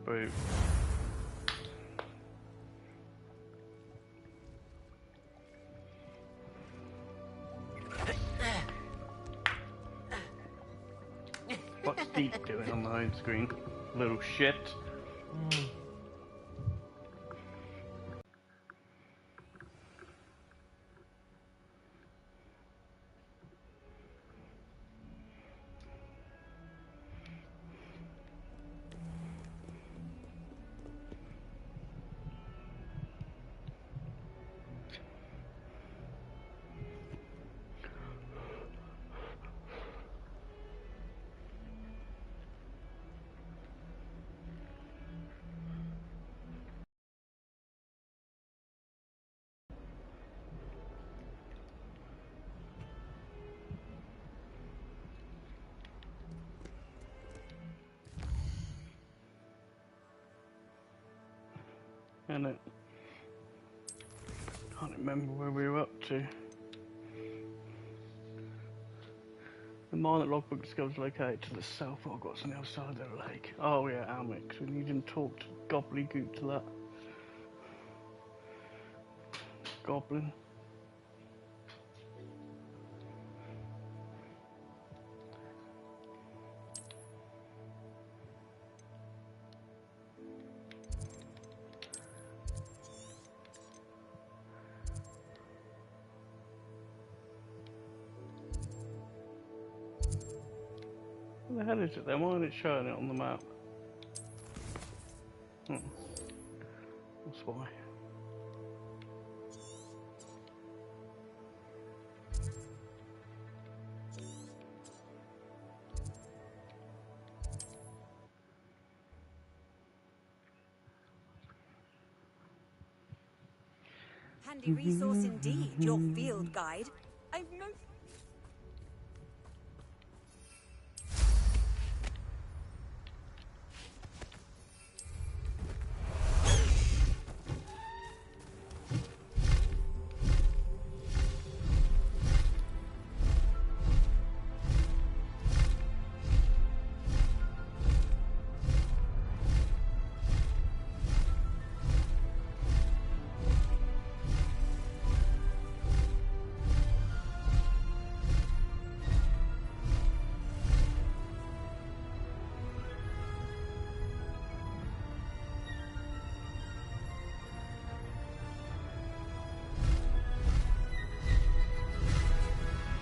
boot. What's Deep doing on the home screen? Little shit. And it can't remember where we were up to. The mine that logbook discovers located to the south of Hogwarts on the other side of the lake. Oh yeah, Almix. We need him to talk to Gobbledygook to that goblin. What the hell is it then? Why isn't it showing it on the map? That's why. Handy resource indeed, your field guide. I've no...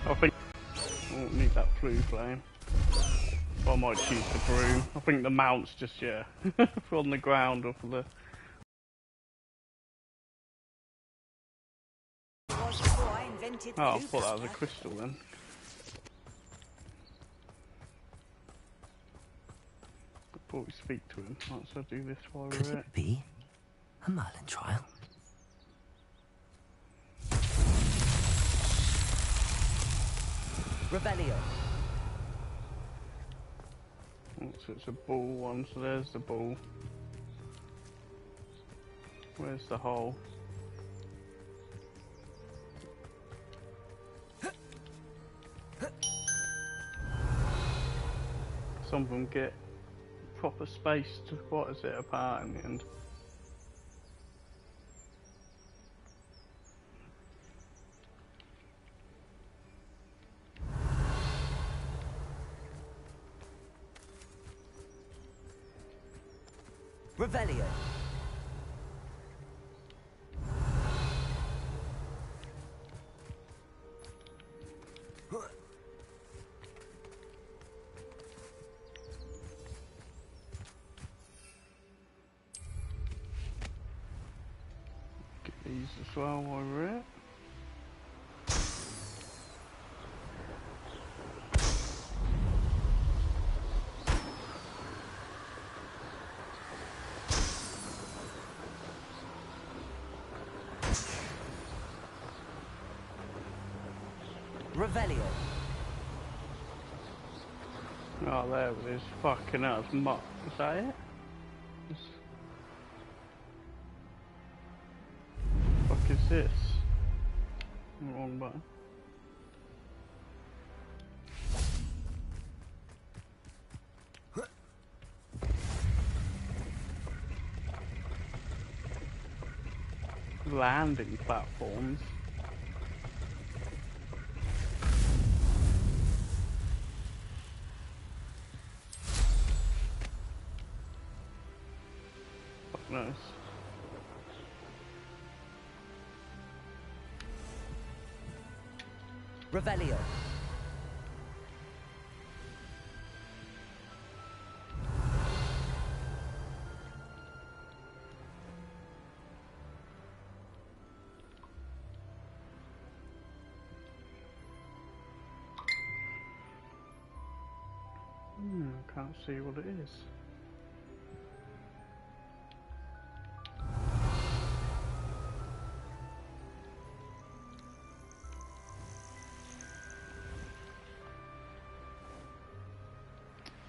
I think I won't need that flue flame. I might choose the broom. I think the mount's just, yeah, on the ground or for the... Oh, I thought that was a crystal then. Before we speak to him, might as well do this while we're Could at it be a Merlin trial? Revelio. Oh, so it's a ball one, so there's the ball. Where's the hole? Some of them get proper space to, what is it, apart in the end. Revelio. Get these as well while we're at. Revelio. Oh, there it is. Fucking hell, it's muck. Is that it? What the fuck is this? Wrong button. landing platforms. Fuck knows. Revelio. I can't see what it is.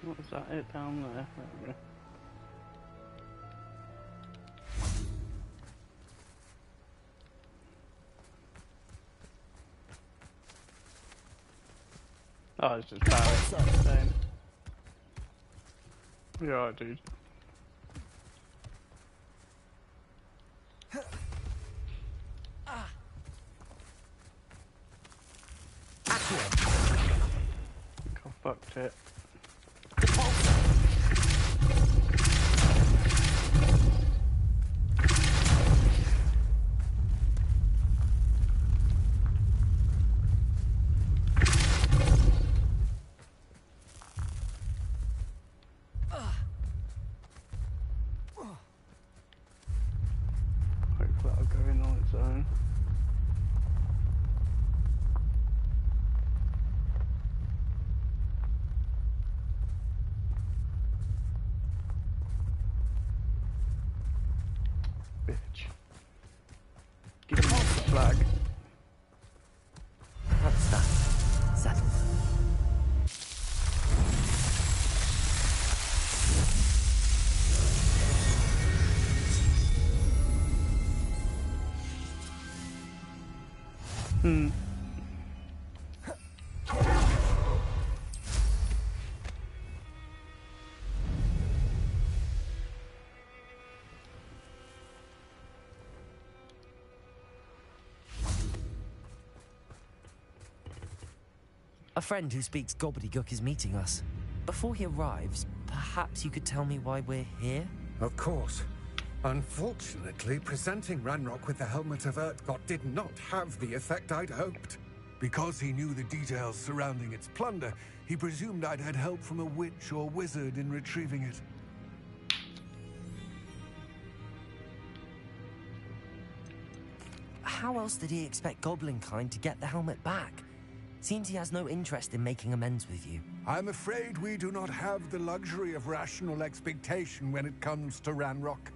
What was that? It down there. There we go. Oh, it's just Barry. You're alright, dude. I think I fucked it. Hopefully that'll go in on its own. Bitch. Give me the flag. What's that? Settled. A friend who speaks gobbledygook is meeting us. Before he arrives, perhaps you could tell me why we're here? Of course. Unfortunately, presenting Ranrock with the Helmet of Urtkot did not have the effect I'd hoped. Because he knew the details surrounding its plunder, he presumed I'd had help from a witch or wizard in retrieving it. How else did he expect Goblinkind to get the helmet back? Seems he has no interest in making amends with you. I'm afraid we do not have the luxury of rational expectation when it comes to Ranrock.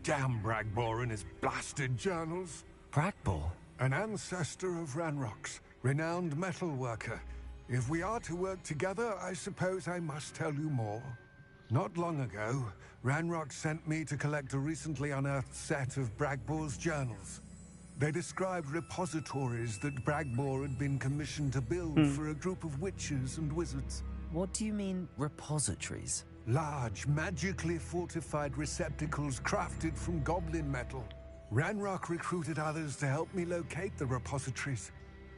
Damn Bragbor and his blasted journals. Bragbor? An ancestor of Ranrock's, renowned metal worker. If we are to work together, I suppose I must tell you more. Not long ago, Ranrock sent me to collect a recently unearthed set of Bragbor's journals. They described repositories that Bragbor had been commissioned to build for a group of witches and wizards. What do you mean, repositories? Large, magically fortified receptacles crafted from goblin metal. Ranrock recruited others to help me locate the repositories.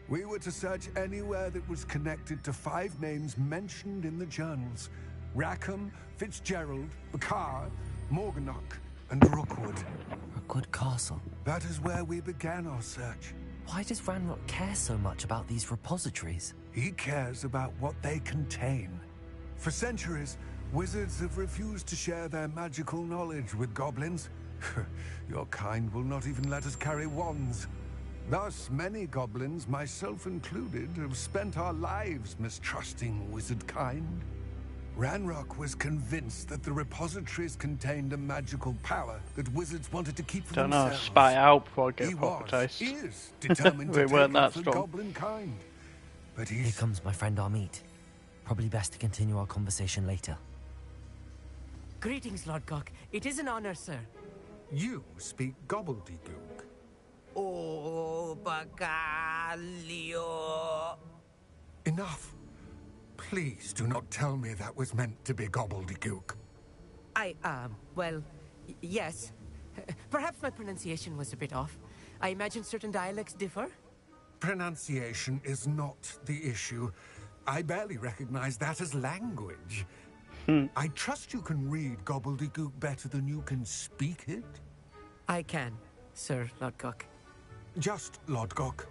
We were to search anywhere that was connected to 5 names mentioned in the journals: Rackham, Fitzgerald, Bakar, Morganach, and Rookwood. Rookwood Castle. That is where we began our search. Why does Ranrock care so much about these repositories? He cares about what they contain. For centuries, wizards have refused to share their magical knowledge with goblins. Your kind will not even let us carry wands. Thus, many goblins, myself included, have spent our lives mistrusting wizard kind. Ranrock was convinced that the repositories contained a magical power that wizards wanted to keep for Don't know, themselves. spat it out before I get He a proper taste. is determined to We take weren't that it for strong. goblin kind. But Here he's... comes my friend Amit. Probably best to continue our conversation later. Greetings, Lord Gok. It is an honor, sir. You speak gobbledygook. Oh, Bagalio. Enough. Please do not tell me that was meant to be gobbledygook. Well, yes. Perhaps my pronunciation was a bit off. I imagine certain dialects differ? Pronunciation is not the issue. I barely recognize that as language. I trust you can read gobbledygook better than you can speak it? I can, Sir Lodgok. Just Lodgok.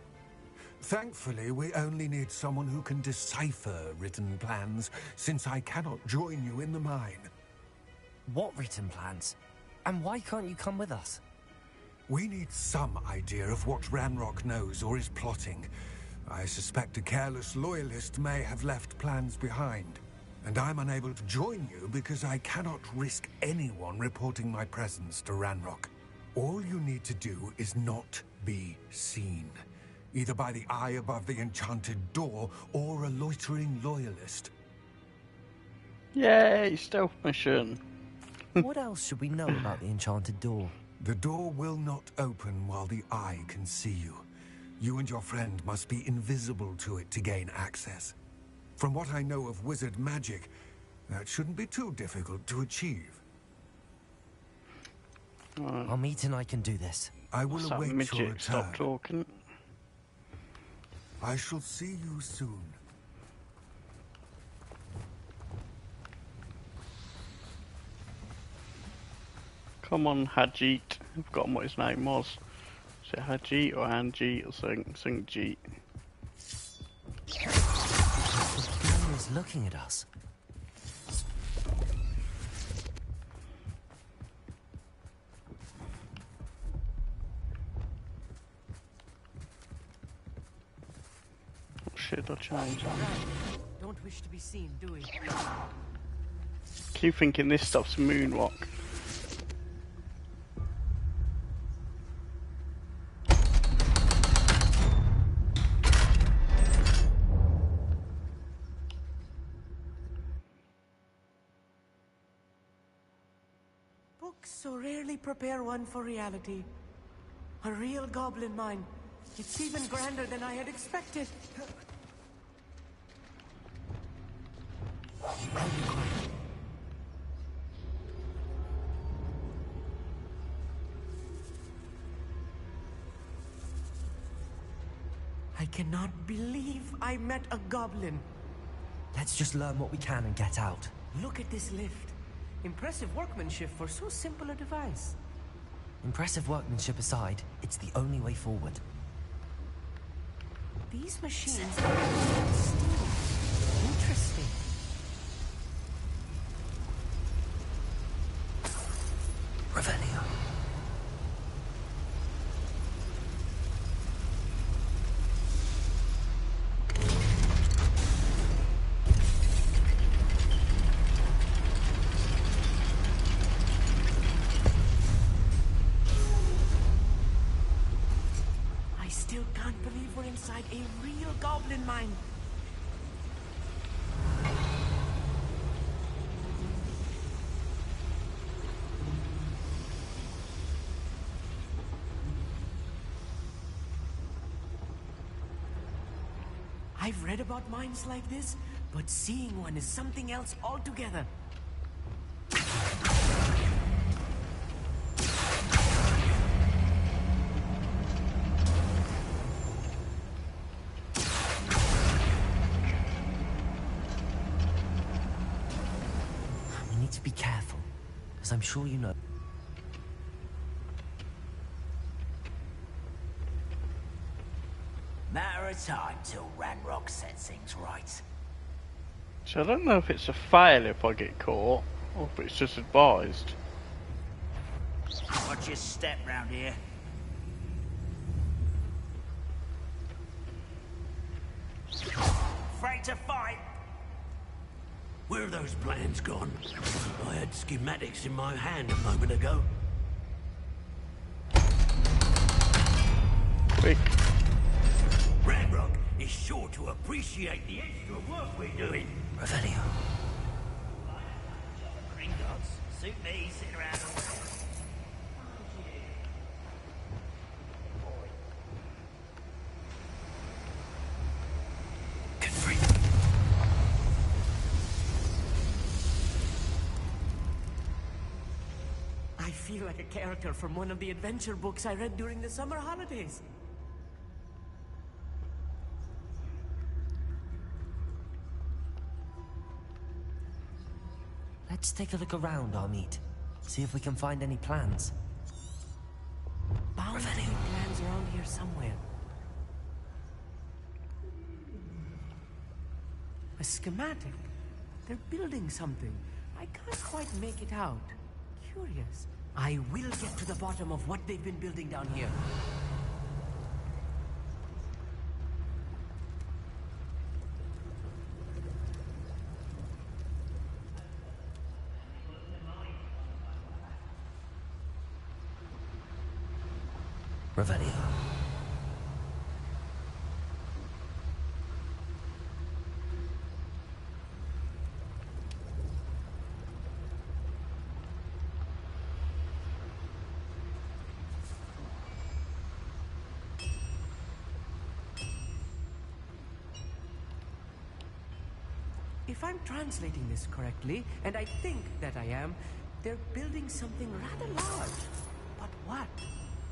Thankfully, we only need someone who can decipher written plans, since I cannot join you in the mine. What written plans? And why can't you come with us? We need some idea of what Ranrock knows or is plotting. I suspect a careless loyalist may have left plans behind. And I'm unable to join you because I cannot risk anyone reporting my presence to Ranrock. All you need to do is not be seen, either by the eye above the enchanted door or a loitering loyalist. Yay, stealth mission. What else should we know about the enchanted door? The door will not open while the eye can see you. You and your friend must be invisible to it to gain access. From what I know of wizard magic, that shouldn't be too difficult to achieve. Our meet and I can do this. I will What's that await your midget? return. Stop talking. I shall see you soon. Come on, Hajit. I've forgotten what his name was. Is it Hajit or Anjit or something? Something Jeet. The game is looking at us. Oh shit, I changed. Don't wish to be seen, do we? Keep thinking this stuff's moonwalk. Books so rarely prepare one for reality. A real goblin mine. It's even grander than I had expected. I cannot believe I met a goblin. Let's just learn what we can and get out. Look at this lift. Impressive workmanship for so simple a device. Impressive workmanship aside, it's the only way forward. These machines are still interesting. Revelio. I still can't believe we're inside a real goblin mine. I've read about mines like this, but seeing one is something else altogether. We need to be careful, as I'm sure you know. Matter of time till Ranrock sets things right. So I don't know if it's a fail if I get caught, or if it's just advised. Watch your step round here. Afraid to fight? Where are those plans gone? I had schematics in my hand a moment ago. Quick. Ranrock is sure to appreciate the extra work we're doing. Revelio. Gringotts, suit me, sit around. I feel like a character from one of the adventure books I read during the summer holidays. Let's take a look around, Amit. See if we can find any plans. Bound to be plans around here somewhere. A schematic. They're building something. I can't quite make it out. Curious. I will get to the bottom of what they've been building down here. Revelio. If I'm translating this correctly, and I think that I am, they're building something rather large. But what?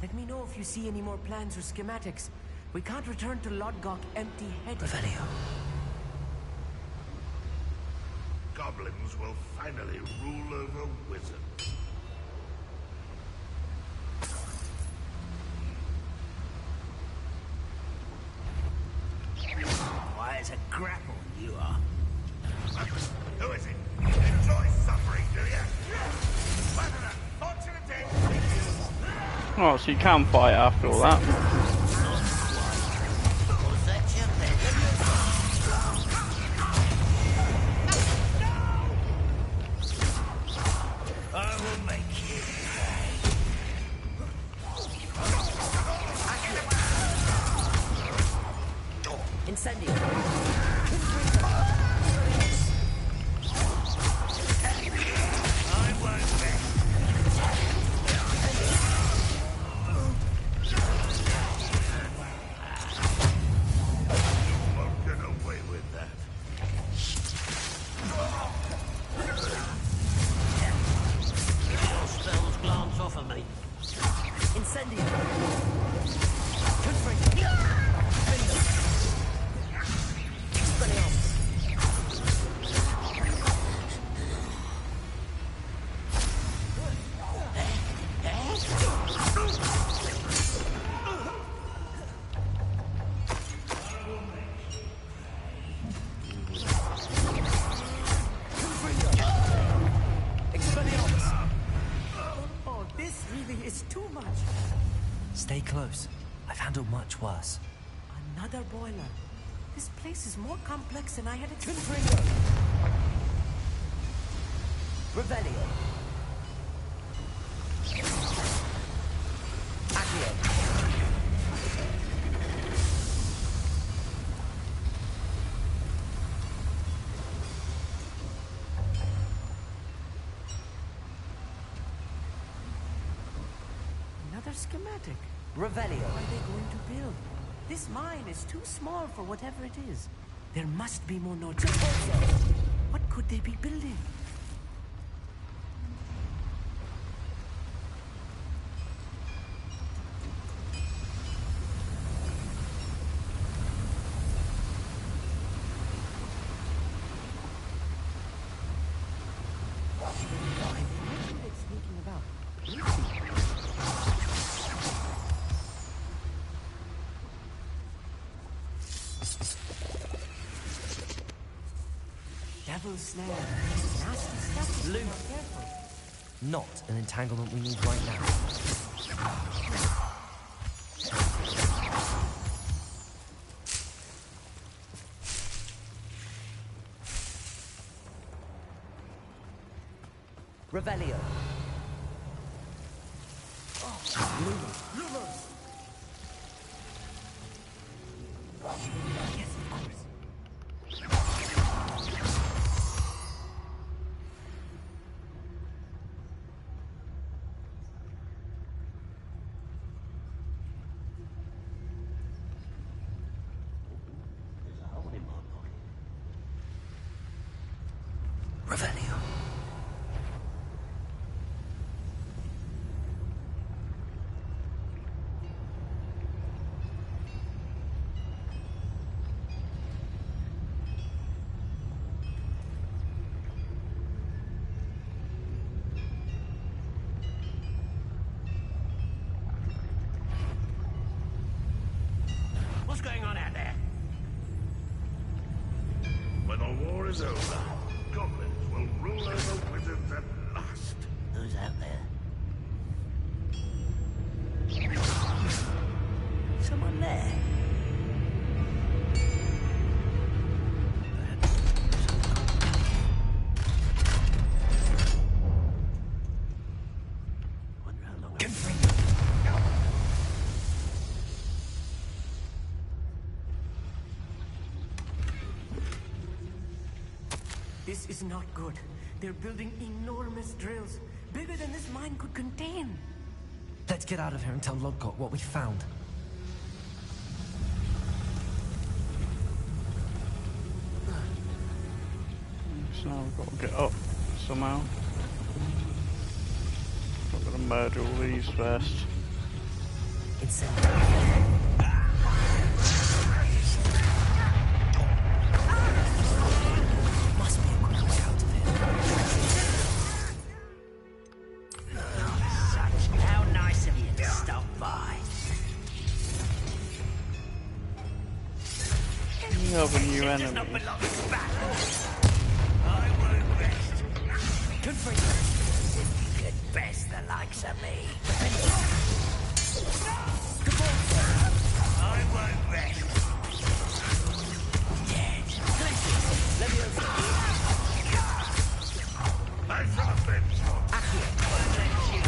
Let me know if you see any more plans or schematics. We can't return to Lodgok empty-headed. Revelio. Goblins will finally rule over wizards. Why, it's a grapple you are. Who is it? Enjoy suffering, do you? What an unfortunate day for you. Oh, so you can fight after all that. Was that your I will make you pay. Incendio. Stay close. I've handled much worse. Another boiler. This place is more complex than I had expected. Revelio. Accio. Another schematic. Revelio. What are they going to build? This mine is too small for whatever it is. There must be more notes. What could they be building? Devil's snare. Nasty stuff. Loot. Careful. Not an entanglement we need right now. Revelio. Yes, of course. There's a hole in my pocket. Revelio. war is over. Goblins will rule over wizards at last. Who's out there? Someone there? Wonder how long This is not good. They're building enormous drills, bigger than this mine could contain. Let's get out of here and tell Lodgok what we found. So now we've got to get up somehow. I'm gonna murder all these first. Must be a quick way out of here. How nice of you to stop by. You have a new enemy. I won't rest. Good for you. You could best the likes of me. I won't rest. Dead. Let me over. I shall have been shot. Won't let you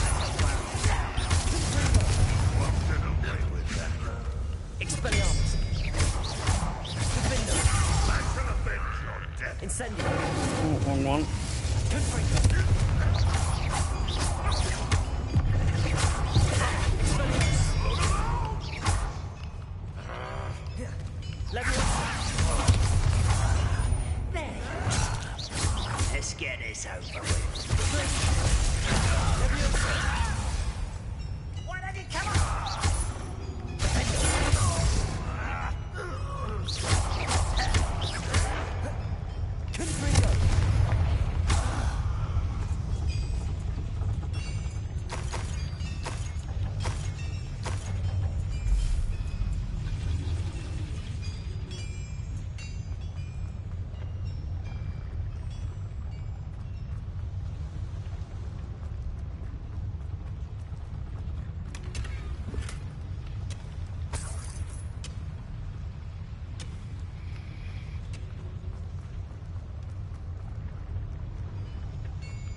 Won't get away with that. Expelliarmus. I shall have been your death. Incendio. Oh, wrong one. Good for you. There. Let's get this over with. Why don't you come on?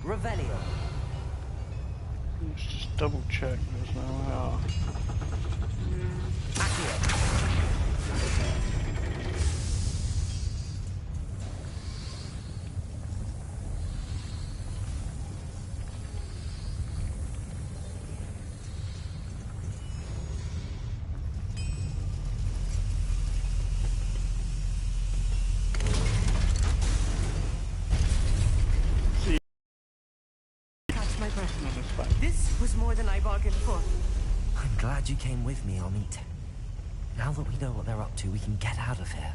Revelio. Let's just double check there's no R. My breath. This was more than I bargained for. I'm glad you came with me, Amit. Now that we know what they're up to, we can get out of here.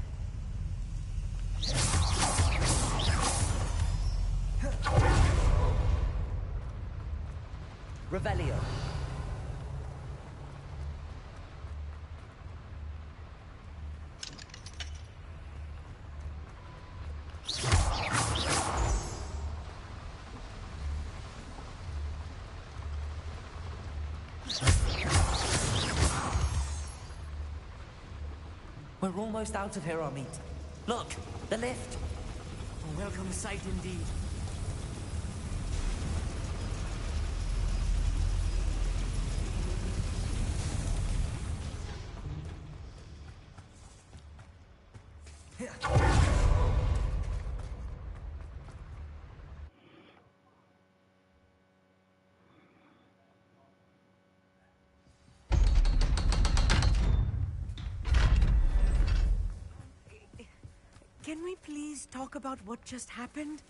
Revelio. We're almost out of here, Amit. Look, the lift. A welcome sight indeed. Can we please talk about what just happened?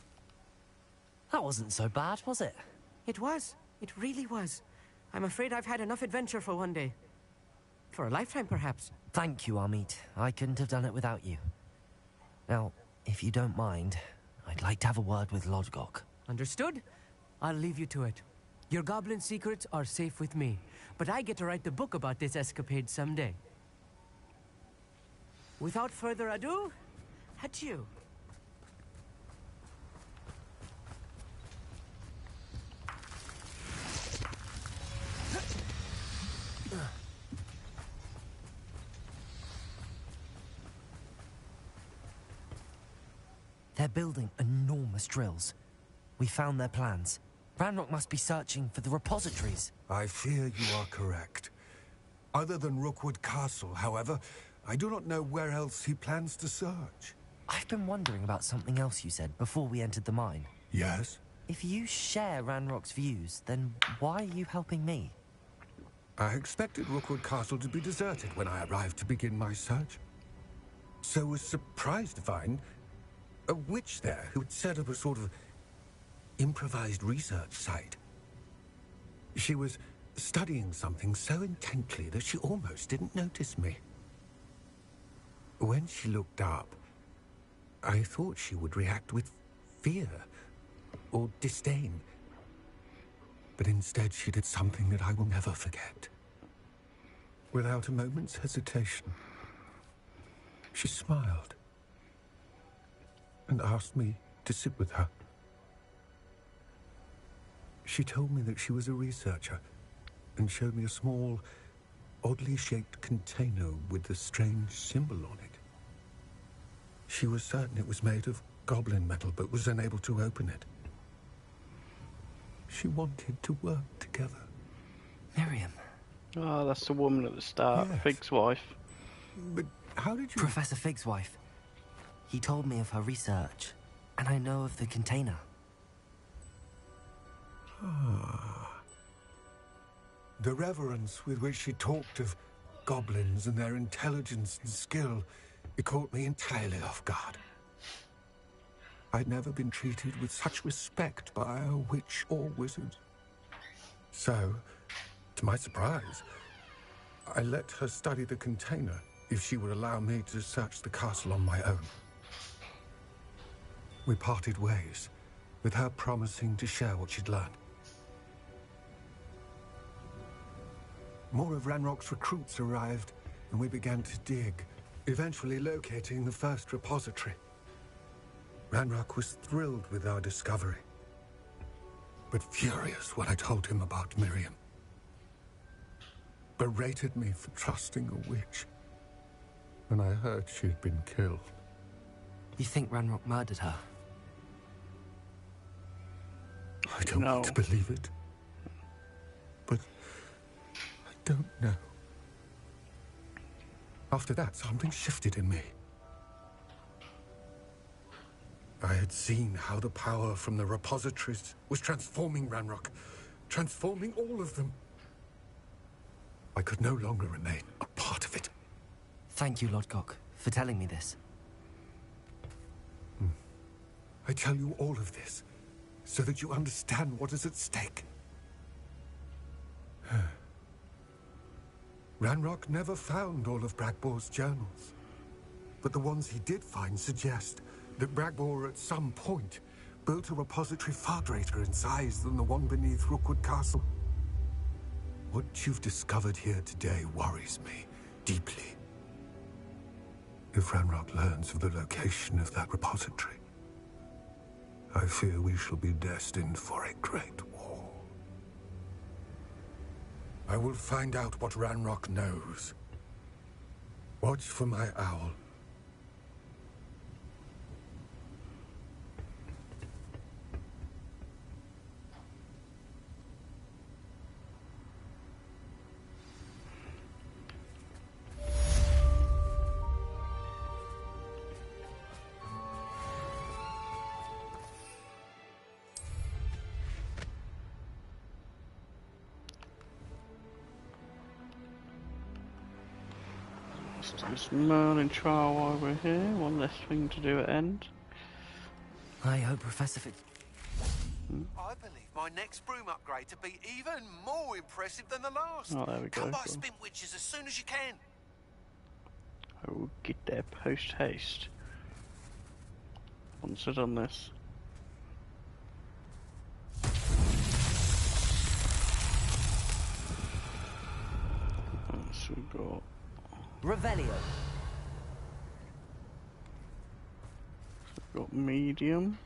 That wasn't so bad, was it? It was. It really was. I'm afraid I've had enough adventure for one day. For a lifetime, perhaps. Thank you, Amit. I couldn't have done it without you. Now, if you don't mind, I'd like to have a word with Lodgok. Understood? I'll leave you to it. Your goblin secrets are safe with me, but I get to write the book about this escapade someday. Without further ado, adieu. They're building enormous drills. We found their plans. Ranrock must be searching for the repositories. I fear you are correct. Other than Rookwood Castle, however, I do not know where else he plans to search. I've been wondering about something else you said before we entered the mine. Yes? If you share Ranrock's views, then why are you helping me? I expected Rookwood Castle to be deserted when I arrived to begin my search. So was surprised to find a witch there who had set up a sort of improvised research site. She was studying something so intently that she almost didn't notice me. When she looked up, I thought she would react with fear or disdain. But instead she did something that I will never forget. Without a moment's hesitation, she smiled and asked me to sit with her. She told me that she was a researcher and showed me a small, oddly shaped container with a strange symbol on it. She was certain it was made of goblin metal, but was unable to open it. She wanted to work together. Miriam. Oh, that's the woman at the start, Yes. Fig's wife. But how did you... Professor Fig's wife. He told me of her research, and I know of the container. The reverence with which she talked of goblins and their intelligence and skill, it caught me entirely off guard. I'd never been treated with such respect by a witch or wizard. So, to my surprise, I let her study the container if she would allow me to search the castle on my own. We parted ways, with her promising to share what she'd learned. More of Ranrock's recruits arrived, and we began to dig, eventually locating the first repository. Ranrock was thrilled with our discovery, but furious when I told him about Miriam. Berated me for trusting a witch, and I heard she'd been killed. You think Ranrock murdered her? I don't want to believe it, but I don't know. After that, something shifted in me. I had seen how the power from the repositories was transforming Ranrock, transforming all of them. I could no longer remain a part of it. Thank you, Lodgok, for telling me this. I tell you all of this so that you understand what is at stake. Ranrock never found all of Bragbor's journals, but the ones he did find suggest that Bragbor at some point built a repository far greater in size than the one beneath Rookwood Castle. What you've discovered here today worries me deeply. If Ranrock learns of the location of that repository, I fear we shall be destined for a great war. I will find out what Ranrock knows. Watch for my owl. This Merlin trial while we're here. One less thing to do at end. I hope Professor Fig... I believe my next broom upgrade to be even more impressive than the last. Oh, there we go. Come by Cool. Spin Witches as soon as you can. I will get there post haste. Once I've done this. So we've got Revelio. medium,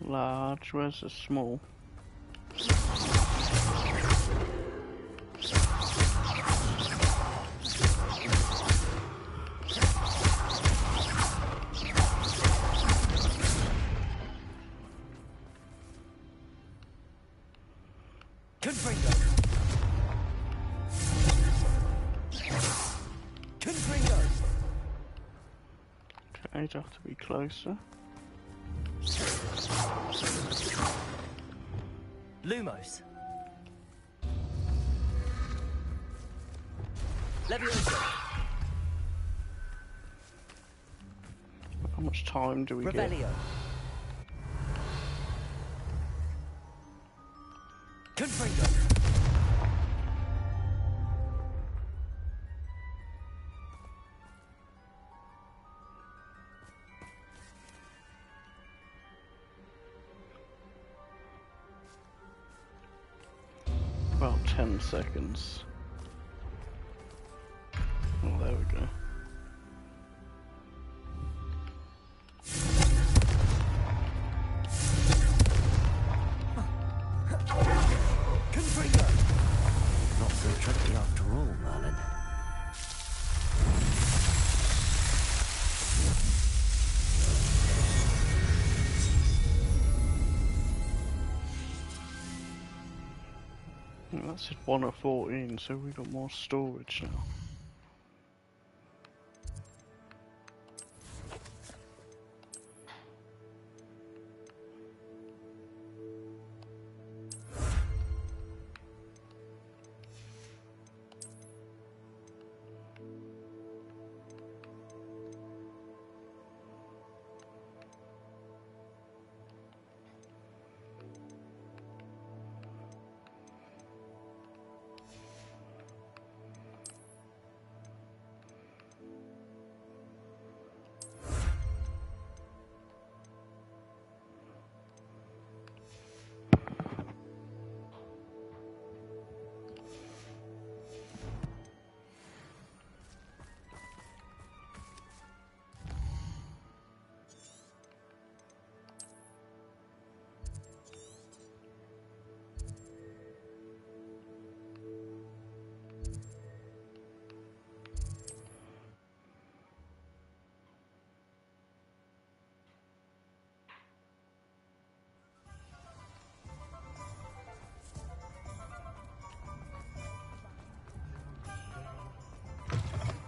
large. Where's the small? Okay, I'd have to be closer. Lumos. Levioso. How much time do we Revelio. get? Confringo. About 10 seconds. Oh, there we go. Confringo. Not so tricky after all, Merlin. That's 1 of 14, so we got more storage now.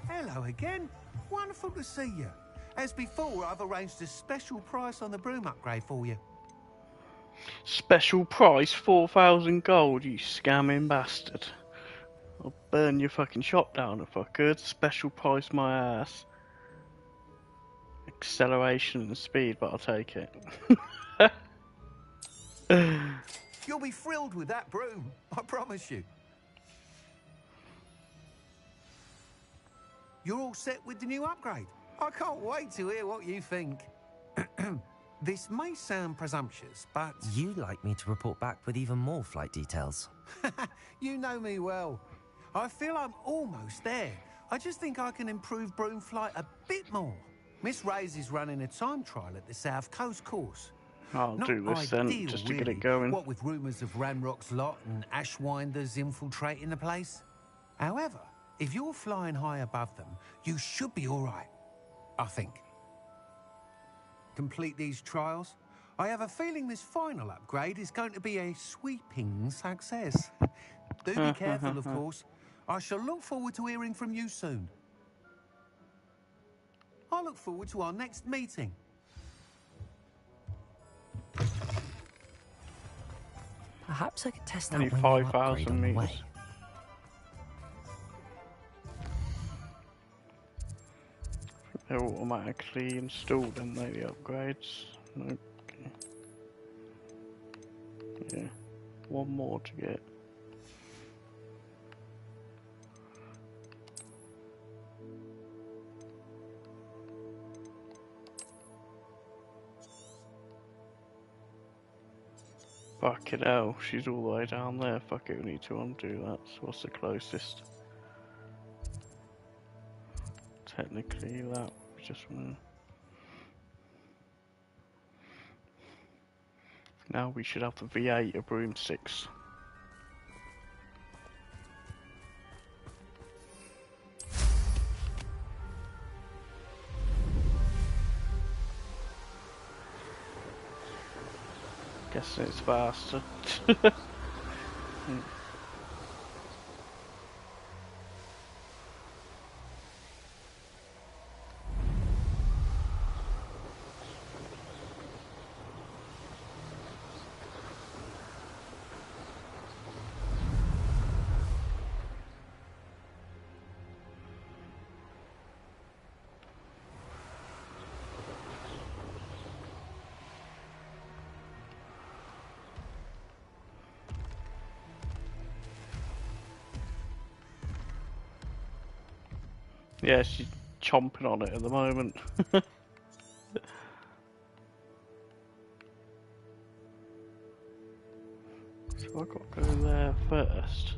Hello again. Wonderful to see you. As before, I've arranged a special price on the broom upgrade for you. Special price 4,000 gold, you scamming bastard. I'll burn your fucking shop down if I could. Special price my ass. Acceleration and speed, but I'll take it. You'll be thrilled with that broom, I promise you. You're all set with the new upgrade. I can't wait to hear what you think. This may sound presumptuous, but... You'd like me to report back with even more flight details. You know me well. I feel I'm almost there. I just think I can improve broom flight a bit more. Miss Ray's is running a time trial at the South Coast course. I'll Not do this then, ideal, just to get really, it going. What with rumours of Ranrock's lot and Ashwinders infiltrating the place. However, if you're flying high above them, you should be all right, I think. Complete these trials. I have a feeling this final upgrade is going to be a sweeping success. Do be careful, of course. I shall look forward to hearing from you soon. I look forward to our next meeting. Perhaps I could test Only out my new 5,000 upgrade on the way. meters. They're automatically installed, and they the upgrades. Nope. Okay. Yeah, one more to get. Fucking hell, she's all the way down there. Fuck it, we need to undo that. So what's the closest? Technically that, just one. Now we should have the V8 of broomsticks. Guessing it's faster. Yeah, she's chomping on it at the moment. So I've got to go there first.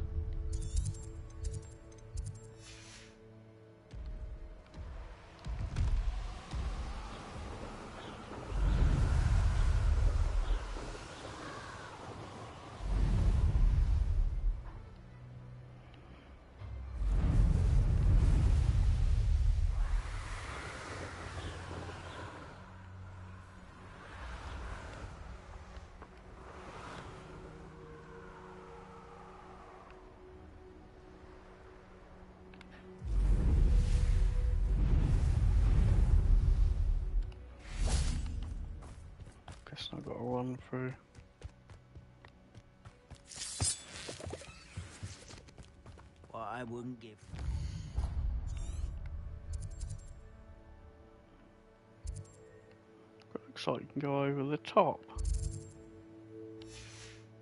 Guess I've got to run through. What I wouldn't give. Looks like you can go over the top.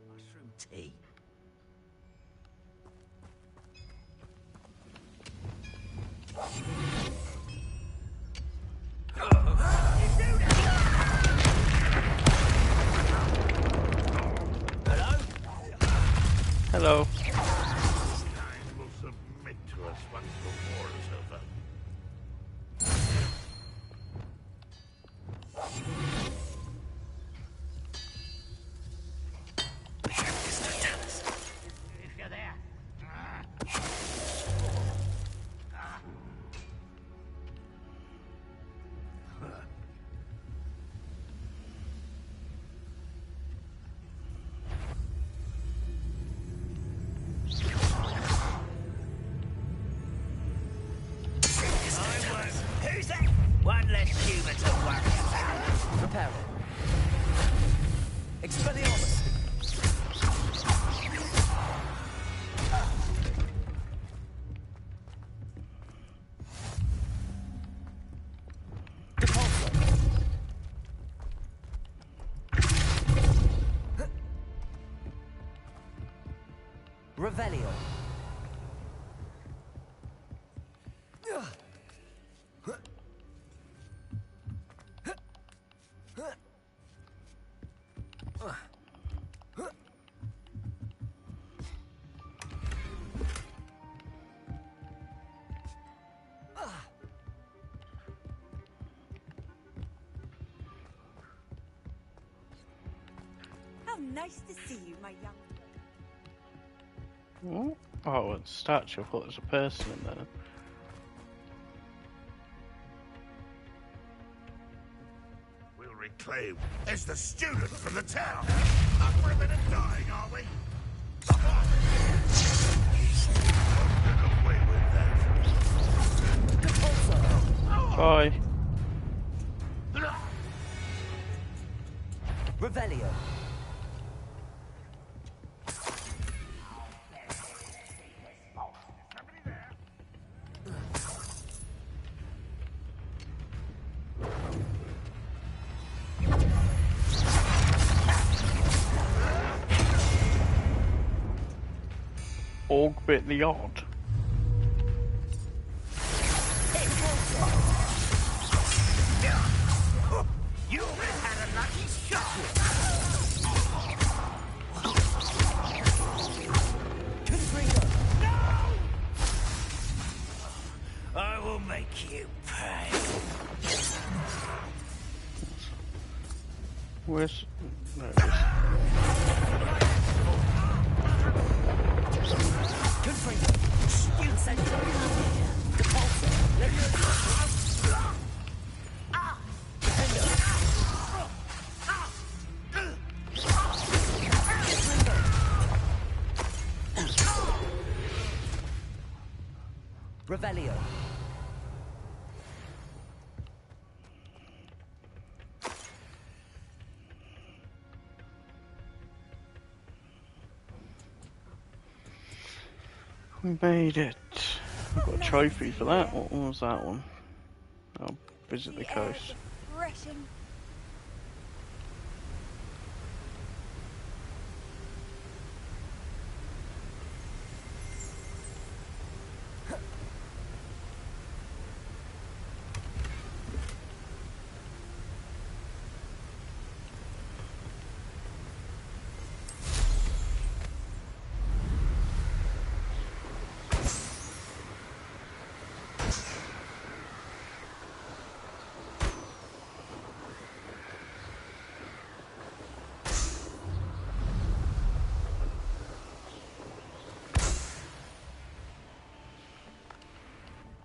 Mushroom tea. Hello. This kind will submit to us once the war is over. If you're there. Who's that? One less human to worry about. Reparo. Expelliarmus. Repulsor. Revelio. How nice to see you, my young. Oh, oh, it's a statue. I thought there was a person in there. We'll reclaim as the student from the town. Up for a minute dying, are we? Come on! Get away with that. Bye. Revelio. Augbit the Odd. You had a lucky shot. I will make you pay. Where's... No, it is. Revelio. We made it. I've got a trophy for that. What was that one? I'll visit the coast. Refreshing.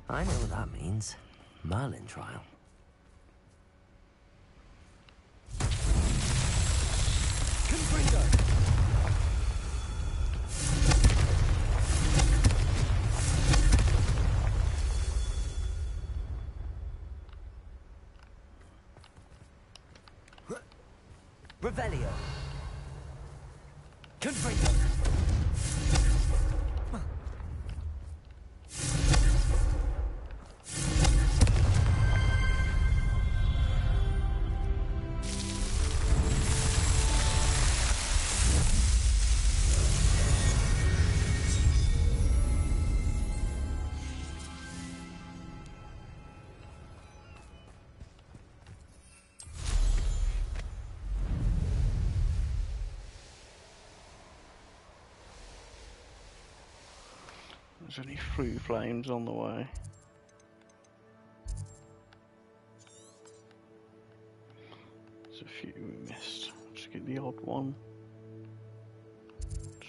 I know what that means. Merlin trial. Confringo! Revelio. Confringo. There's only 3 flames on the way. There's a few we missed. Just get the odd one.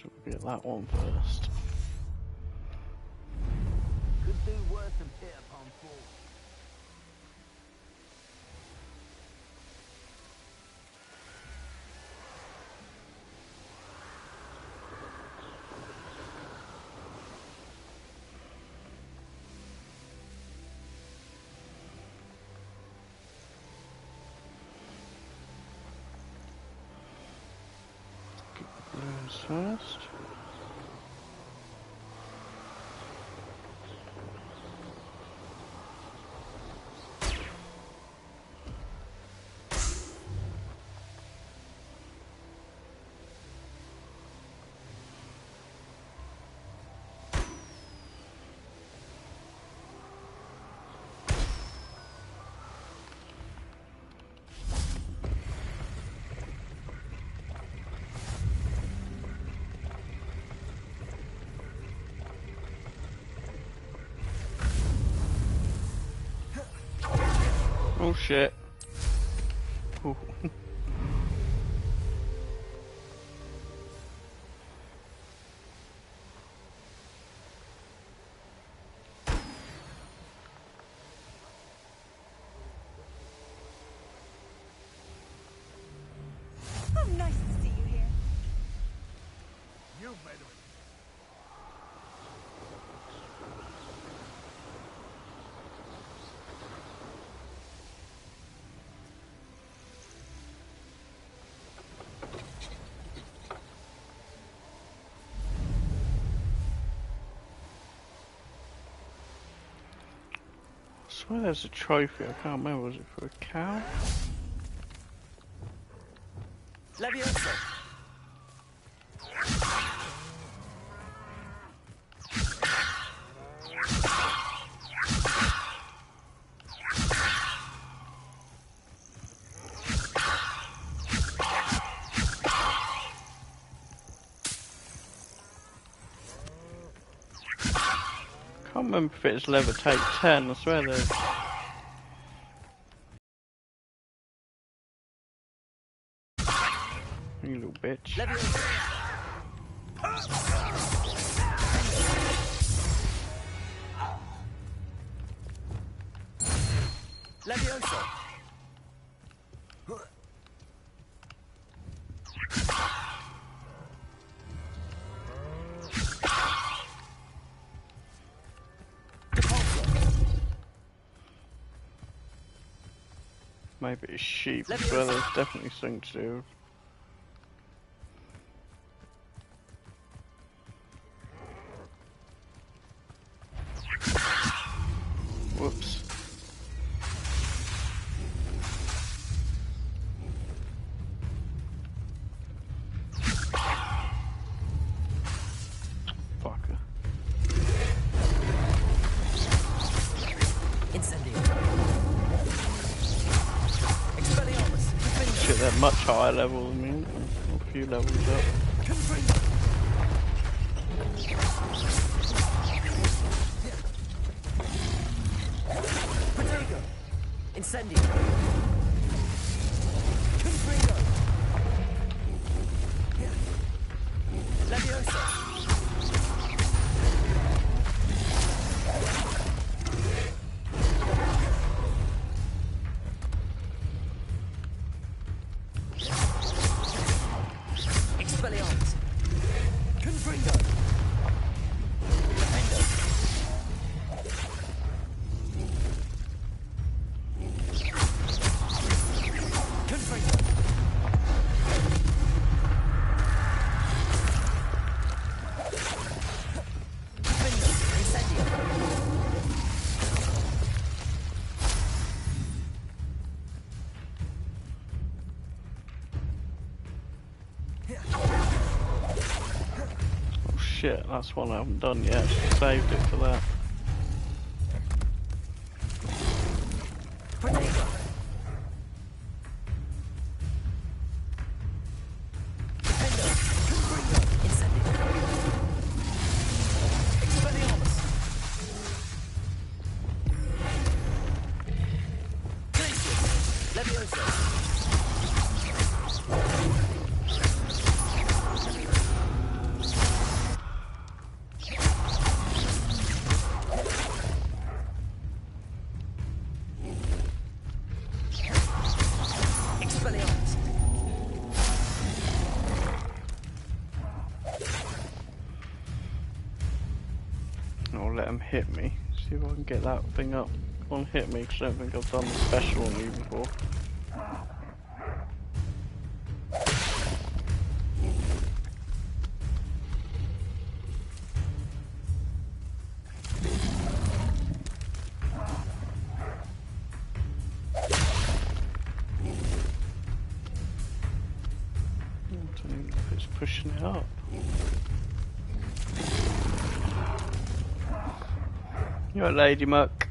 So we'll get that one first. Could do worse than hit upon fall. Blues first. Oh shit. Ooh. Oh, nice to see you here. You've made a I swear there's a trophy, I can't remember, was it for a cow? Levioso. Can't remember if it's levitate 10, I swear there's... You little bitch. Levioso. Levioso. Maybe it's sheep, I swear there's definitely something to do. Whoops. Fucker. Incendio. Expelliarmus. Shit, they're much higher level than me. A few levels up. Protego. Incendio. Confringo. Levioso. shit, that's one I haven't done yet. Saved it for that. I'll let him hit me. See if I can get that thing up on hit me, because I don't think I've done the special on you before. I don't even know if it's pushing it up. You're a lady muck.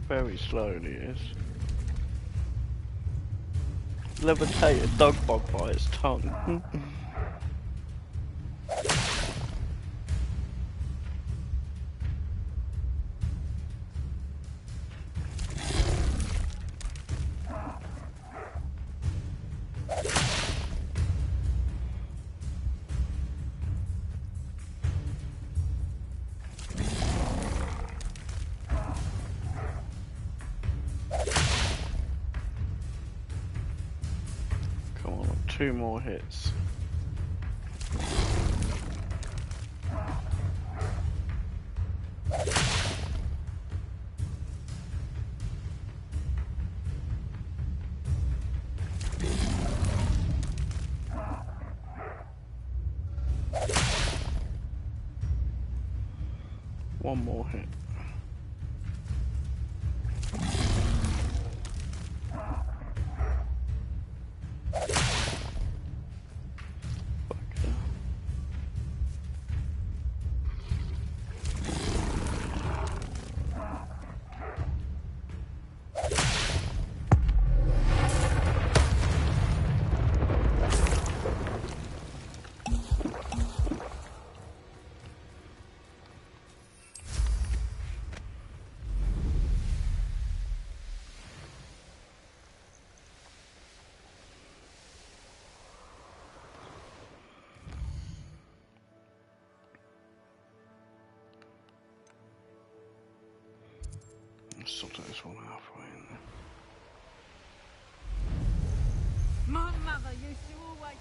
Very slowly it is. Levitate a dog bog by its tongue. Come on, 2 more hits. One more hit. Sort this one halfway in there. My mother used to always...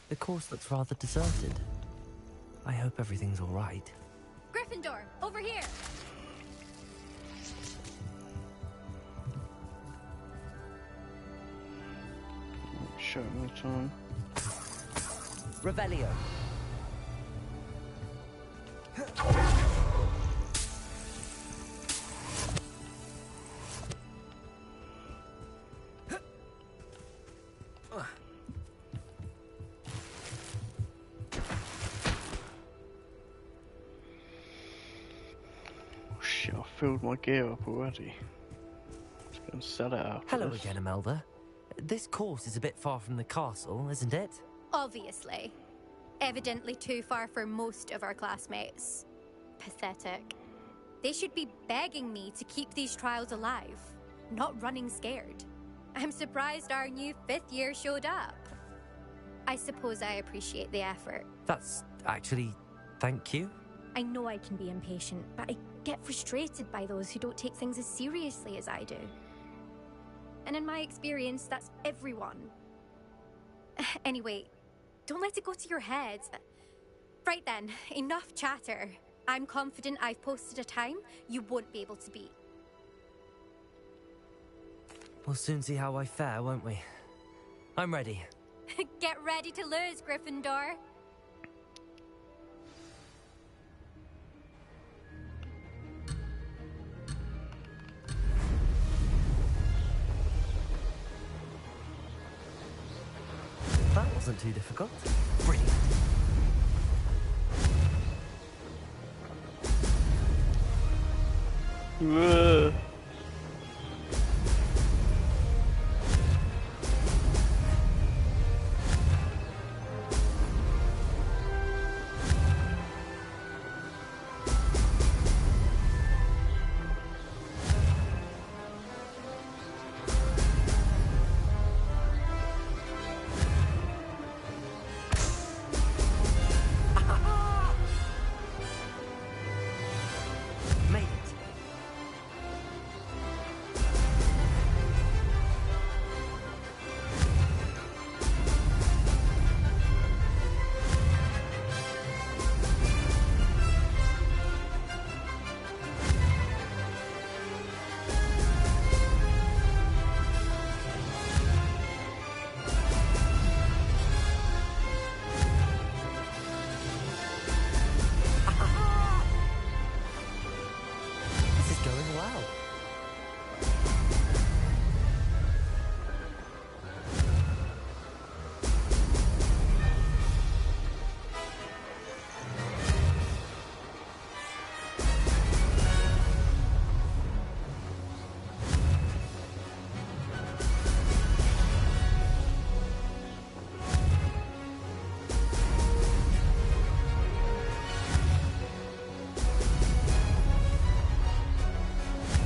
The course looks rather deserted. I hope everything's all right. Gryffindor, over here! Show me the time. Revelio. Shit, I filled my gear up already. Let's go and sell it out. Hello again, Imelda. This course is a bit far from the castle, isn't it? Obviously. Evidently too far for most of our classmates. Pathetic. They should be begging me to keep these trials alive, not running scared. I'm surprised our new 5th year showed up. I suppose I appreciate the effort. That's actually... thank you. I know I can be impatient, but I get frustrated by those who don't take things as seriously as I do. And in my experience, that's everyone. Anyway, don't let it go to your head. Right then, enough chatter. I'm confident I've posted a time you won't be able to beat. We'll soon see how I fare, won't we? I'm ready. Get ready to lose, Gryffindor. That wasn't too difficult. Brilliant. Ugh. Made it. This is going well.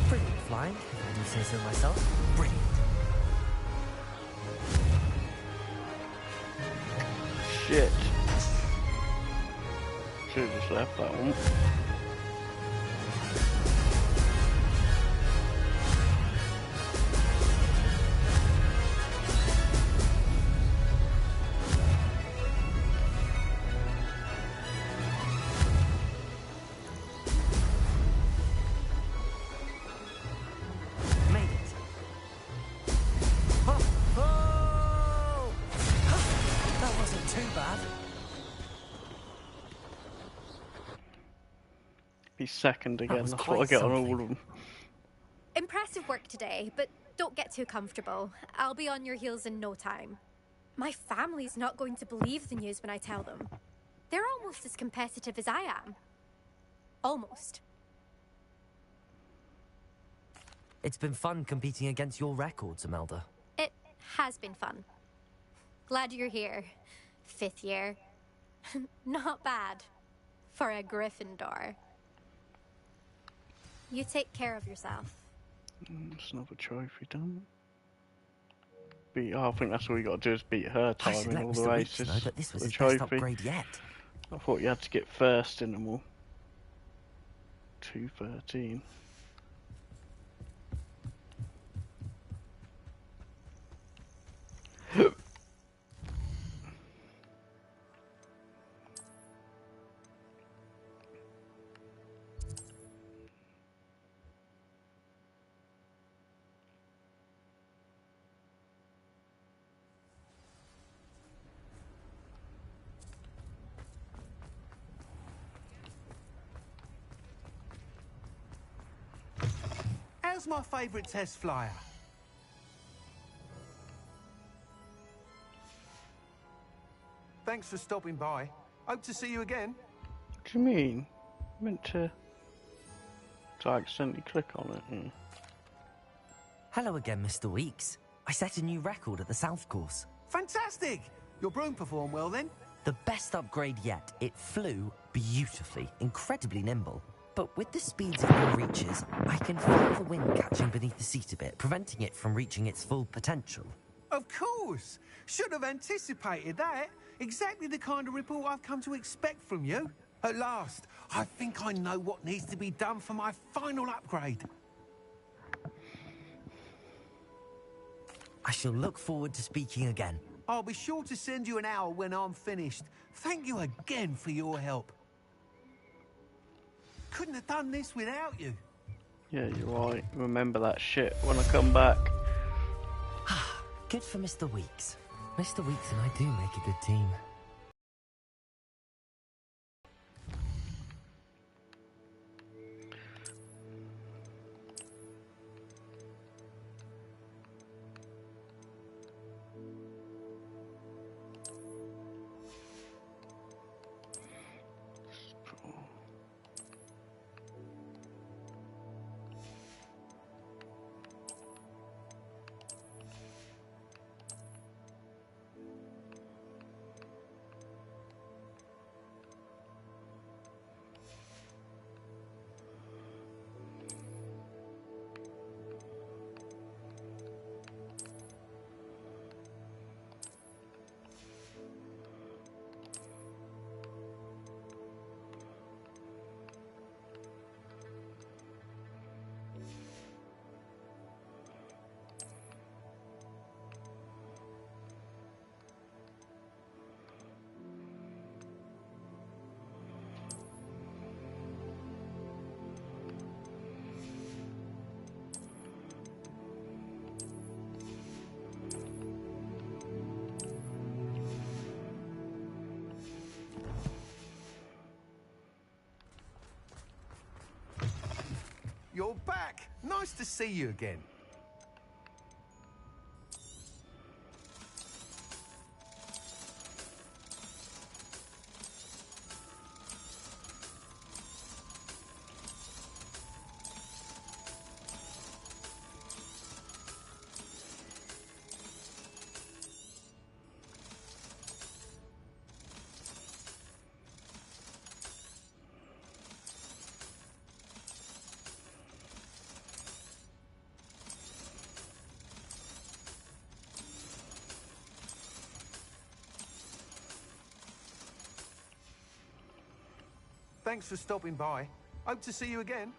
Brilliant flying, if I do say so myself. Brilliant. Shit. Should've just left that one. Made it. Ho, ho! That wasn't too bad. Be second again. was That's what I quite get on something. all of them. Impressive work today, but don't get too comfortable. I'll be on your heels in no time. My family's not going to believe the news when I tell them. They're almost as competitive as I am. Almost. It's been fun competing against your records, Imelda. It has been fun. Glad you're here. 5th year. Not bad. For a Gryffindor. You take care of yourself. It's another trophy done. I think that's all you got to do is beat her I time should in let all the Mr. Weeks races. know that this was for the his best trophy. upgrade yet. I thought you had to get first in them all. 213. How's my favourite test flyer? Thanks for stopping by. Hope to see you again. What do you mean? I meant to accidentally click on it. Hello again, Mr. Weeks. I set a new record at the South Course. Fantastic! Your broom performed well then? The best upgrade yet. It flew beautifully, incredibly nimble. But with the speeds of your reaches, I can feel the wind catching beneath the seat a bit, preventing it from reaching its full potential. Of course! Should have anticipated that. Exactly the kind of report I've come to expect from you. At last, I think I know what needs to be done for my final upgrade. I shall look forward to speaking again. I'll be sure to send you an hour when I'm finished. Thank you again for your help. Couldn't have done this without you. Yeah, you're right. Remember that shit when I come back. Good for Mr. Weeks. Mr. Weeks and I do make a good team. You're back. Nice to see you again. Thanks for stopping by. Hope to see you again.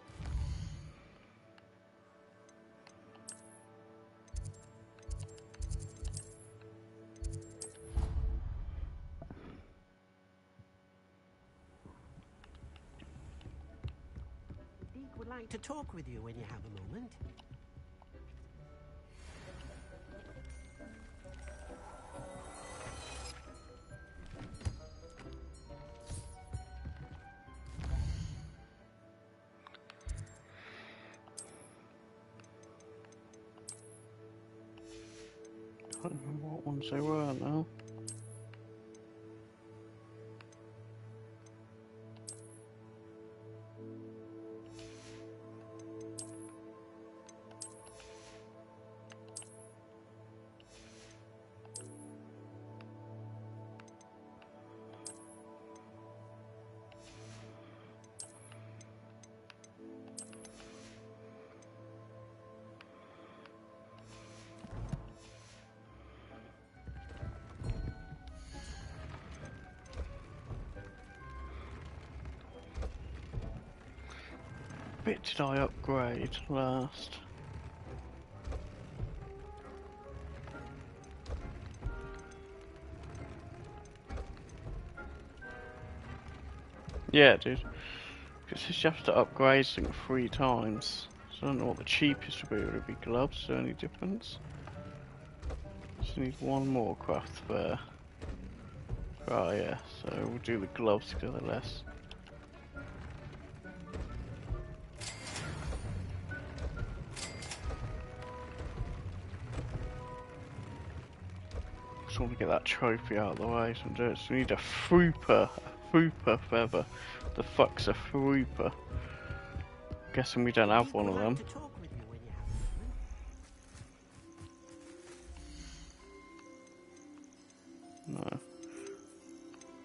Deke would like to talk with you when you have a moment. I don't remember what ones they were now. Bit did I upgrade last? Yeah, dude. Because you have to upgrade something 3 times. So I don't know what the cheapest would be. Would it be gloves? Is there any difference? Just need one more craft there. Oh yeah, so we'll do the gloves because they're less. Just want to get that trophy out of the way, so do it. So we need a Frooper feather. The fuck's a Frooper? Guessing we don't have one of them. No.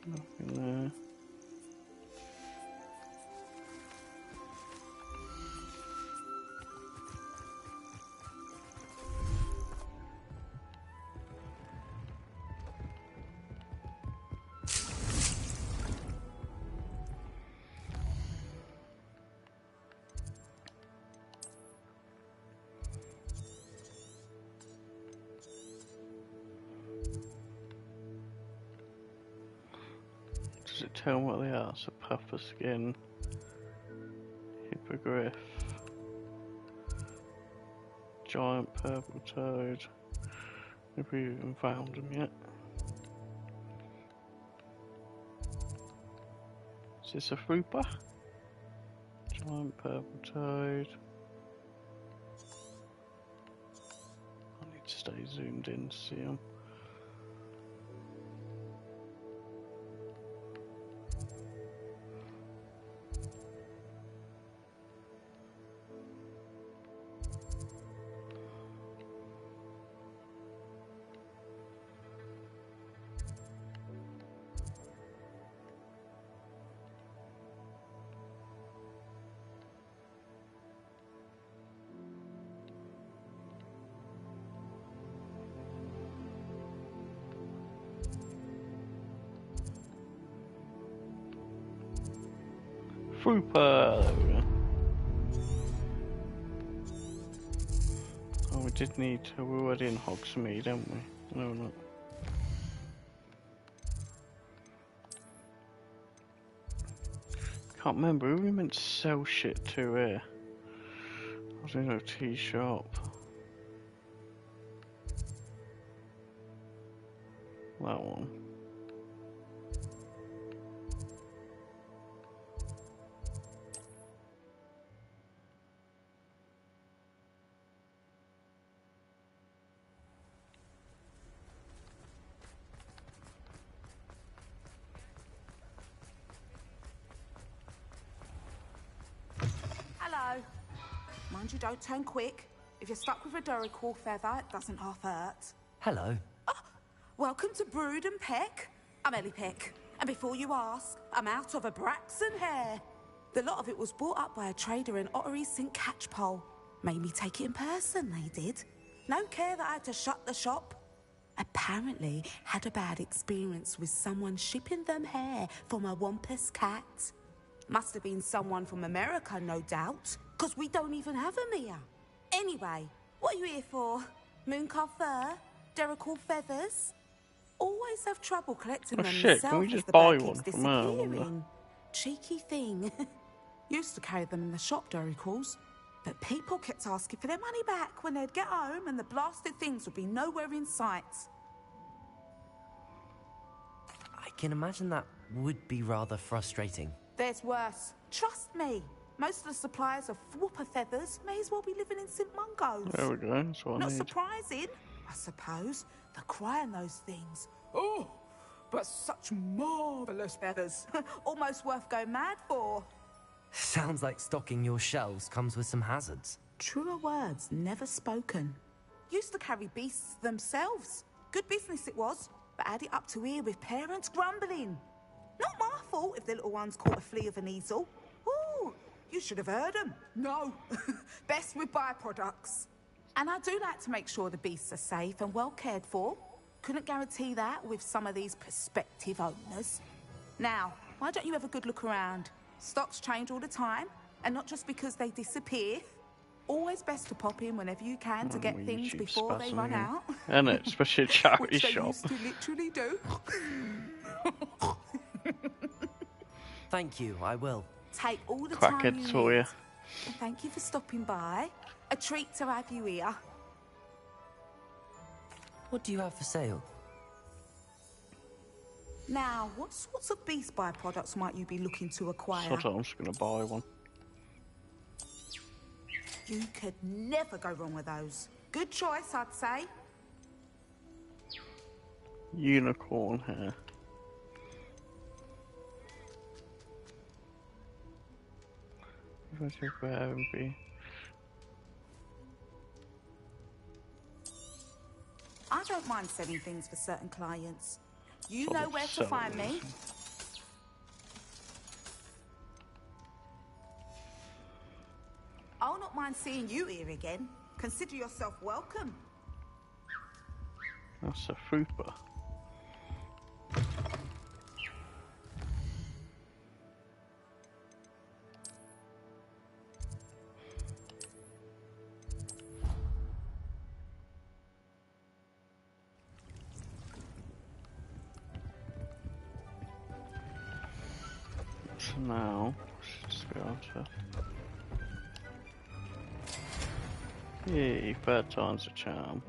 Nothing there. Does it tell me what they are? So puffer skin, hippogriff, giant purple toad. Have we even found them yet? Is this a frupa? Giant purple toad. I need to stay zoomed in to see them. Frupa! There we go. Oh, we did need to. We were already in Hogsmeade, didn't we? No, we're not. Can't remember who we meant to sell shit to here. I was in a tea shop. That one. Hello. Mind you, don't turn quick. If you're stuck with a Duracell feather, it doesn't half hurt. Hello. Welcome to Brood and Peck. I'm Ellie Peck. And before you ask, I'm out of a Braxton hair. The lot of it was bought up by a trader in Ottery St. Catchpole. Made me take it in person, they did. No care that I had to shut the shop. Apparently had a bad experience with someone shipping them hair from a Wampus cat. Must have been someone from America, no doubt, because we don't even have them here. Anyway, what are you here for? Mooncalf fur? Duracell feathers? Always have trouble collecting them Shit, myself can we as just the buy bird one keeps from her, I disappearing. wonder? Cheeky thing. Used to carry them in the shop, Duracalls. But people kept asking for their money back when they'd get home and the blasted things would be nowhere in sight. I can imagine that would be rather frustrating. There's worse. Trust me. Most of the suppliers of whooper feathers may as well be living in St. Mungo's. There we go, that's what I Not need. surprising, I suppose. The cry on those things. Oh, but such marvellous feathers. Almost worth going mad for. Sounds like stocking your shelves comes with some hazards. Truer words never spoken. Used to carry beasts themselves. Good business it was, but add it up to here with parents grumbling. Not my fault if the little ones caught a flea of an easel. Ooh, you should have heard them. No, best with byproducts. And I do like to make sure the beasts are safe and well cared for. Couldn't guarantee that with some of these prospective owners. Now, why don't you have a good look around? Stocks change all the time, and not just because they disappear. Always best to pop in whenever you can to get things before they run out. And it, especially a charity Which they shop. used to literally do. Thank you, I will. Take all the Crackhead time you Sawyer. need. And thank you for stopping by. A treat to have you here. What do you have for sale? Now, what sorts of beast byproducts might you be looking to acquire? Sod it, I'm just gonna buy one. You could never go wrong with those. Good choice, I'd say. Unicorn hair. Where's your bear and be? I don't mind selling things for certain clients. You Sort know of where to sell find me. anything. I'll not mind seeing you here again. Consider yourself welcome. That's a frupa. Now, should just be able to. Yay, third time's a charm.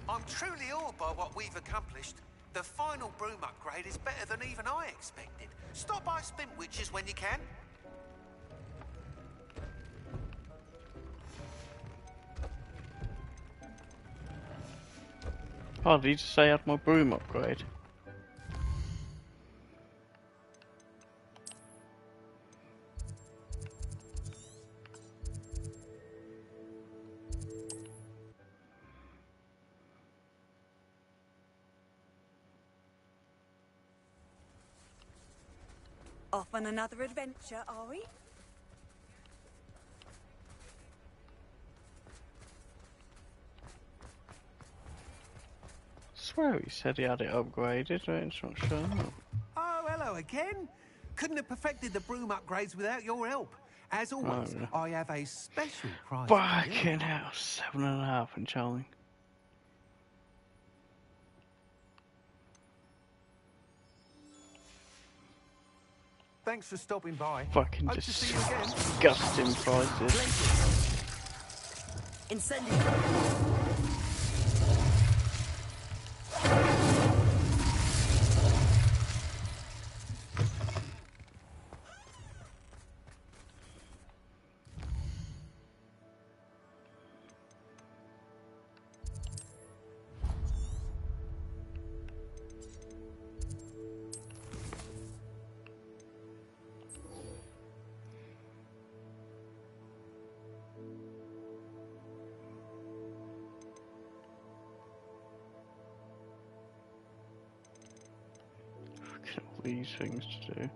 I'm truly awed by what we've accomplished. The final broom upgrade is better than even I expected. Stop by Spintwitches when you can. Oh, did you just say I had my broom upgrade? Off on another adventure, are we? Swear he said he had it upgraded, but it's not sure. Oh, hello again. Couldn't have perfected the broom upgrades without your help. As always, Oh, no. I have a special prize for you. Fucking hell, 7.5 and Charlie. Thanks for stopping by. Fucking Hope to see you again. disgusting prices. Incendiary. Fucking all these things to do.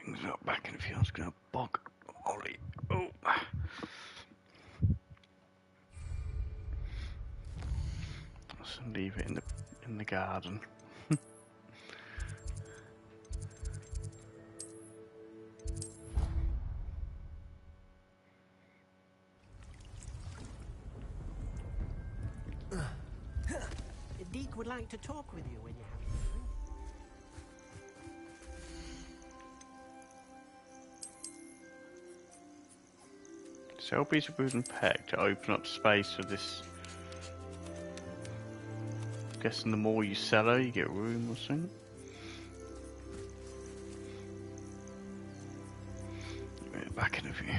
Things up back in a few. I was gonna bog Ollie. Oh. Let's leave it in the garden. Deke would like to talk with you when you have time. Sell a piece of wood and peg to open up space for this. Guessing the more you sell her, you get room or something. Back in a few.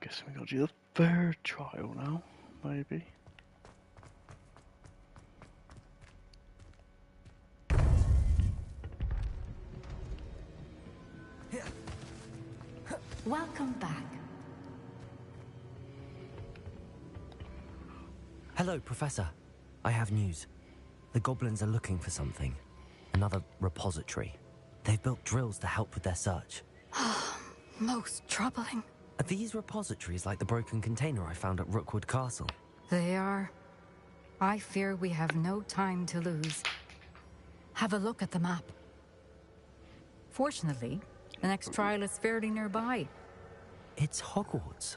Guess we got to do the third trial now, maybe. Welcome back. Hello, Professor. I have news. The goblins are looking for something. Another repository. They've built drills to help with their search. Most troubling. Are these repositories like the broken container I found at Rookwood Castle? They are. I fear we have no time to lose. Have a look at the map. Fortunately, the next trial is fairly nearby. It's Hogwarts.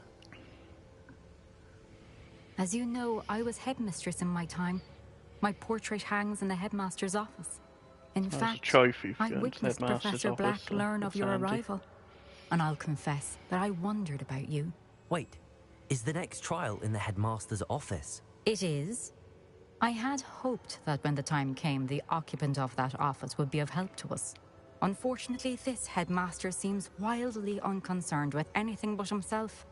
As you know, I was headmistress in my time. My portrait hangs in the headmaster's office. In fact, a trophy for I going to the witnessed headmaster's Professor office, Black so learn of that's your handy. arrival. And I'll confess that I wondered about you. Wait, is the next trial in the headmaster's office? It is. I had hoped that when the time came, the occupant of that office would be of help to us. Unfortunately, this headmaster seems wildly unconcerned with anything but himself.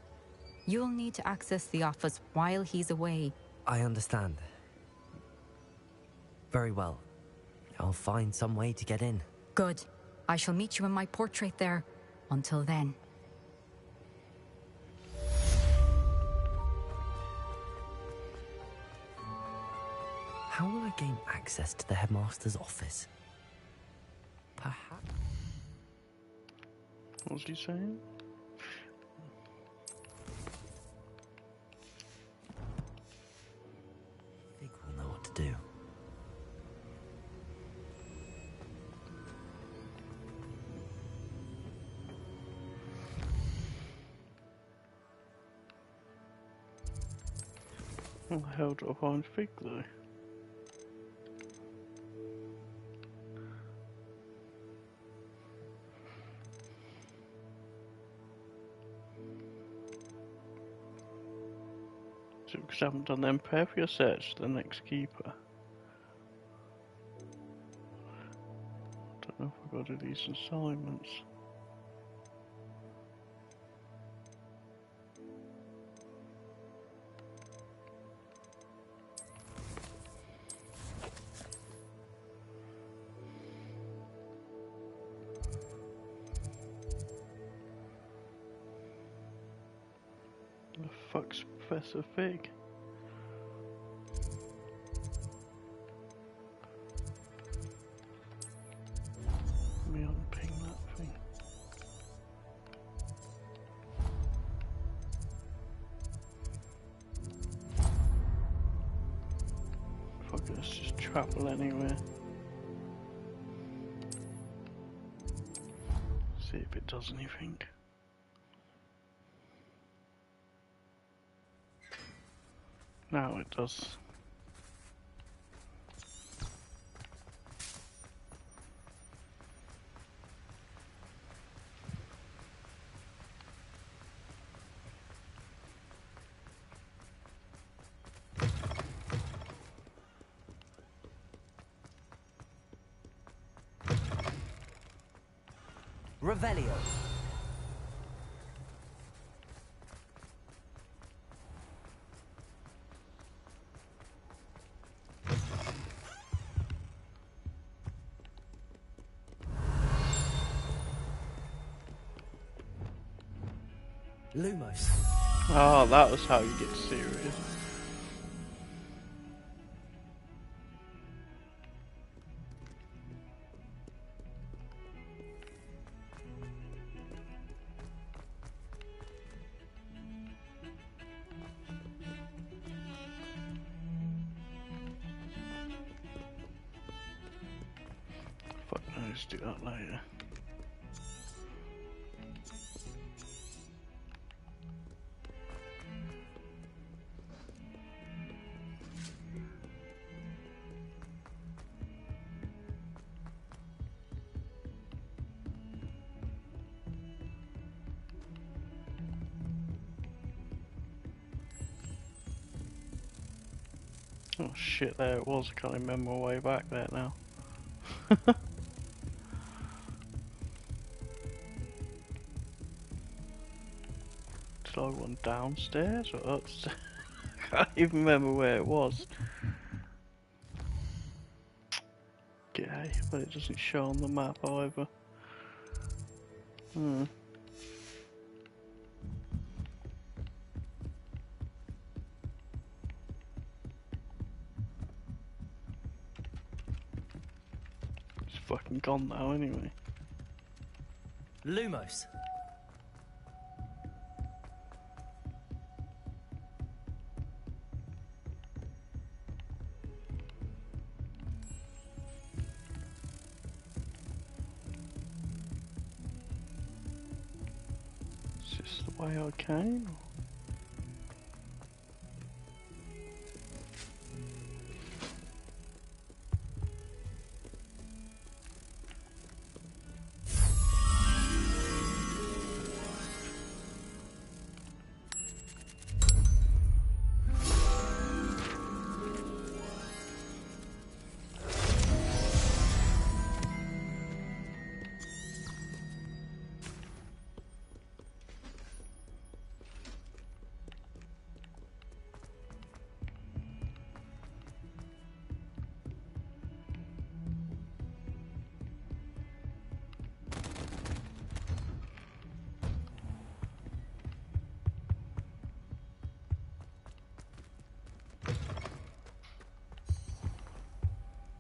You'll need to access the office while he's away. I understand. Very well. I'll find some way to get in. Good. I shall meet you in my portrait there. Until then. How will I gain access to the headmaster's office? Perhaps. What was he saying? Fig will know what to do. How the hell do I find Fig though? So because I haven't done the Imperfia search, the next keeper. Don't know if I've got to do these assignments. The fuck's Professor Fig? Let me unping that thing. Fuck it, let's just travel anywhere. See if it does anything. Now it does. Revelio. Lumos. Oh, that was how you get serious. Fuck no, let's do that later. Oh shit, there it was. I can't remember my way back there now. looks like one downstairs or upstairs. I can't even remember where it was. Okay, but it doesn't show on the map either. It's fucking gone now anyway. Lumos. Is this the way I came?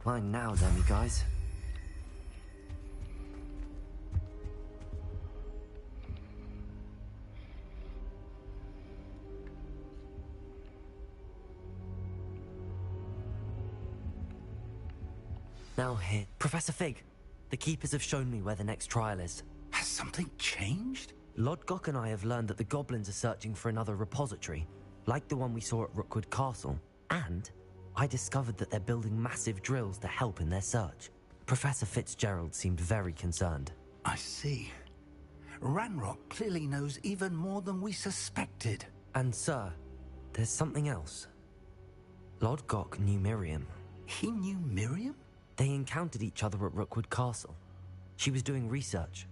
Mine now, then, you guys. Now here, Professor Fig. The Keepers have shown me where the next trial is. Has something changed? Lodgok and I have learned that the goblins are searching for another repository, like the one we saw at Rookwood Castle. And I discovered that they're building massive drills to help in their search. Professor Fitzgerald seemed very concerned. I see. Ranrock clearly knows even more than we suspected. And sir, there's something else. Lodgok knew Miriam. He knew Miriam? They encountered each other at Rookwood Castle. She was doing research.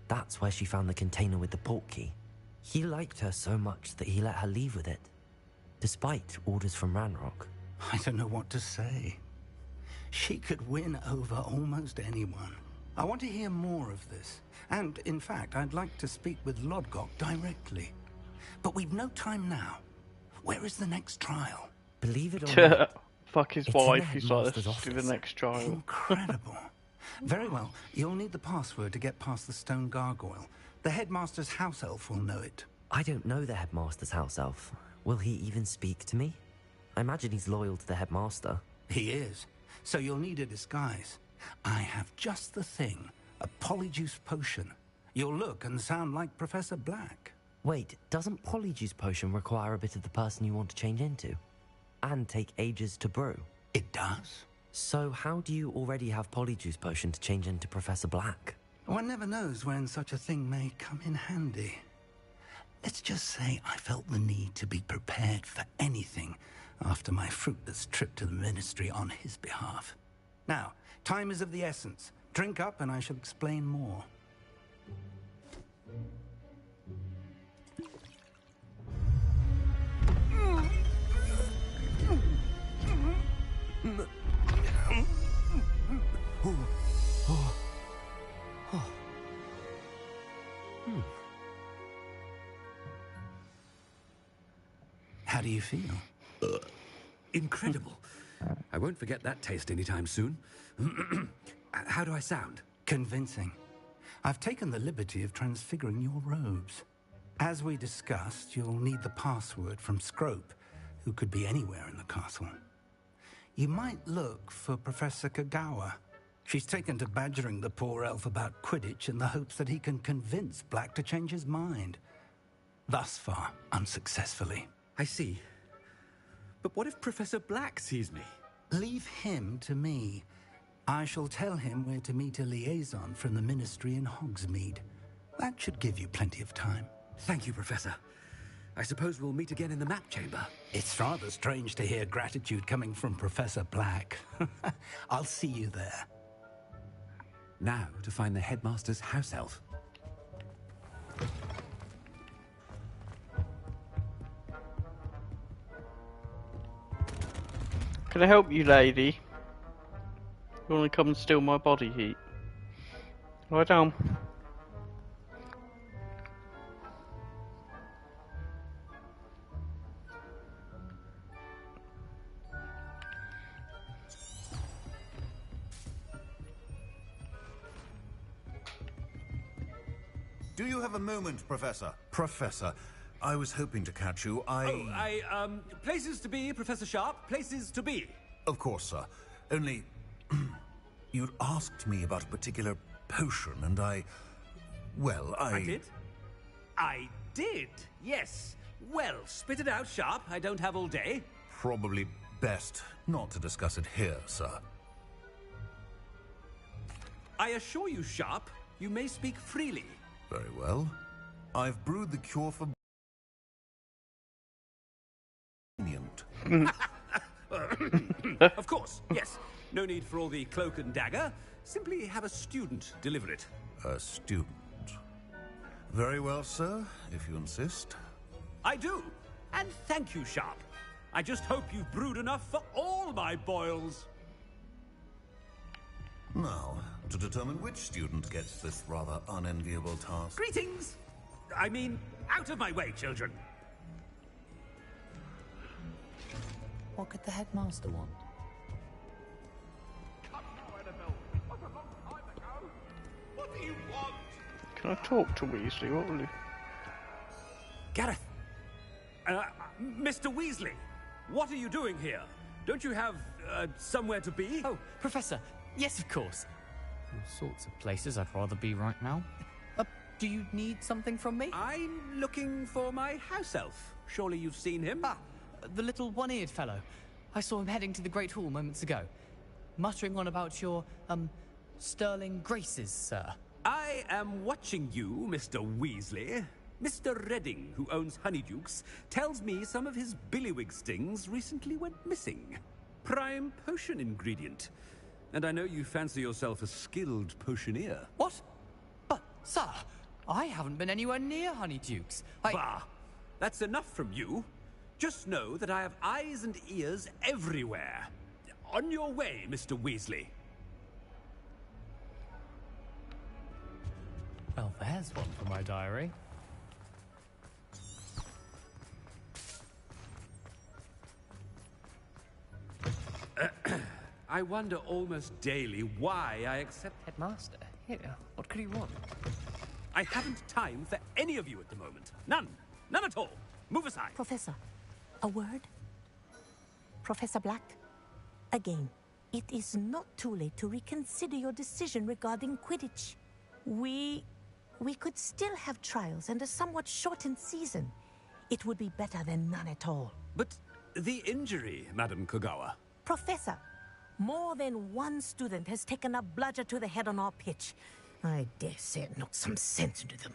That's where she found the container with the port key. He liked her so much that he let her leave with it, despite orders from Ranrock. I don't know what to say. She could win over almost anyone. I want to hear more of this. And, in fact, I'd like to speak with Lodgok directly. But we've no time now. Where is the next trial? Believe it or not, fuck his it's in the wife, he's like, headmaster's let's do the office. next trial. Incredible. Very well. You'll need the password to get past the stone gargoyle. The headmaster's house elf will know it. I don't know the headmaster's house elf. Will he even speak to me? I imagine he's loyal to the headmaster. He is. So you'll need a disguise. I have just the thing. A polyjuice potion. You'll look and sound like Professor Black. Wait, doesn't Polyjuice Potion require a bit of the person you want to change into? And take ages to brew? It does. So how do you already have Polyjuice Potion to change into Professor Black? One never knows when such a thing may come in handy. Let's just say I felt the need to be prepared for anything after my fruitless trip to the Ministry on his behalf. Now, time is of the essence. Drink up and I shall explain more. How do you feel? Incredible. I won't forget that taste anytime soon. How do I sound? Convincing. I've taken the liberty of transfiguring your robes. As we discussed, you'll need the password from Scrope, who could be anywhere in the castle. You might look for Professor Kagawa. She's taken to badgering the poor elf about Quidditch in the hopes that he can convince Black to change his mind. Thus far, unsuccessfully. I see. But what if Professor Black sees me? Leave him to me. I shall tell him where to meet a liaison from the Ministry in Hogsmeade. That should give you plenty of time. Thank you, Professor. I suppose we'll meet again in the map chamber. It's rather strange to hear gratitude coming from Professor Black. I'll see you there. Now to find the headmaster's house elf. Can I help you, lady? You want to come and steal my body heat? Lie down. Do you have a moment, Professor? Professor, I was hoping to catch you. Places to be, Professor Sharp. Places to be. Of course, sir. Only... you'd asked me about a particular potion, and well, I did? I did, yes. Well, spit it out, Sharp. I don't have all day. Probably best not to discuss it here, sir. I assure you, Sharp, you may speak freely. Very well. I've brewed the cure for... Of course, yes. No need for all the cloak and dagger. Simply have a student deliver it. A student. Very well, sir, if you insist. I do. And thank you, Sharp. I just hope you've brewed enough for all my boils. Now, to determine which student gets this rather unenviable task... Greetings! I mean, out of my way, children. What could the headmaster want? What do you want? Can I talk to Weasley? What will you... Gareth! Mr. Weasley! What are you doing here? Don't you have, somewhere to be? Oh, Professor, yes, of course. All sorts of places I'd rather be right now. Do you need something from me? I'm looking for my house elf. Surely you've seen him? Ah, the little one-eared fellow. I saw him heading to the Great Hall moments ago. Muttering on about your, sterling graces, sir. I am watching you, Mr. Weasley. Mr. Redding, who owns Honeydukes, tells me some of his billywig stings recently went missing. Prime potion ingredient. And I know you fancy yourself a skilled potioneer. What? But, sir, I haven't been anywhere near Honeydukes. Bah! That's enough from you. Just know that I have eyes and ears everywhere. On your way, Mr. Weasley. Well, there's one for my diary. I wonder almost daily why I accept... Headmaster? Here, what could he want? I haven't time for any of you at the moment. None. None at all. Move aside. Professor, a word? Professor Black, again, it is not too late to reconsider your decision regarding Quidditch. We could still have trials and a somewhat shortened season. It would be better than none at all. But the injury, Madam Kogawa. Professor, more than one student has taken a bludger to the head on our pitch. I dare say it knocked some sense into them.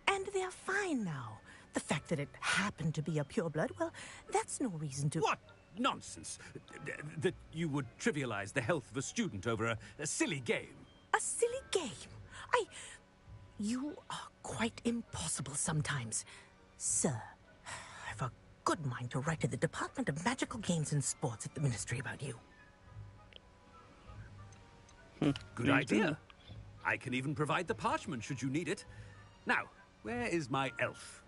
And they're fine now. The fact that it happened to be a pureblood, well, that's no reason to... What nonsense! That you would trivialize the health of a student over a silly game. A silly game? You are quite impossible sometimes. Sir, I've a good mind to write to the Department of Magical Games and Sports at the Ministry about you. Good idea. I can even provide the parchment should you need it. Now, where is my elf?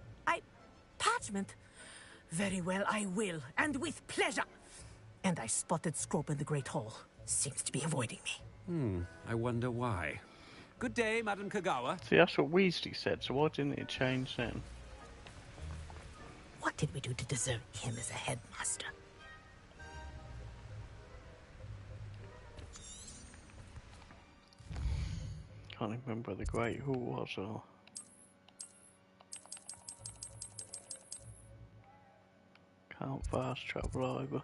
Parchment? Very well, I will, and with pleasure. And I spotted Scrope in the Great Hall. Seems to be avoiding me. I wonder why. Good day, Madam Kogawa. See, that's what Weasley said, so why didn't it change then? What did we do to deserve him as a headmaster? Can't even remember where the Great Hall was or... Can't fast travel over.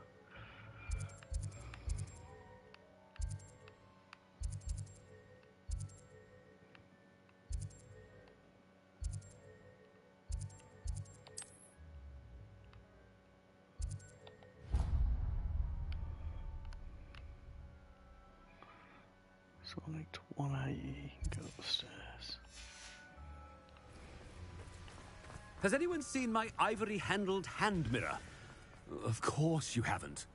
So I need to 180 go upstairs. Has anyone seen my ivory-handled hand mirror? Of course you haven't.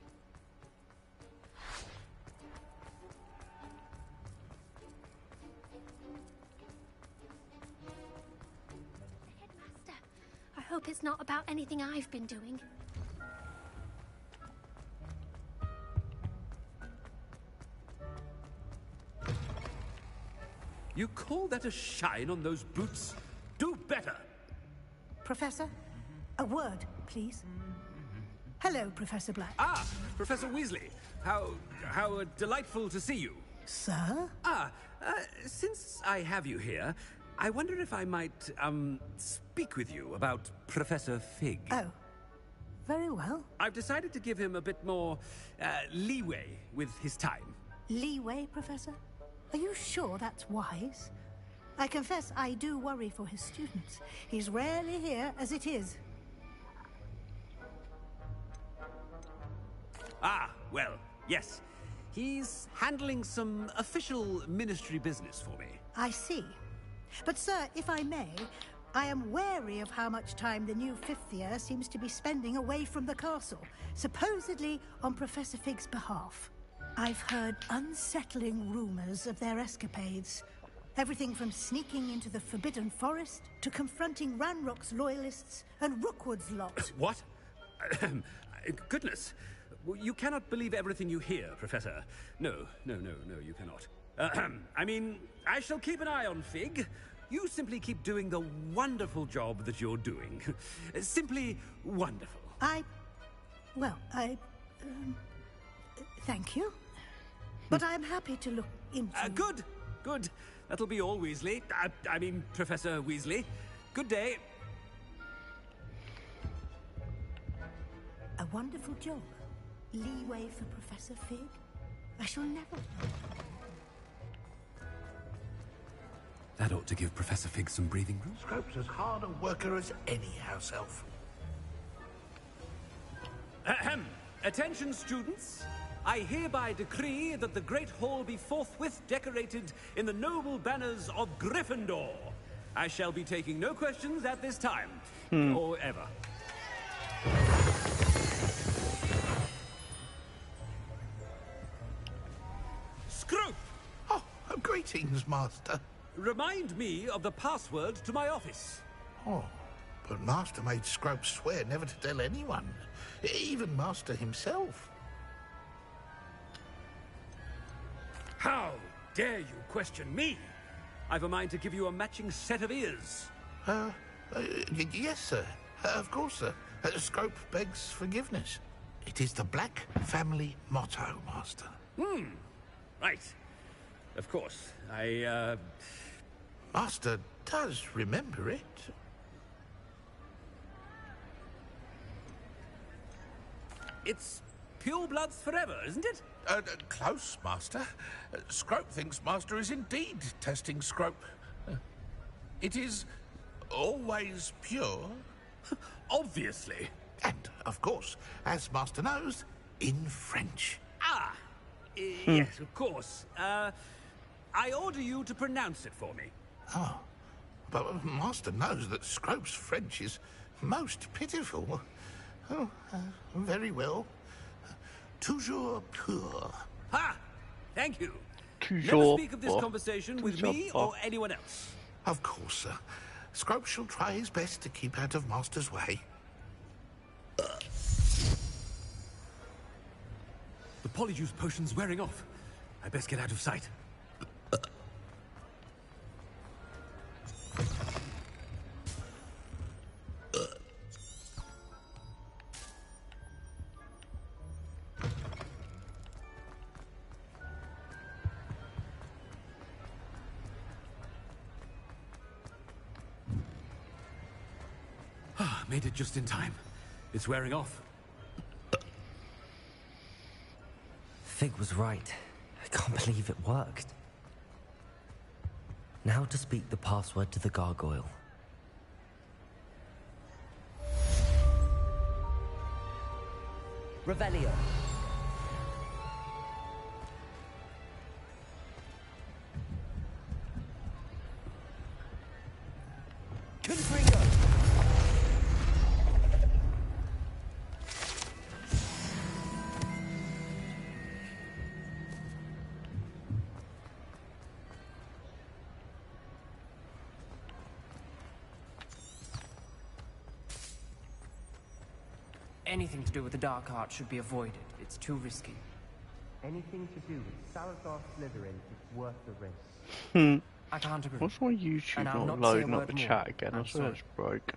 hope it's not about anything I've been doing. You call that a shine on those boots? Do better! Professor, a word, please. Hello, Professor Black. Ah, Professor Weasley. How delightful to see you. Sir? Since I have you here, I wonder if I might, speak with you about Professor Fig. Oh, very well. I've decided to give him a bit more, leeway with his time. Leeway, Professor? Are you sure that's wise? I confess I do worry for his students. He's rarely here as it is. Ah, well, yes. He's handling some official ministry business for me. I see. But, sir, if I may, I am wary of how much time the new fifth year seems to be spending away from the castle, supposedly on Professor Fig's behalf. I've heard unsettling rumors of their escapades. Everything from sneaking into the Forbidden Forest to confronting Ranrock's loyalists and Rookwood's lot. What? Goodness. You cannot believe everything you hear, Professor. No, you cannot. I mean, I shall keep an eye on Fig. You simply keep doing the wonderful job that you're doing. Simply wonderful. Thank you. But I'm happy to look into... Good. That'll be all, Weasley. I mean, Professor Weasley. Good day. A wonderful job. Leeway for Professor Fig? I shall never know. That ought to give Professor Fig some breathing room. Scrope's as hard a worker as any house elf. Ahem. Attention, students. I hereby decree that the Great Hall be forthwith decorated in the noble banners of Gryffindor. I shall be taking no questions at this time, or ever. Scrope! Oh, greetings, Master. Remind me of the password to my office. Oh, but Master made Scrope swear never to tell anyone, even Master himself. How dare you question me? I've a mind to give you a matching set of ears. Yes, sir. Of course, sir. Scrope begs forgiveness. It is the Black family motto, Master. Right. Of course. Master does remember it. It's pure bloods forever, isn't it? Close, Master. Scrope thinks Master is indeed testing Scrope. It is always pure. Obviously. And, of course, as Master knows, in French. Yes, of course. I order you to pronounce it for me. Oh, but Master knows that Scrope's French is most pitiful. Oh, very well. Toujours pur. Ha! Thank you. Toujours Never speak of this conversation with me or anyone else. Of course, sir. Scrope shall try his best to keep out of Master's way. The polyjuice potion's wearing off. I best get out of sight. Made it just in time. It's wearing off. Fig was right. I can't believe it worked. Now to speak the password to the gargoyle. Revelio. Confringo. Anything to do with the dark art should be avoided. It's too risky. Anything to do with Salazar Slytherin, it's worth the risk. I can't agree. What's my YouTube And I'll not not say a loading up word the more. chat again? I I'm swear sorry. it's broke.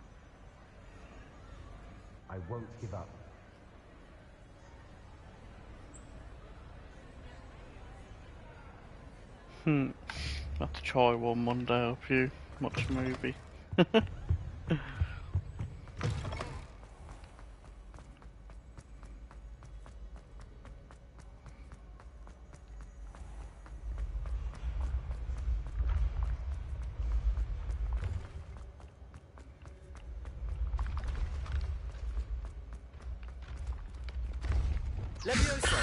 I won't give up. I'll have to try one Monday if you watch a movie. Levioso!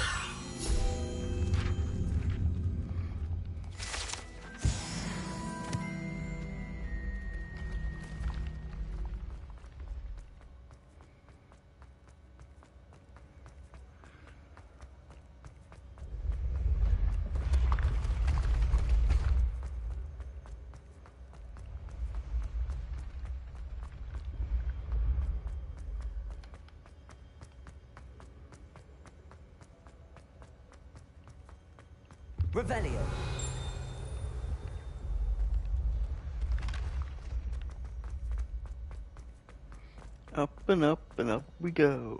Revelio. Up and up and up we go.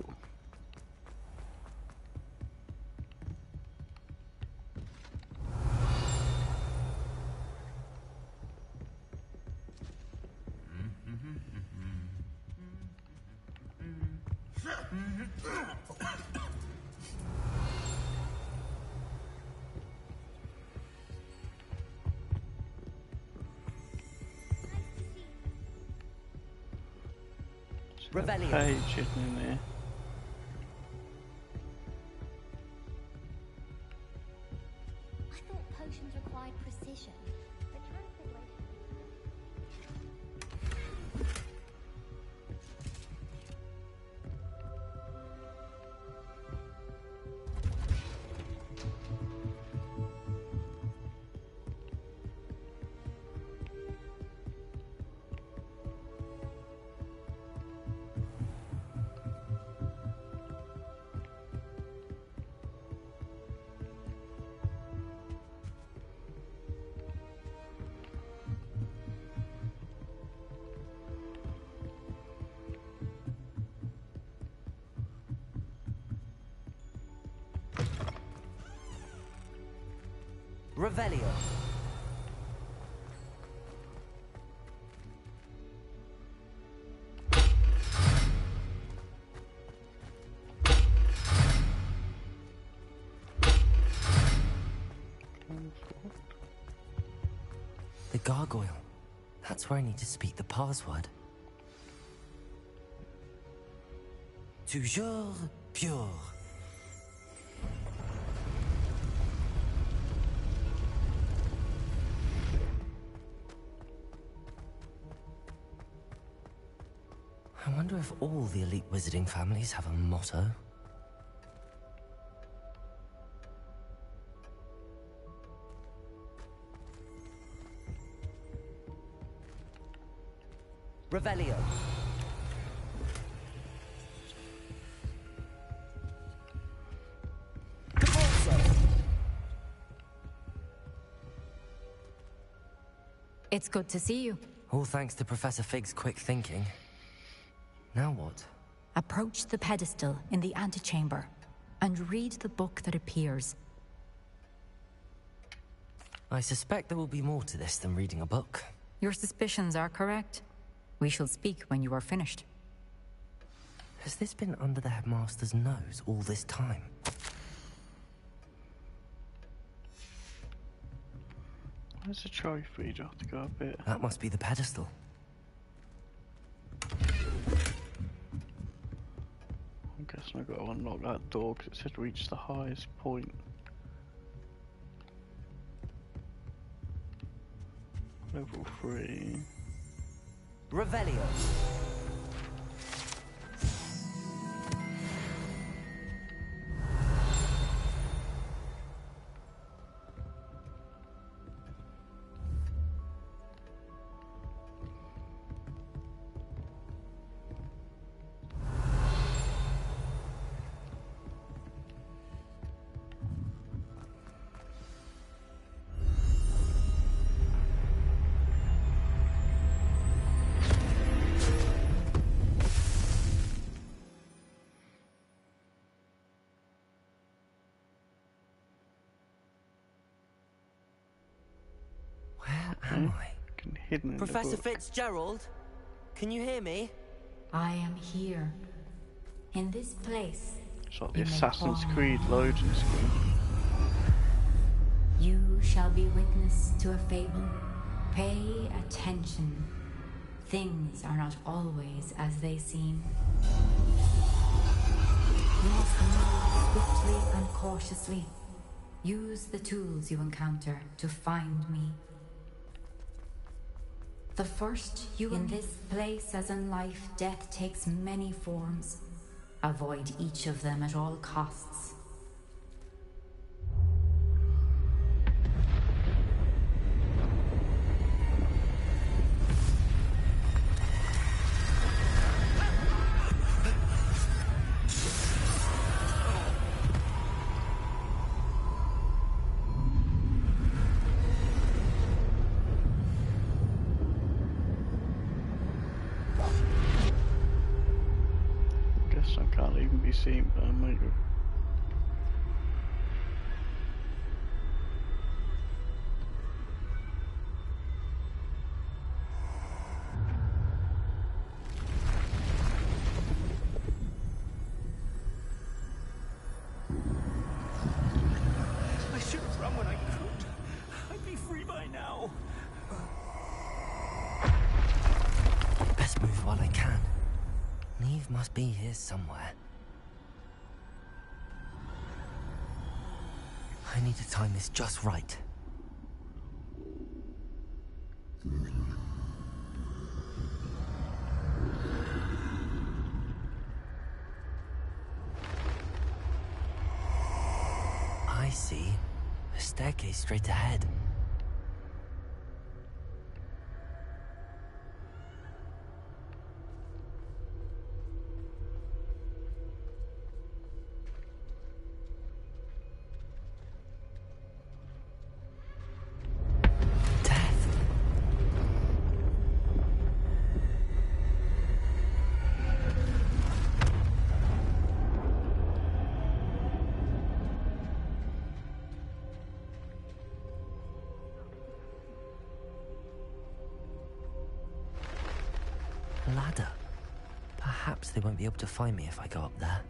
Revelio. Page hidden in there. I thought potions required precision, but translation. Revelio. The gargoyle. That's where I need to speak the password. Toujours pure. I wonder if all the elite wizarding families have a motto. Revelio. It's good to see you. All thanks to Professor Fig's quick thinking. Now what? Approach the pedestal in the antechamber and read the book that appears. I suspect there will be more to this than reading a book. Your suspicions are correct. We shall speak when you are finished. Has this been under the headmaster's nose all this time? Where's the trophy? Do I have to go a bit? That must be the pedestal. I'm guessing I've got to unlock that door because it said reach the highest point. Level 3. Revelio. am I? Hidden in Professor the book. Fitzgerald? Can you hear me? I am here. In this place. It's like the in the Assassin's hall. Creed loading screen. You shall be witness to a fable. Pay attention. Things are not always as they seem. You must move swiftly and cautiously. Use the tools you encounter to find me. The first you in this place, as in life, death takes many forms. Avoid each of them at all costs. Guess I can't even be seen by my group. I should have run when I could. I'd be free by now. Best move while I can. Neve must be here somewhere. I need to time this just right. I see. A staircase straight ahead. Ladder. Perhaps they won't be able to find me if I go up there.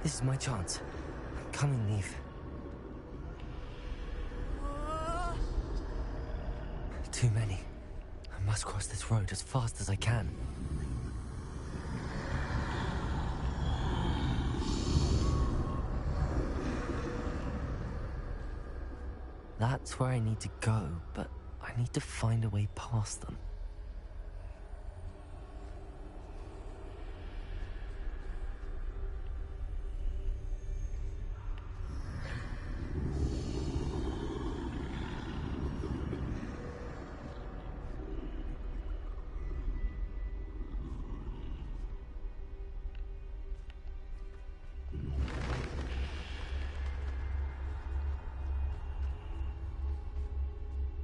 This is my chance. Come and leave. Too many. I must cross this road as fast as I can. That's where I need to go, but I need to find a way past them.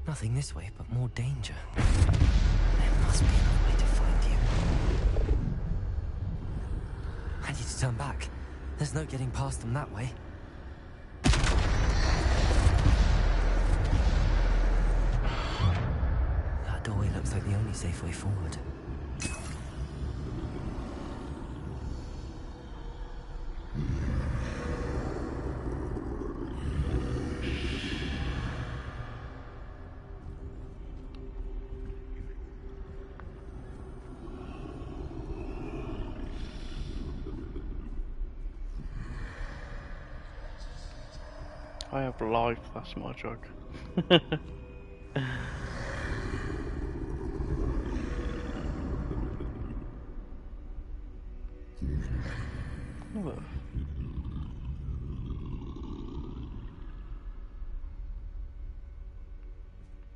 Nothing this way, but more danger. There must be another way to find you. I need to turn back. There's no getting past them that way. That doorway looks like the only safe way forward. I have life, that's my drug.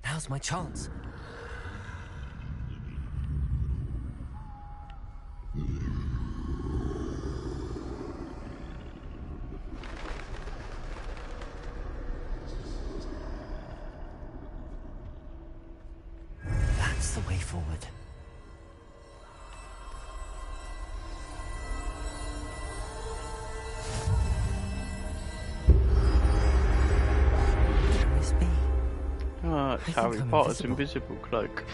Now's my chance. forward. Oh, it's Harry Potter's invisible cloak.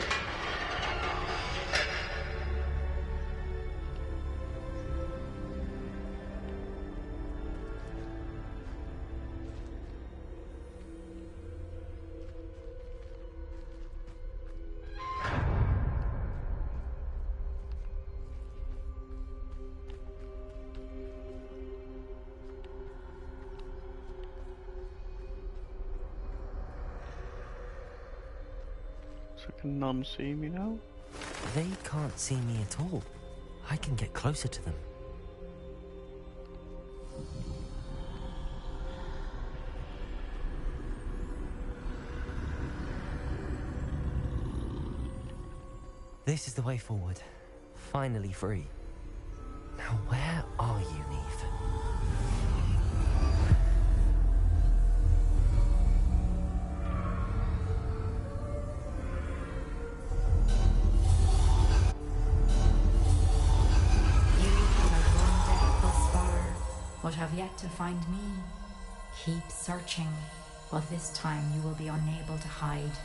So can none see me now? They can't see me at all. I can get closer to them. This is the way forward. Finally free. Now where are you, Neve? But have yet to find me. Keep searching, but this time you will be unable to hide.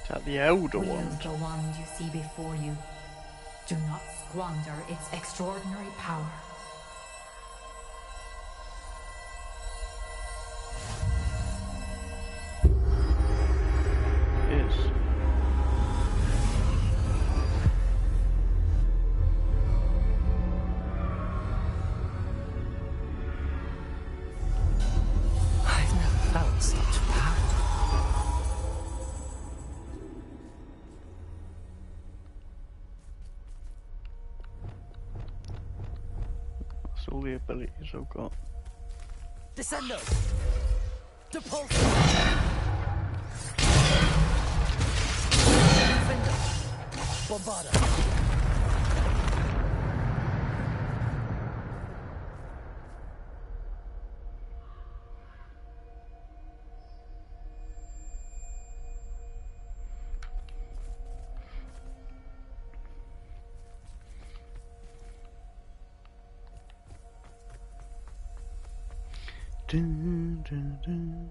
Is that the Elder Wield Wand? the wand you see before you. Do not squander its extraordinary power. Yes. I've never felt such power. That's all the abilities I've got. Descendo! Depulso! Defender! Bombarda! Dun, dun, dun.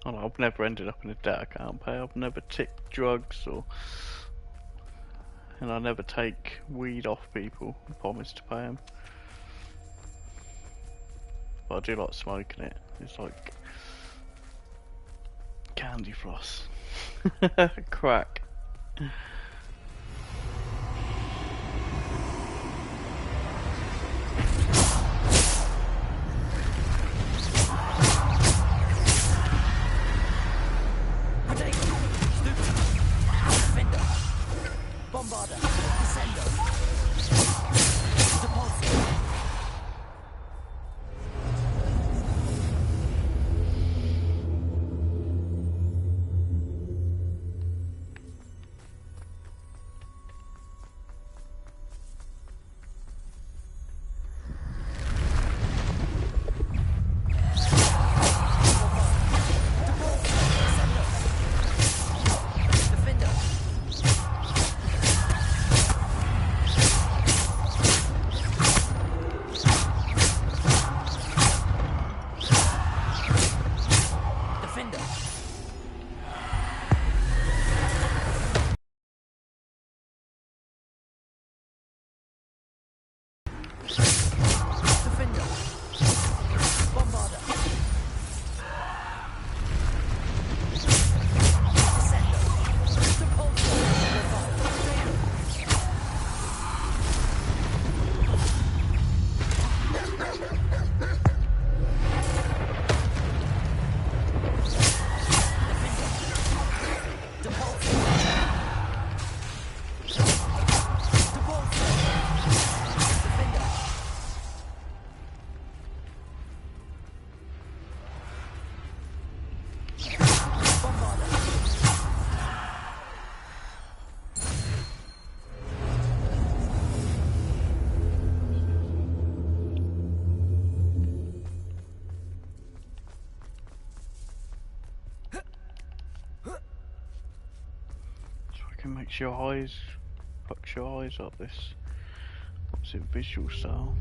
Oh, no, I've never ended up in a debt I can't pay. I've never tipped drugs and I never take weed off people and promise to pay them. But I do like smoking it. It's like candy floss. Crack. Bombarda! Descendo! Depulso! makes your eyes, fucks your eyes up. This, what's it, visual style?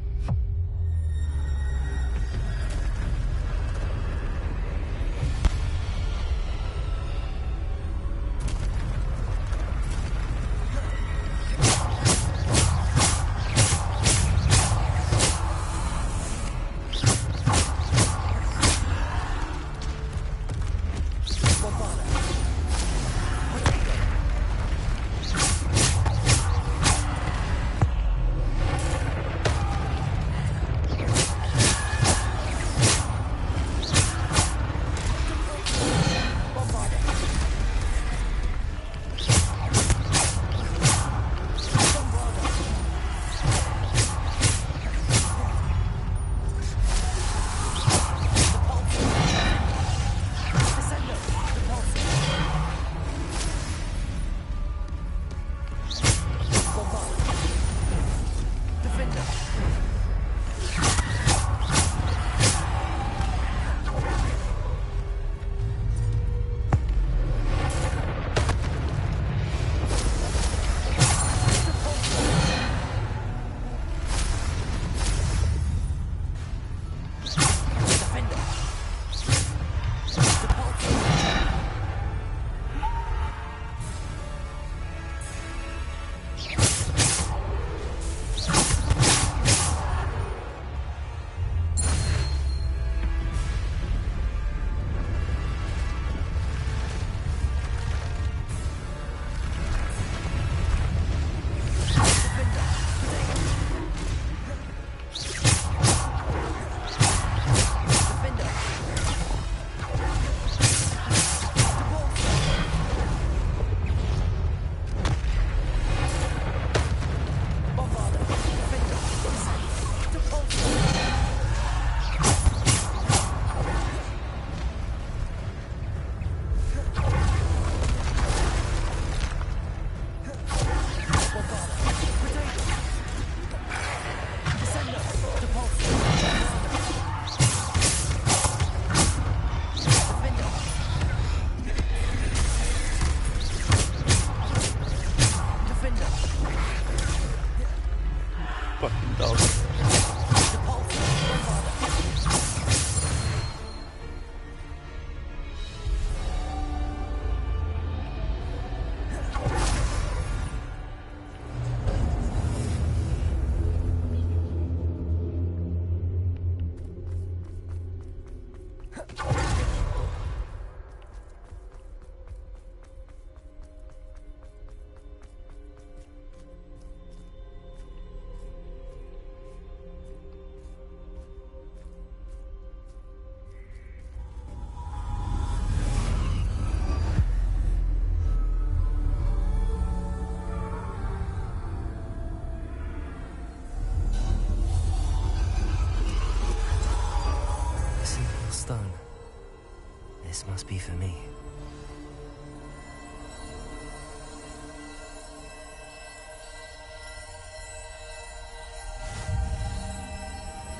This must be for me.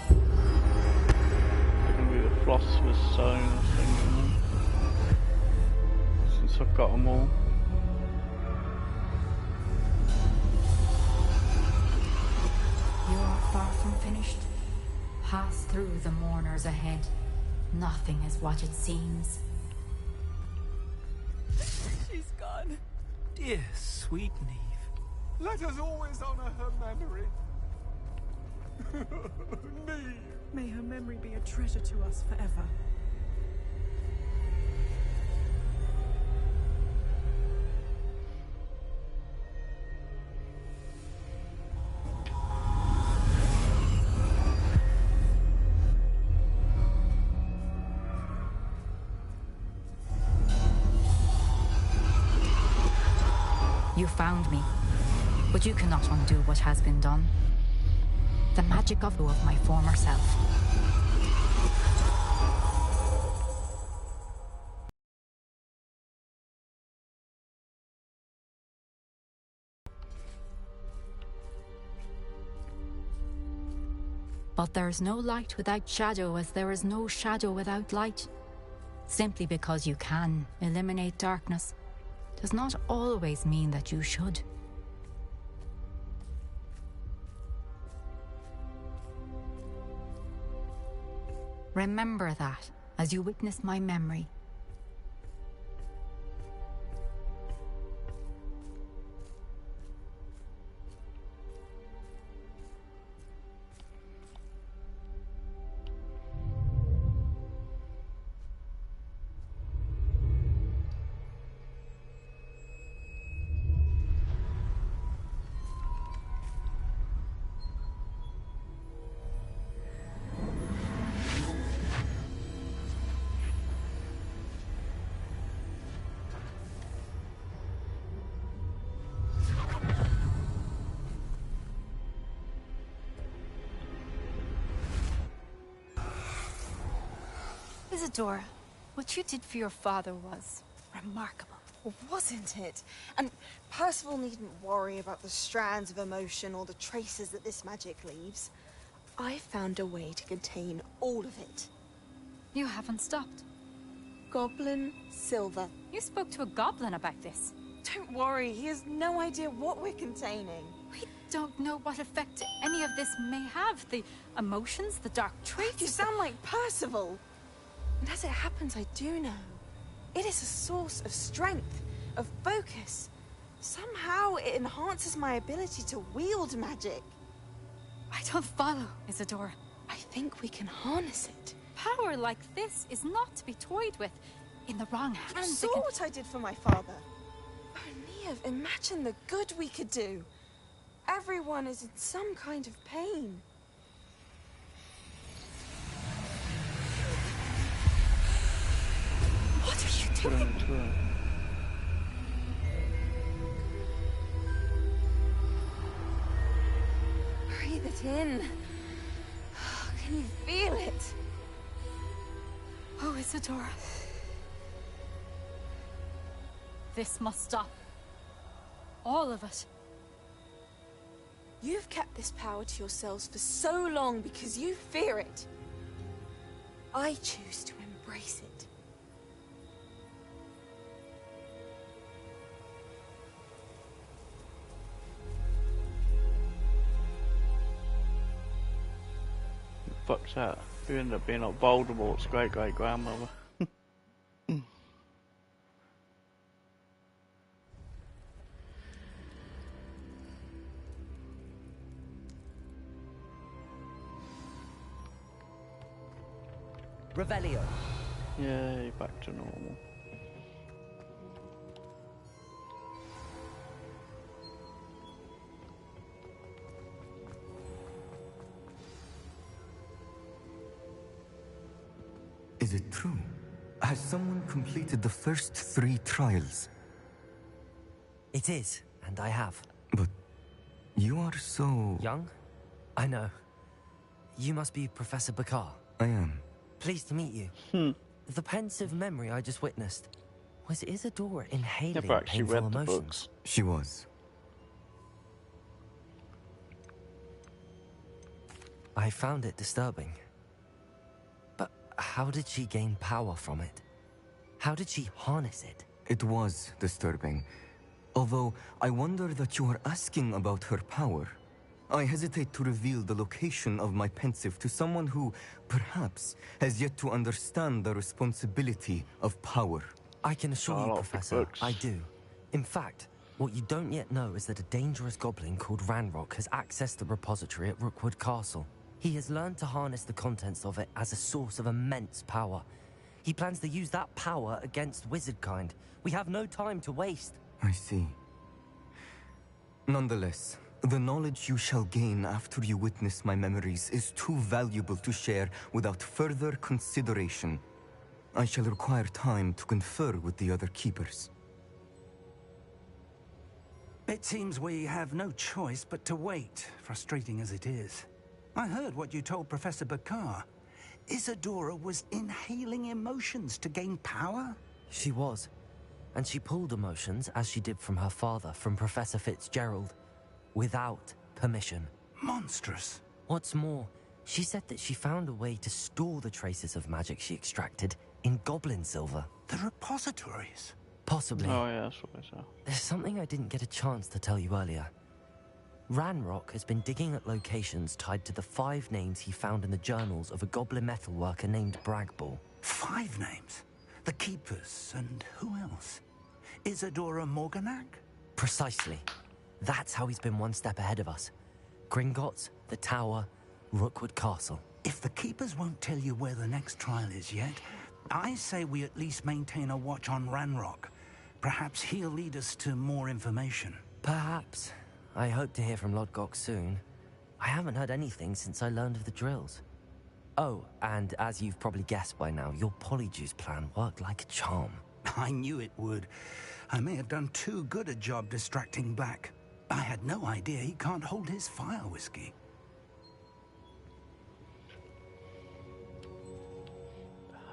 It can be the Philosopher's Stone, I think, since I've got them all. You are far from finished. Pass through the mourners ahead. Nothing is what it seems. She's gone. Dear sweet Neve. Let us always honor her memory. Neve. May her memory be a treasure to us forever. You found me, but you cannot undo what has been done. The magic of my former self. But there is no light without shadow, as there is no shadow without light. Simply because you can eliminate darkness does not always mean that you should. Remember that as you witness my memory. Isadora, what you did for your father was remarkable. Well, wasn't it? And Percival needn't worry about the strands of emotion or the traces that this magic leaves. I found a way to contain all of it. You haven't stopped. Goblin Silver. You spoke to a goblin about this. Don't worry, he has no idea what we're containing. We don't know what effect any of this may have. The emotions, the dark traits. You sound like Percival. And as it happens, I do know. It is a source of strength, of focus. Somehow it enhances my ability to wield magic. I don't follow, Isadora. I think we can harness it. Power like this is not to be toyed with. In the wrong hands, You saw what I did for my father. Oh, Neve, imagine the good we could do. Everyone is in some kind of pain. What are you doing? Breathe it in. Can you feel it? Oh, Isadora. This must stop. All of it. You've kept this power to yourselves for so long because you fear it. I choose to embrace it. Fuck's that? Who ended up being like Voldemort's great-great-grandmother? Revelio. Yay, back to normal. Is it true? Has someone completed the first 3 trials? It is, and I have. But you are so... young? I know. You must be Professor Bakar. I am. Pleased to meet you. The pensive memory I just witnessed. Was Isadora inhaling Never actually painful read the emotions? books. She was. I found it disturbing. But how did she gain power from it? How did she harness it? It was disturbing. Although, I wonder that you are asking about her power. I hesitate to reveal the location of my pensive to someone who, perhaps, has yet to understand the responsibility of power. I can assure you, Professor, I do. In fact, what you don't yet know is that a dangerous goblin called Ranrock has accessed the repository at Rookwood Castle. He has learned to harness the contents of it as a source of immense power. He plans to use that power against wizardkind. We have no time to waste. I see. Nonetheless, the knowledge you shall gain after you witness my memories is too valuable to share without further consideration. I shall require time to confer with the other keepers. It seems we have no choice but to wait, frustrating as it is. I heard what you told Professor Bakar. Isadora was inhaling emotions to gain power? She was. And she pulled emotions, as she did from her father, from Professor Fitzgerald, without permission. Monstrous. What's more, she said that she found a way to store the traces of magic she extracted in goblin silver. The repositories? Possibly. Oh yeah, that's what I saw. There's something I didn't get a chance to tell you earlier. Ranrock has been digging at locations tied to the 5 names he found in the journals of a goblin metalworker named Bragball. 5 names? The Keepers, and who else? Isadora Morganac? Precisely. That's how he's been one step ahead of us. Gringotts, the Tower, Rookwood Castle. If the Keepers won't tell you where the next trial is yet, I say we at least maintain a watch on Ranrock. Perhaps he'll lead us to more information. Perhaps. I hope to hear from Lodgok soon. I haven't heard anything since I learned of the drills. Oh, and as you've probably guessed by now, your polyjuice plan worked like a charm. I knew it would. I may have done too good a job distracting Black. I had no idea he can't hold his fire whiskey.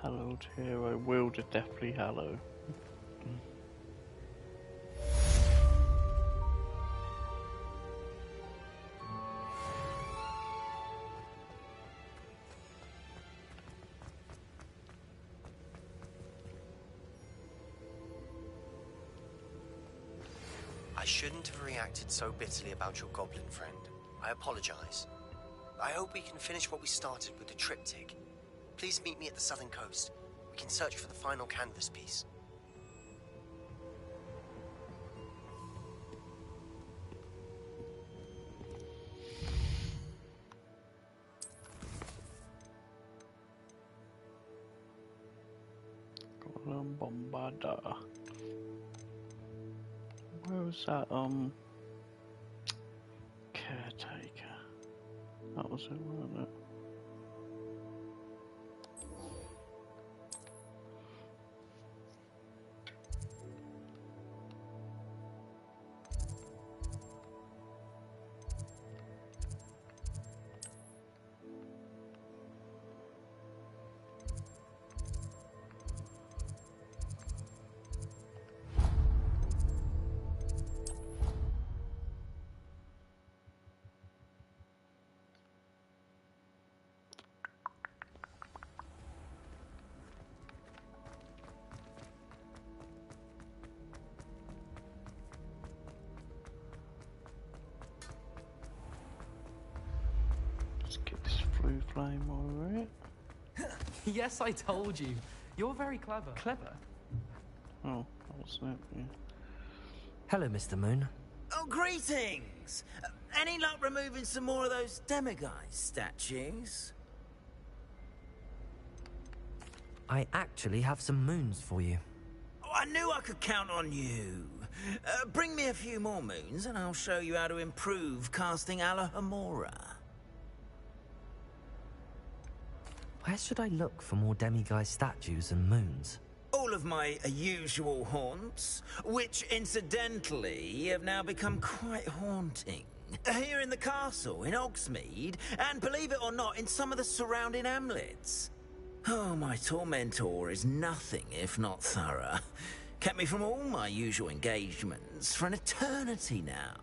Hallowed hero, wielded deathly hallow. I shouldn't have reacted so bitterly about your goblin friend. I apologize. I hope we can finish what we started with the triptych. Please meet me at the southern coast. We can search for the final canvas piece. Golem Bombarder. Where was that, caretaker? That was it, wasn't it? Let's get this blue flame over it. Yes, I told you. You're very clever. Clever? Oh, that was it, yeah. Hello, Mr. Moon. Oh, greetings! Any luck removing some more of those demiguise statues? I actually have some moons for you. Oh, I knew I could count on you. Bring me a few more moons and I'll show you how to improve casting Alohomora. Where should I look for more demiguise statues and moons? All of my usual haunts, which incidentally have now become quite haunting. Here in the castle, in Hogsmeade, and believe it or not, in some of the surrounding hamlets. Oh, my tormentor is nothing if not thorough. Kept me from all my usual engagements for an eternity now.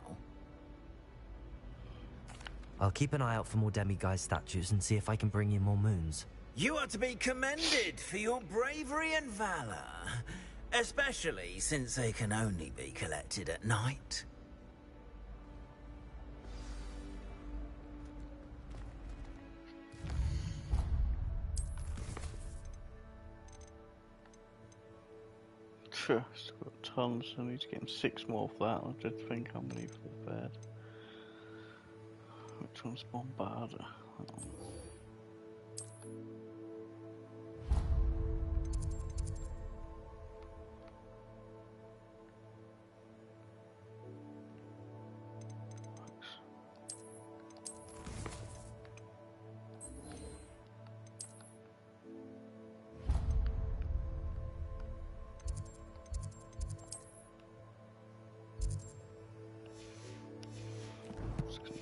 I'll keep an eye out for more demiguise statues and see if I can bring you more moons. You are to be commended for your bravery and valor, especially since they can only be collected at night. Sure, still got tons. I need to get him 6 more of that. I did think how many for the bed. Which one's Bombarder?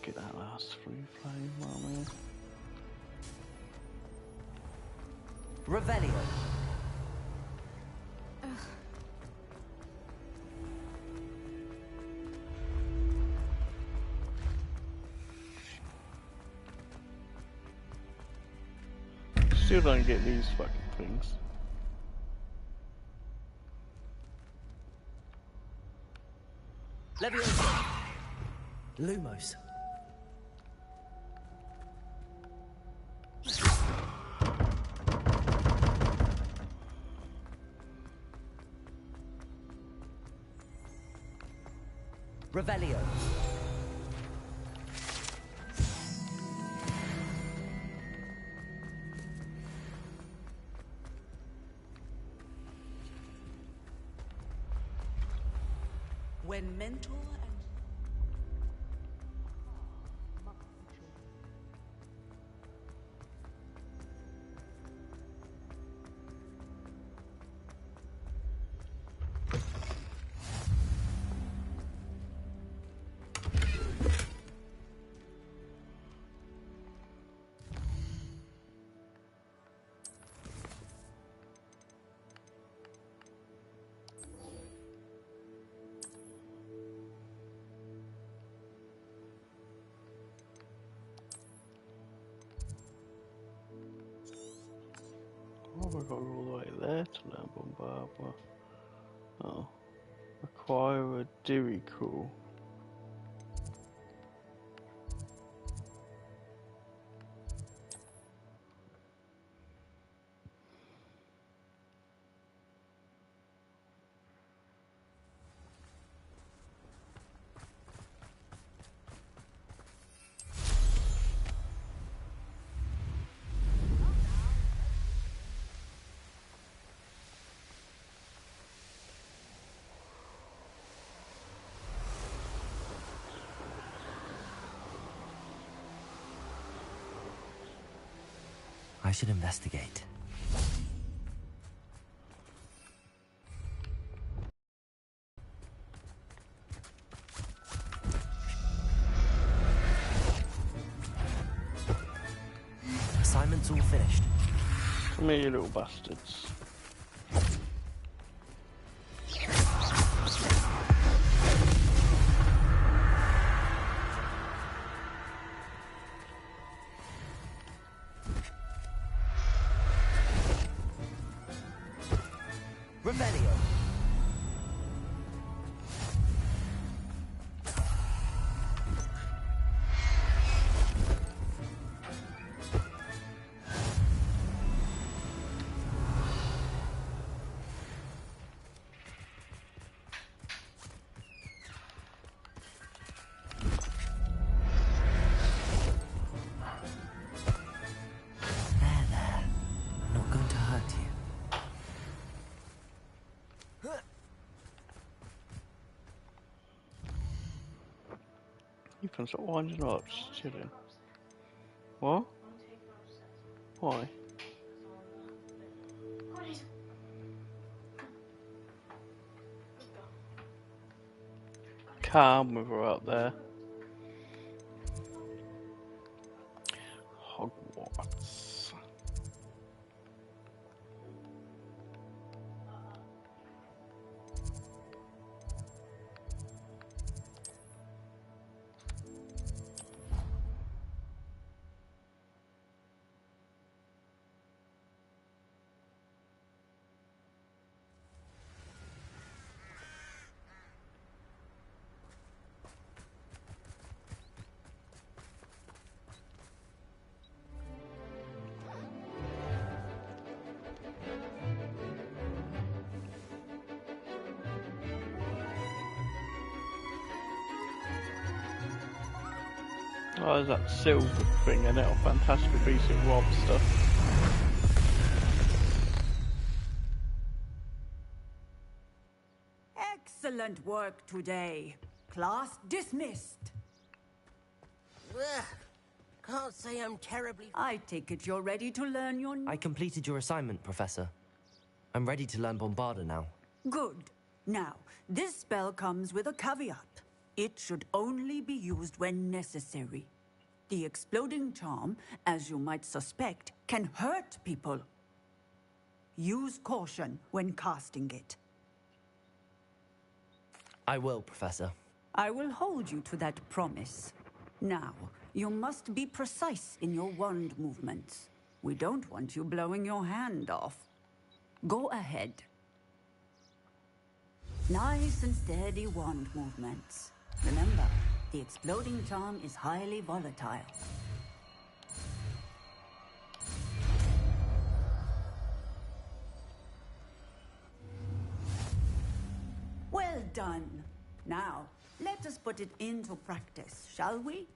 Get that last free flame while we're... Revelio. Still don't get these fucking things. Leviosa! Lumos. Revelio. When mentor and Oh, we got all the way there to learn Bombardier. Oh. Acquire a Dewey Cool. I should investigate. Assignment's all finished. Come here, you little bastards. Revelio. There. Not going to hurt you. You can stop winding up, just chilling. What? Why? Calm with her up there. Hogwarts. Oh, there's that silver thing in it, or Fantastic Beasts of Rob stuff. Excellent work today. Class dismissed. Ugh. Can't say I'm terribly... I take it you're ready to learn your... I completed your assignment, Professor. I'm ready to learn Bombardier now. Good. Now, this spell comes with a caveat. It should only be used when necessary. The exploding charm, as you might suspect, can hurt people. Use caution when casting it. I will, Professor. I will hold you to that promise. Now, you must be precise in your wand movements. We don't want you blowing your hand off. Go ahead. Nice and steady wand movements. Remember, the exploding charm is highly volatile. Well done. Now, let us put it into practice, shall we?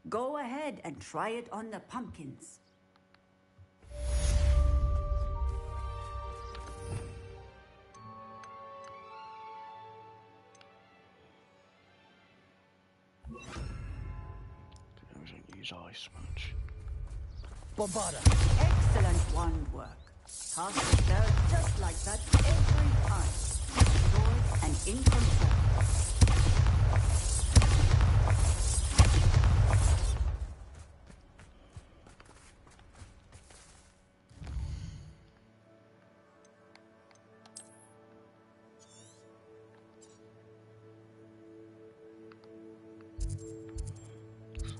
Go ahead and try it on the pumpkins. We don't use ice much. Bombarda. Excellent wand work. Cast the spell just like that every time. Assured and in control.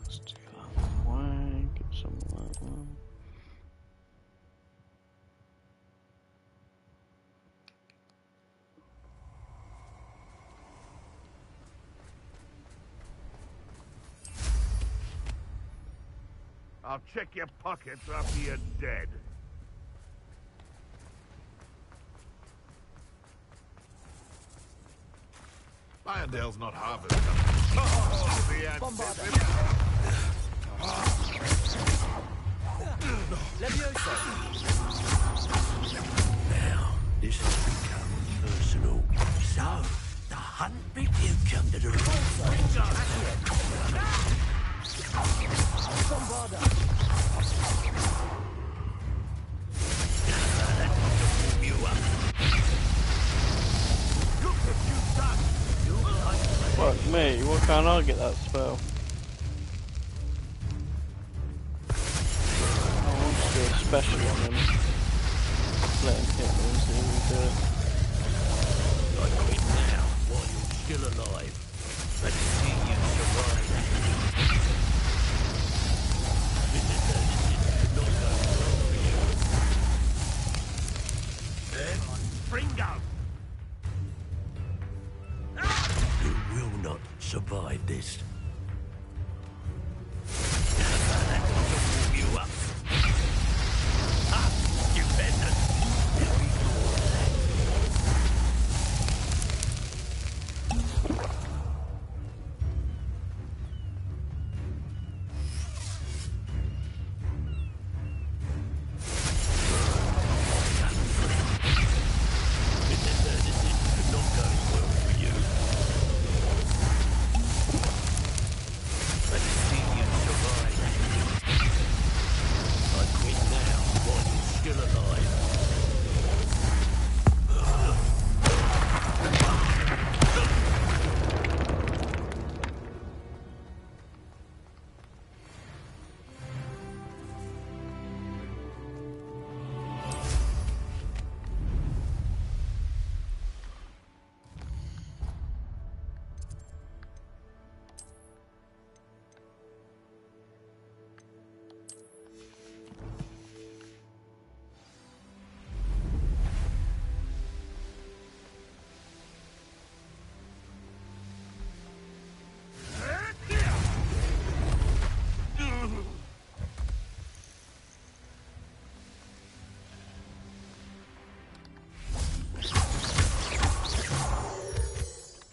Let's do that one way, get some of that one. I'll check your pockets after you're dead. Irondale's not Harvard. Oh, the Levioso. Now, this has become personal. So, the hunt begins under the Bombarda. Fuck me, what can't I get that spell? I want to do a special on him. Let him hit me and see if we do it. I quit now while you're still alive. Let's see you survive. Fringo! You will not survive this. You up. You better. There'll be more of that.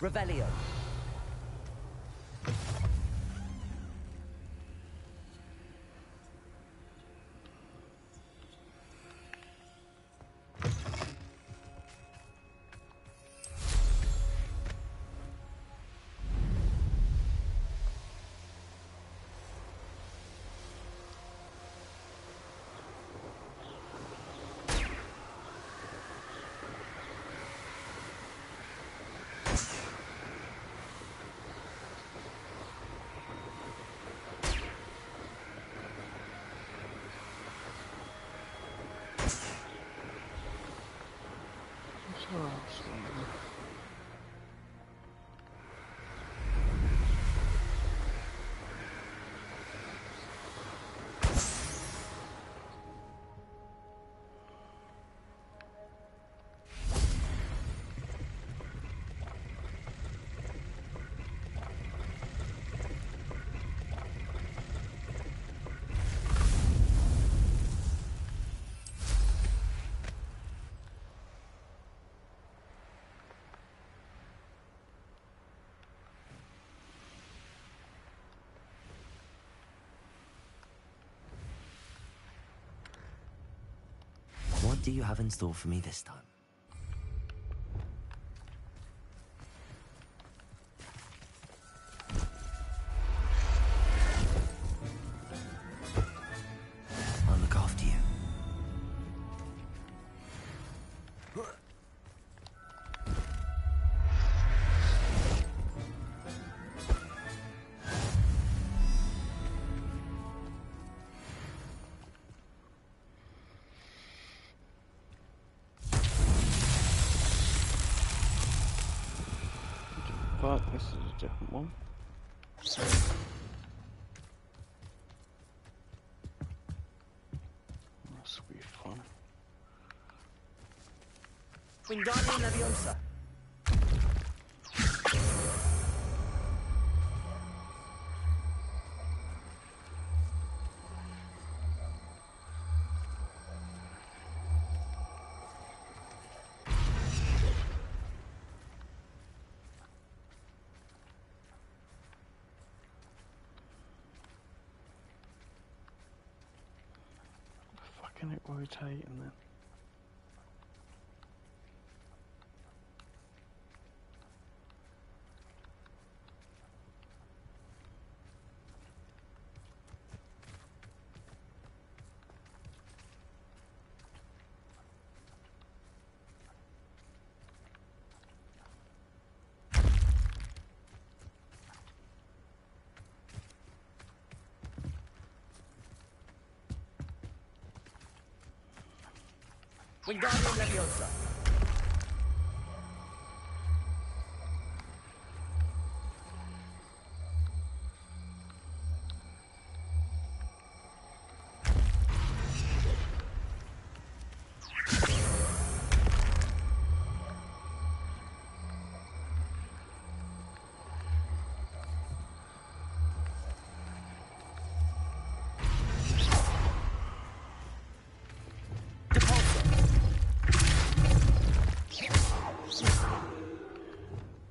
Revelio. do you have in store for me this time? I'll look after you. But this is a different one. This will be fun. Wingardium Leviosa. Fucking it rotating then. Wingardium Leviosa.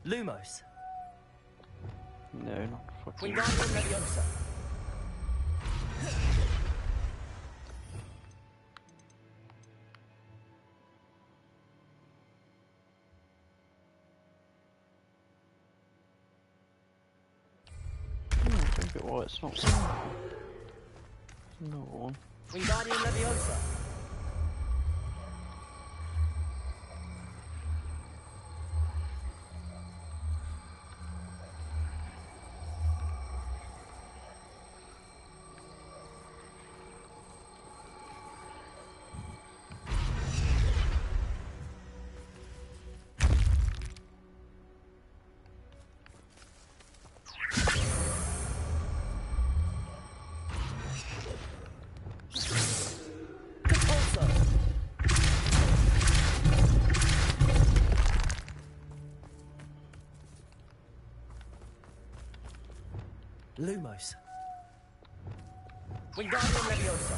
Lumos. No, not fucking. Wingardium Leviosa. I think it was. It's not. Another one. Wingardium Leviosa. Lumos. Wingardium Leviosa.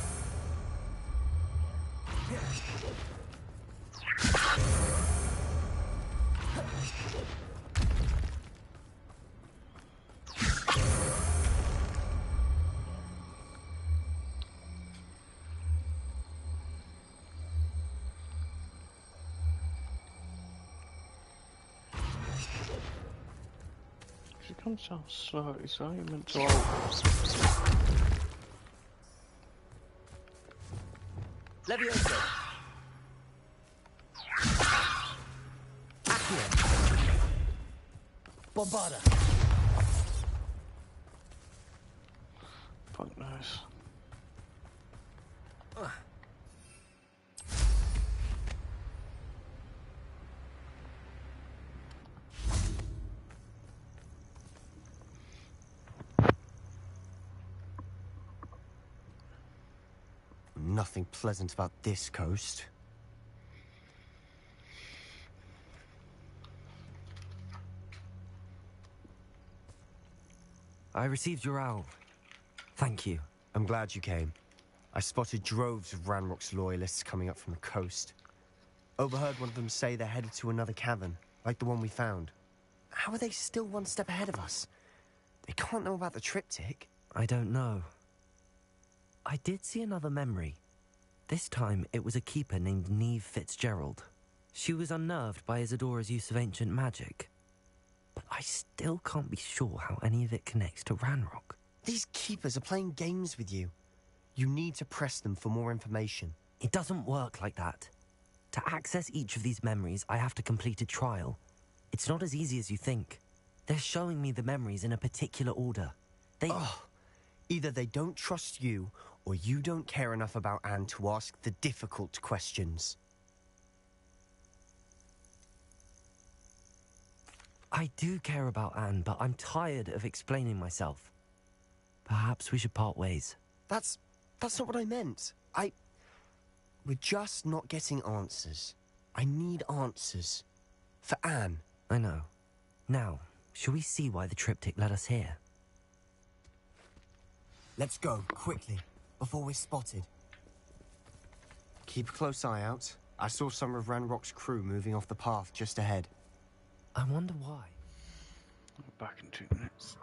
It comes down slowly, so you're meant to Leviosa. Accio. Bombarda. Fuck knows. Nothing pleasant about this coast. I received your owl. Thank you. I'm glad you came. I spotted droves of Ranrock's loyalists coming up from the coast. Overheard one of them say they're headed to another cavern, like the one we found. How are they still one step ahead of us? They can't know about the triptych. I don't know. I did see another memory. This time, it was a keeper named Neve Fitzgerald. She was unnerved by Isadora's use of ancient magic. But I still can't be sure how any of it connects to Ranrock. These keepers are playing games with you. You need to press them for more information. It doesn't work like that. To access each of these memories, I have to complete a trial. It's not as easy as you think. They're showing me the memories in a particular order. Either they don't trust you, or you don't care enough about Anne to ask the difficult questions. I do care about Anne, but I'm tired of explaining myself. Perhaps we should part ways. That's not what I meant. We're just not getting answers. I need answers. For Anne. I know. Now, shall we see why the triptych led us here? Let's go, quickly, before we're spotted. Keep a close eye out. I saw some of Ranrock's crew moving off the path just ahead. I wonder why. Back in 2 minutes.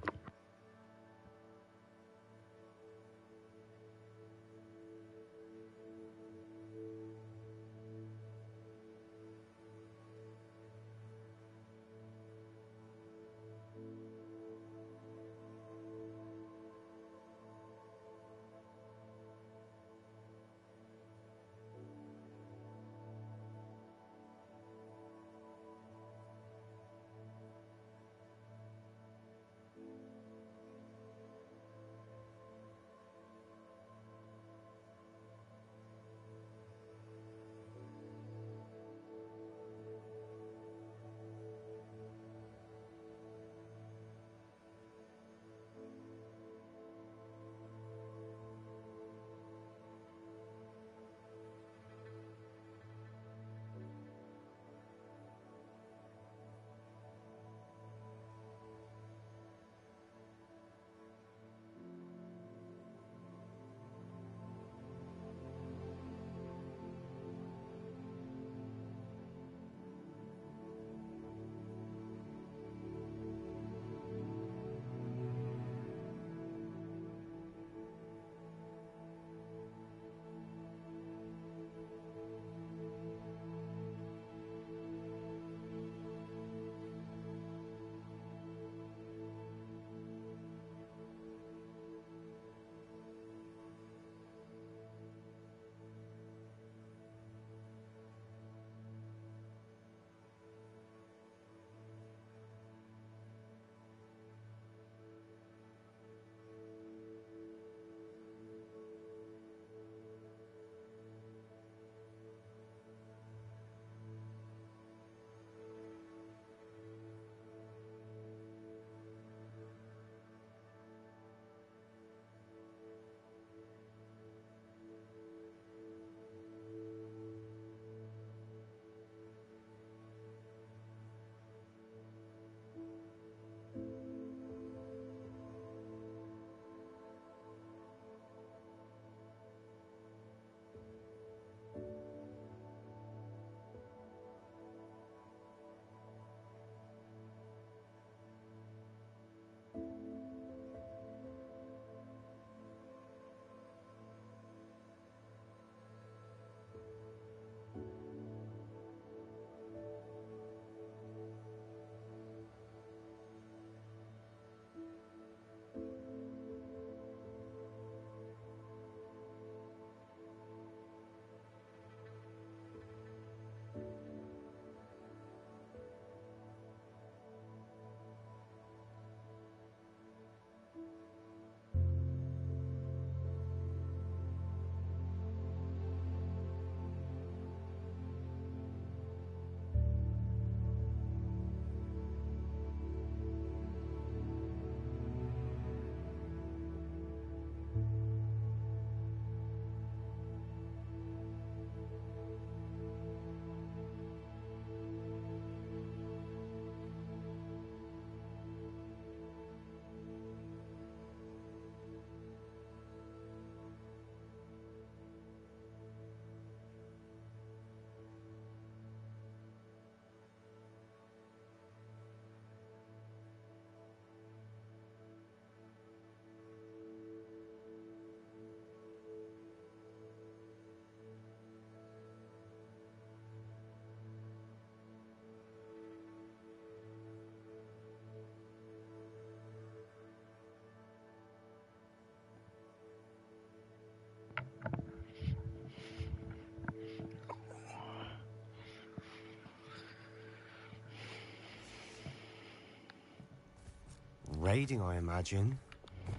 Raiding, I imagine.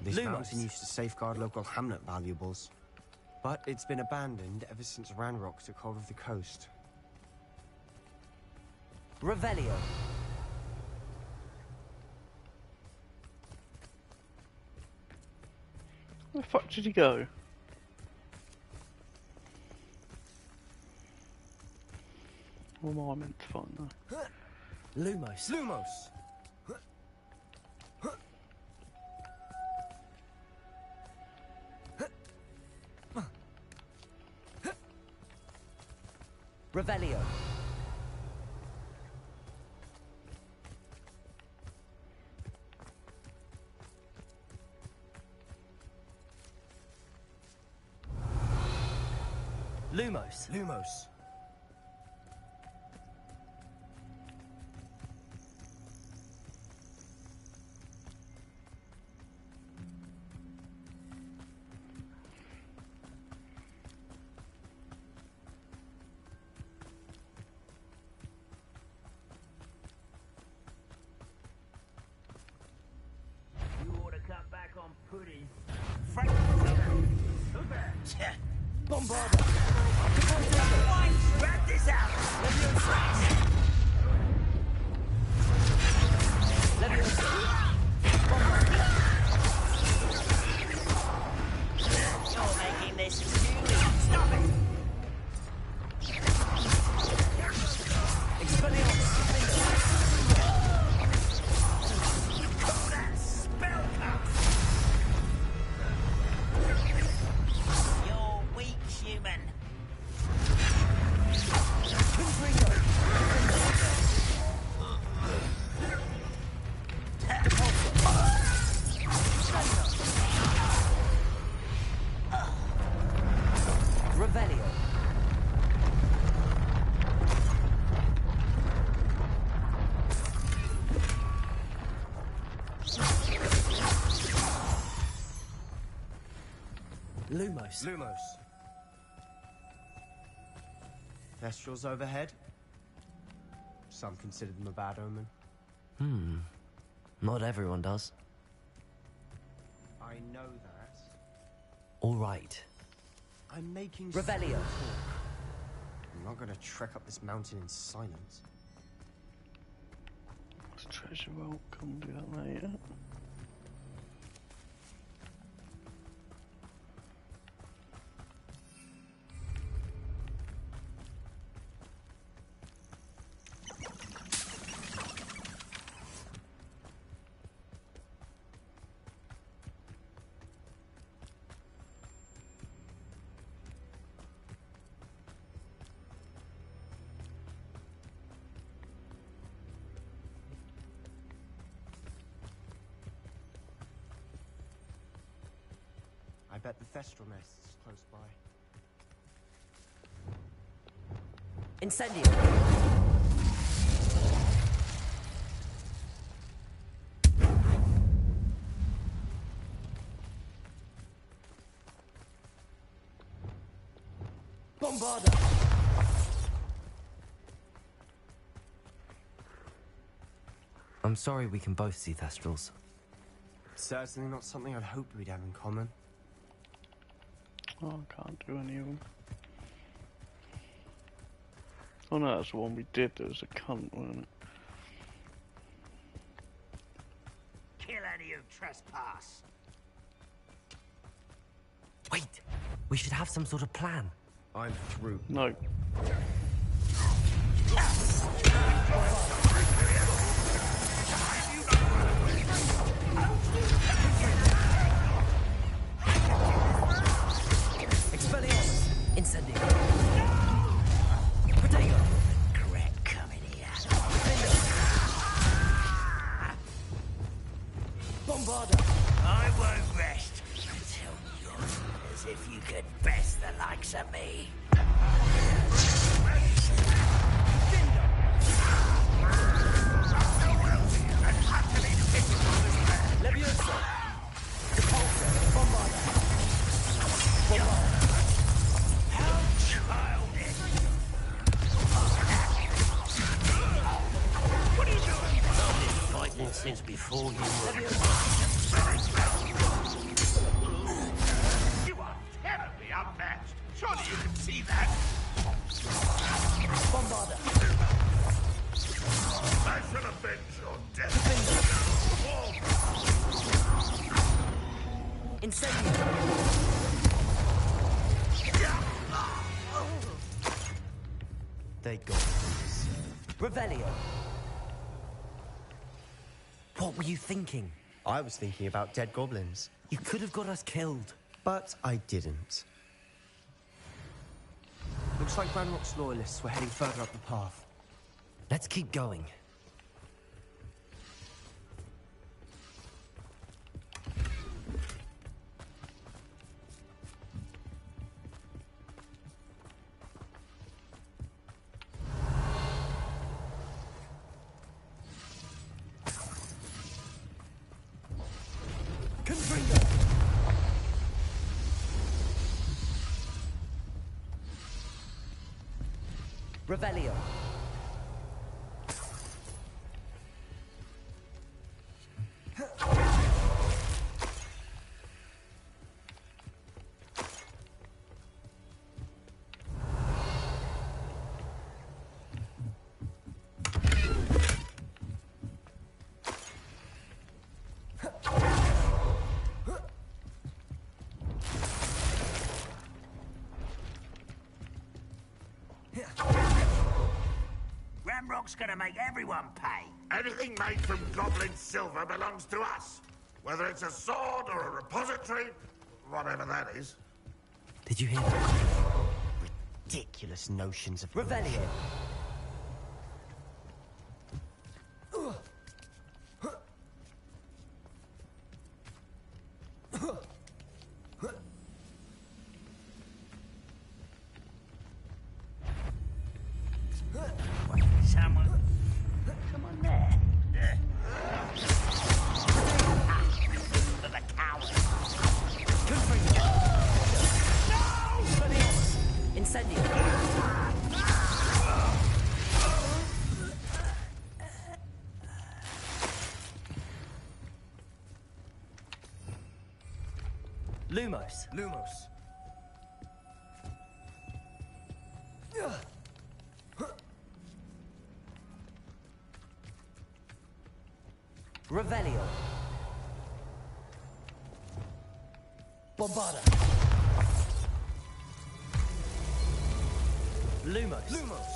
This Lumos. mountain used to safeguard local hamlet valuables. But it's been abandoned ever since Ranrock took hold of the coast. Revelio. Where the fuck did he go? What am I meant to find though? Lumos. Lumos! Revelio. Lumos. Lumos. Pudding. Bombarda. Rat this out. You're making this stupid. Stop it. You're weak, human. Revelio. Lumos. Lumos. Thestrals overhead. Some consider them a bad omen. Not everyone does. I know that. All right. I'm making Revelio. talk. I'm not gonna trek up this mountain in silence. This treasure will come do that later. I bet the Thestral nest is close by. Incendio. Bombarda. I'm sorry we can both see Thestrals. Certainly not something I'd hoped we'd have in common. Oh, I can't do any of them. Oh no, that's the one we did. There was a cunt, wasn't it? Kill any who trespass. Wait! We should have some sort of plan. I'm through. No. Expelliarmus. Incendio. Protego. Correct coming here. Bombarda. I won't rest until you're as if you could best the likes of me. since before you were... You are terribly unmatched. Surely you can see that. Bombarda. I shall avenge your death. Incendio. They got this. Revelio. What were you thinking? I was thinking about dead goblins. You could have got us killed. But I didn't. Looks like Ranrock's loyalists were heading further up the path. Let's keep going. Revelio. Ramrock's gonna make everyone pay. Anything made from goblin silver belongs to us. Whether it's a sword or a repository, whatever that is. Did you hear that? Ridiculous notions of... Revelio. Someone there. For the coward. Incendio. Lumos. Lumos. Revelio. Bombarda. Lumos. Lumos.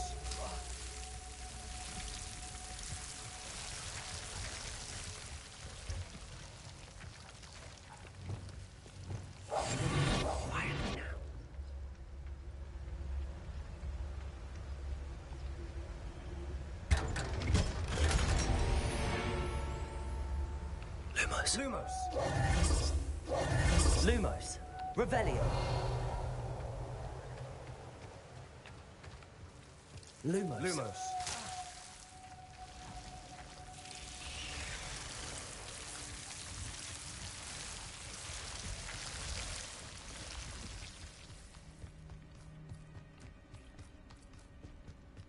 Lumos. Lumos. Lumos. Revelio. Lumos. Lumos.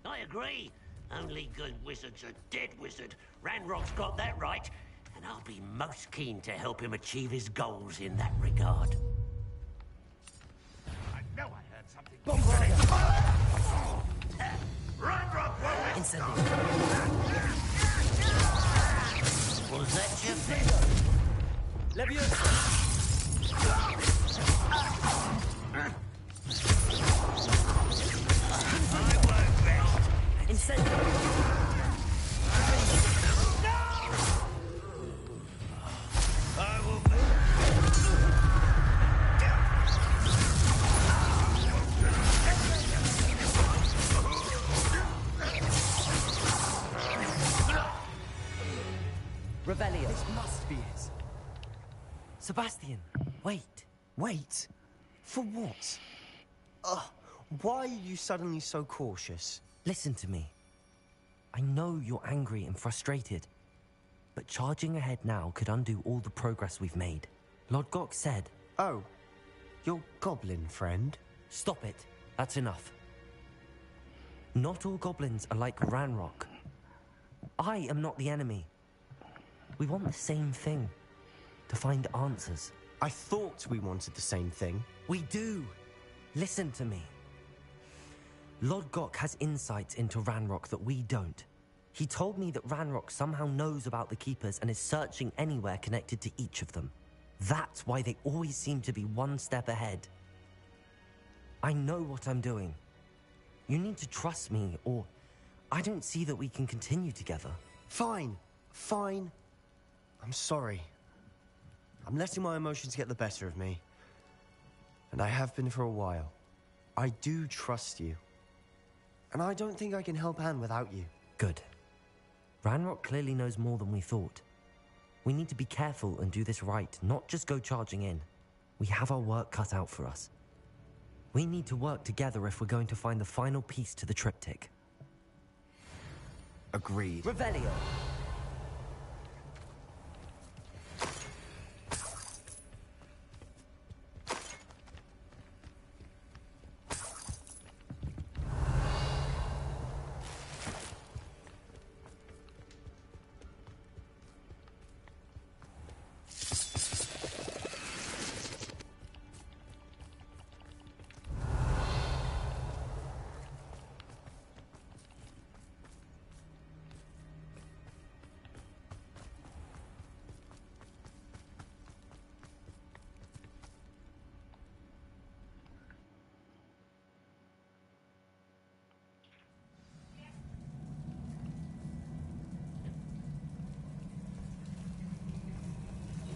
I agree. Only good wizard's a dead wizard. Ranrock's got that right, and I'll be most keen to help him achieve his goals in that regard. I know I heard something. Ranrock won't Incendio. Was that your best? Leviosa. Incendio. I will Revelio. This must be it. Sebastian, wait. Wait. For what? Why are you suddenly so cautious? Listen to me. I know you're angry and frustrated, but charging ahead now could undo all the progress we've made. Lord Gok said... Oh, your goblin friend? Stop it. That's enough. Not all goblins are like Ranrock. I am not the enemy. We want the same thing. To find answers. I thought we wanted the same thing. We do. Listen to me. Lodgok has insights into Ranrock that we don't. He told me that Ranrock somehow knows about the Keepers and is searching anywhere connected to each of them. That's why they always seem to be one step ahead. I know what I'm doing. You need to trust me, or I don't see that we can continue together. Fine. Fine. I'm sorry. I'm letting my emotions get the better of me. And I have been for a while. I do trust you. And I don't think I can help Anne without you. Good. Ranrock clearly knows more than we thought. We need to be careful and do this right, not just go charging in. We have our work cut out for us. We need to work together if we're going to find the final piece to the triptych. Agreed. Revelio!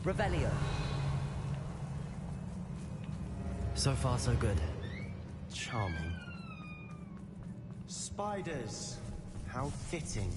Revelio. So far, so good. Charming. Spiders. How fitting.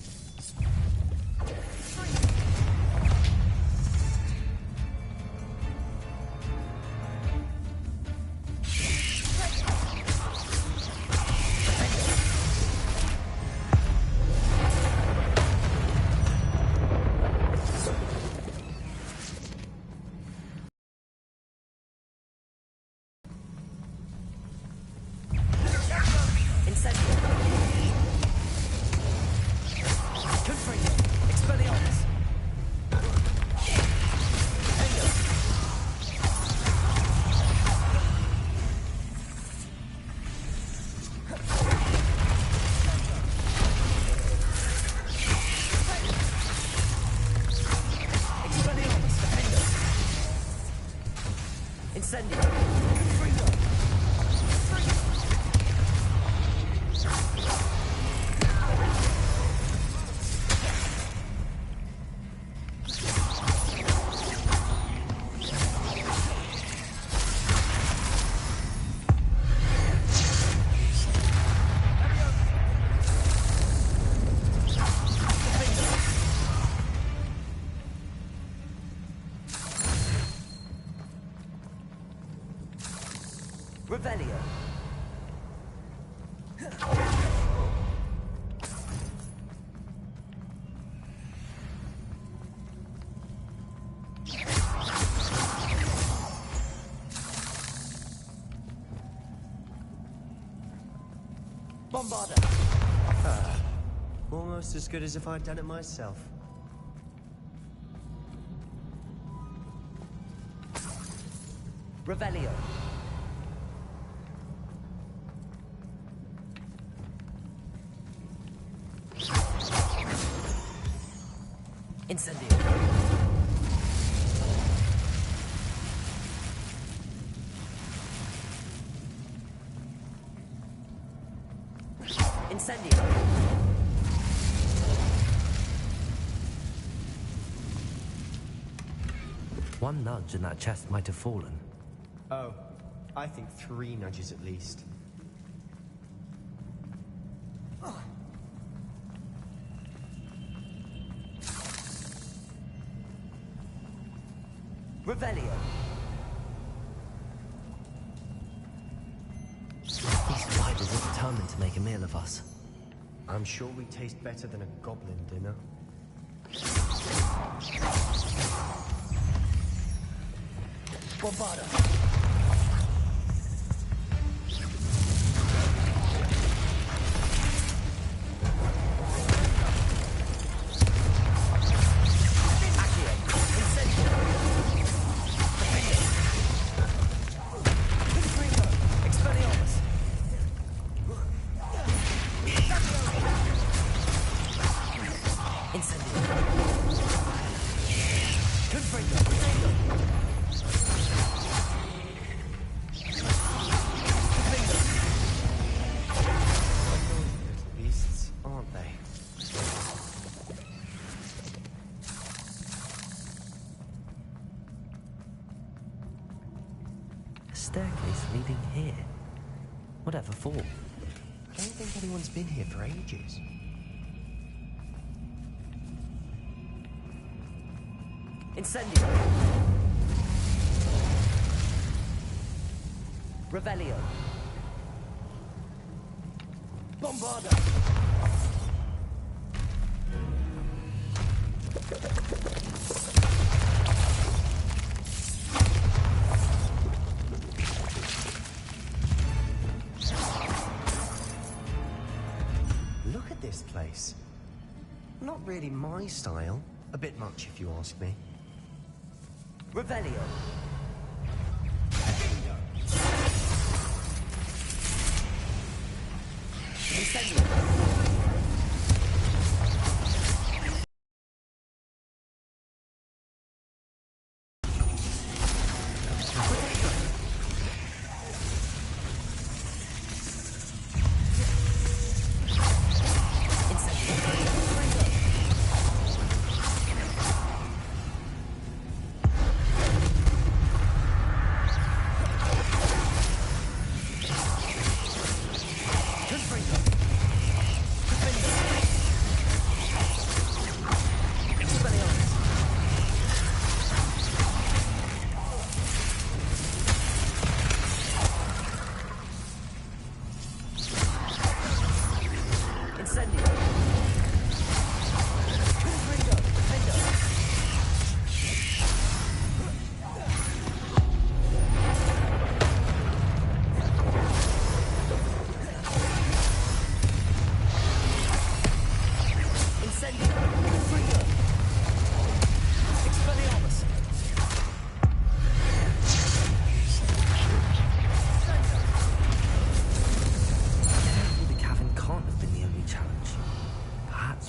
Revelio. Bombarda. Almost as good as if I'd done it myself. Revelio. Incendio. Incendio. One nudge and that chest might have fallen. Oh, I think 3 nudges at least. Revelio. These spiders are determined to make a meal of us. I'm sure we taste better than a goblin dinner. Bombarda. staircase leading here. Whatever for? I don't think anyone's been here for ages. Incendio. Revelio. Bombarda. Look at this place. Not really my style. A bit much, if you ask me. Revelio. Incendio.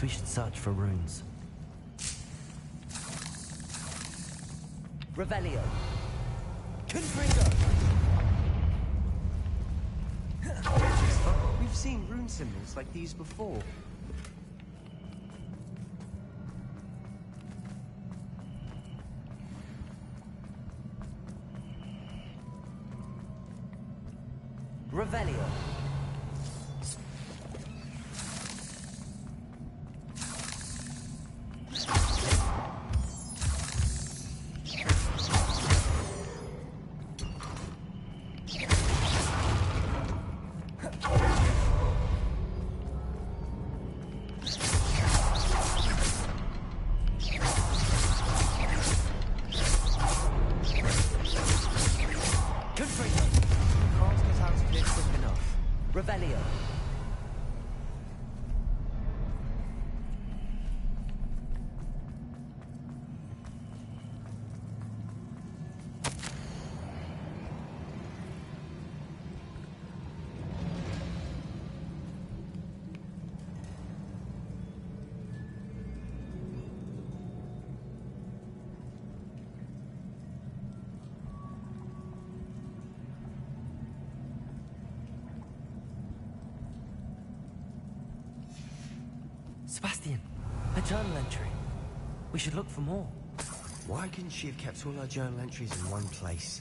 We should search for runes. Revelio. Confringo. We've seen rune symbols like these before. Revelio. Revelio. Sebastian, a journal entry. We should look for more. Why couldn't she have kept all her journal entries in one place?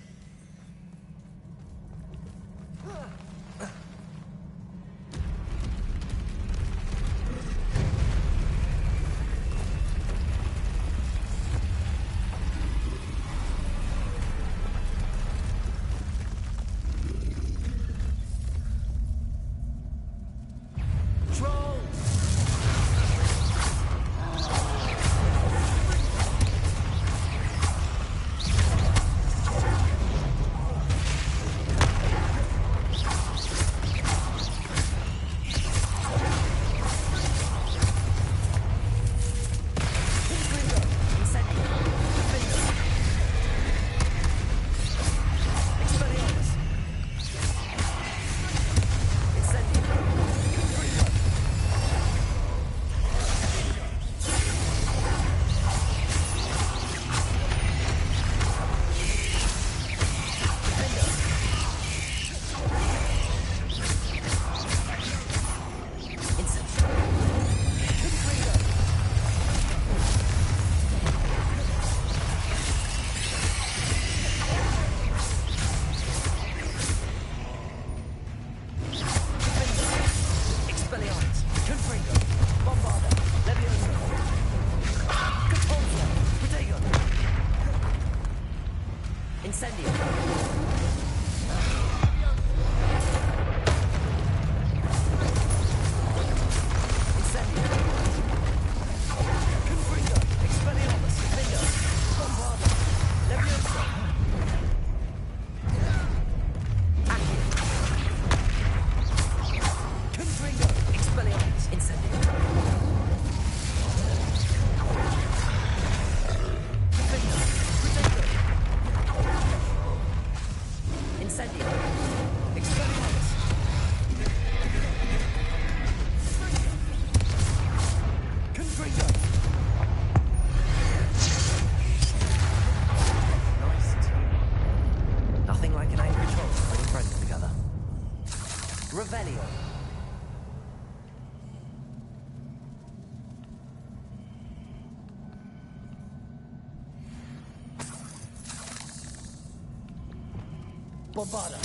Bombarda.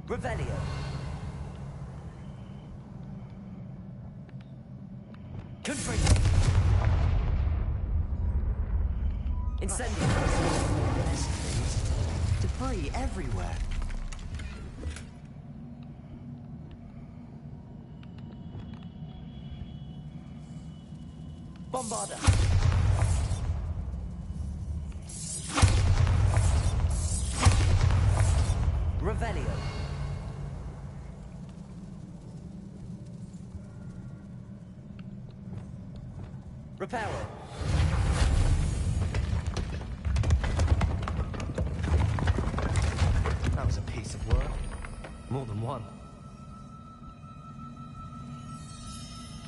Revelio. Confringo. Incendio. Debris everywhere. Bombarda. Revelio. Reparo. That was a piece of work. More than one.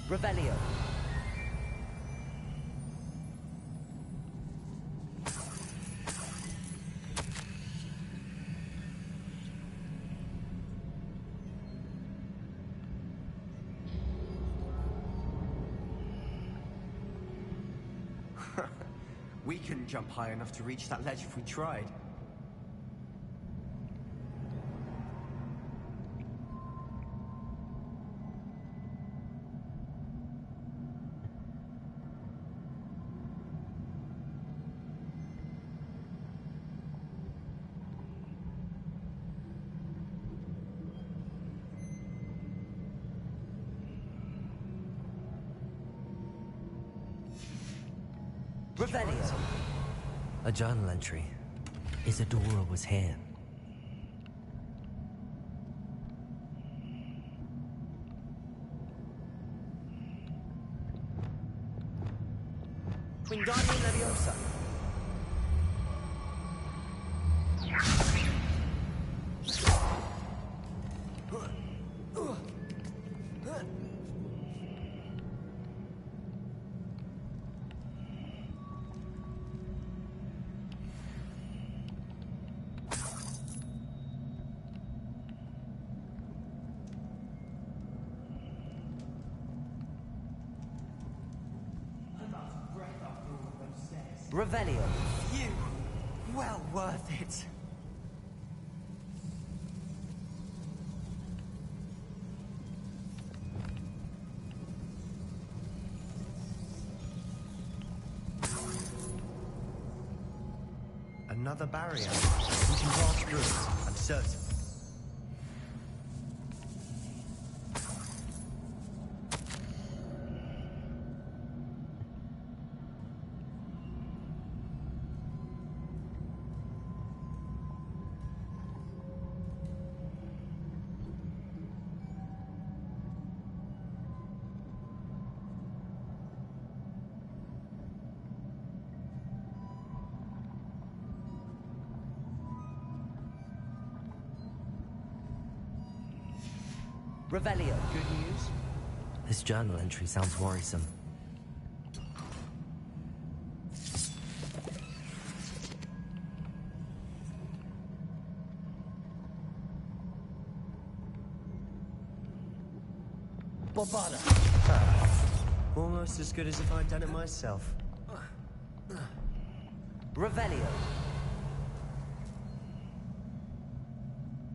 Revelio. We couldn't jump high enough to reach that ledge if we tried. Revelio. A journal entry. Isadora was here. Wingardium Leviosa. Revelio. You! Well worth it. Another barrier. We can pass through it, I'm certain. Revelio. Good news? This journal entry sounds worrisome. Bombarda. Almost as good as if I'd done it myself. Revelio.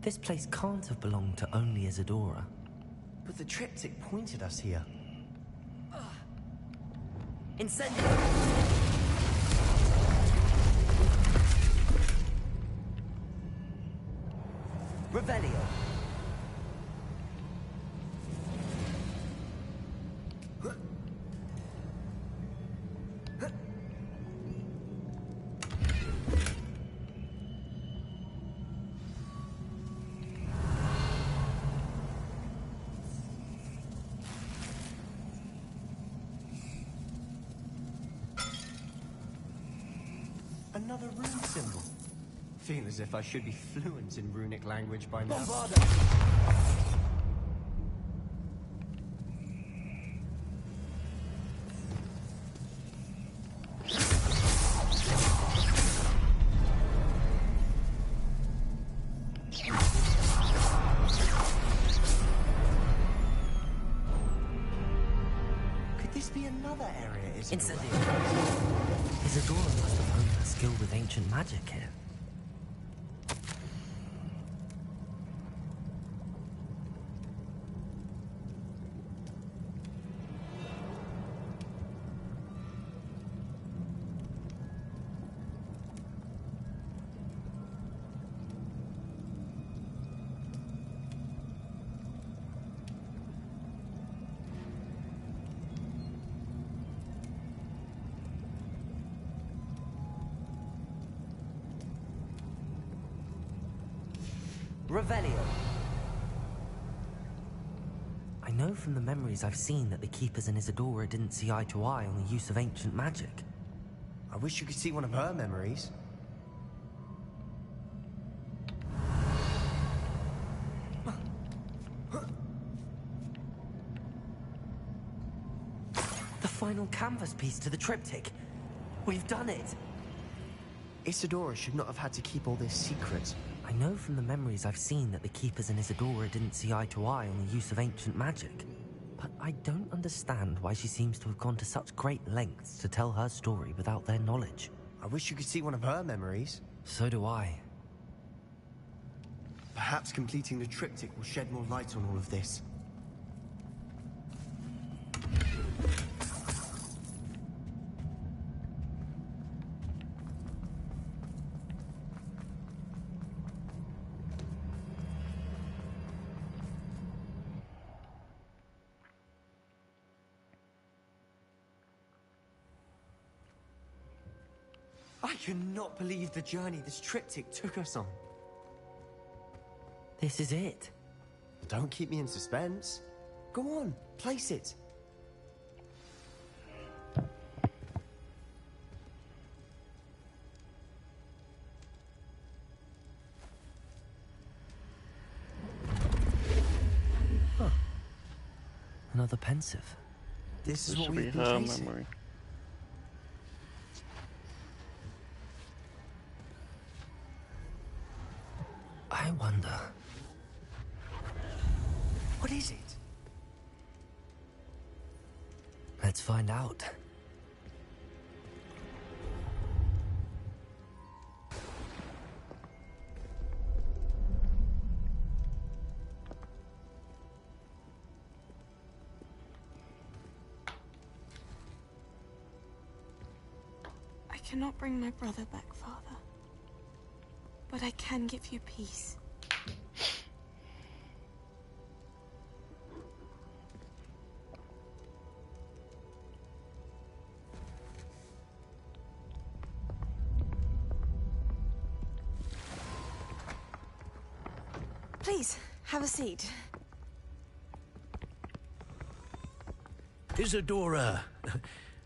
This place can't have belonged to only Isadora. But the triptych pointed us here. Incendio! Revelio. Another rune symbol. Feel as if I should be fluent in runic language by now. Bombarda. Could this must be another area, Isadora. Isadora must have honed her skill with ancient magic here. Revelio. I know from the memories I've seen that the Keepers and Isadora didn't see eye to eye on the use of ancient magic. I wish you could see one of her memories. The final canvas piece to the triptych. We've done it. Isadora should not have had to keep all this secret. I know from the memories I've seen that the Keepers and Isadora didn't see eye to eye on the use of ancient magic. But I don't understand why she seems to have gone to such great lengths to tell her story without their knowledge. I wish you could see one of her memories. So do I. Perhaps completing the triptych will shed more light on all of this. I cannot believe the journey this triptych took us on. This is it. Don't keep me in suspense. Go on, place it. Huh. Another pensive. This is This what should be we've been her chasing. memory. I wonder. What is it? Let's find out. I cannot bring my brother back, Father. But I can give you peace. Please, have a seat. Isadora,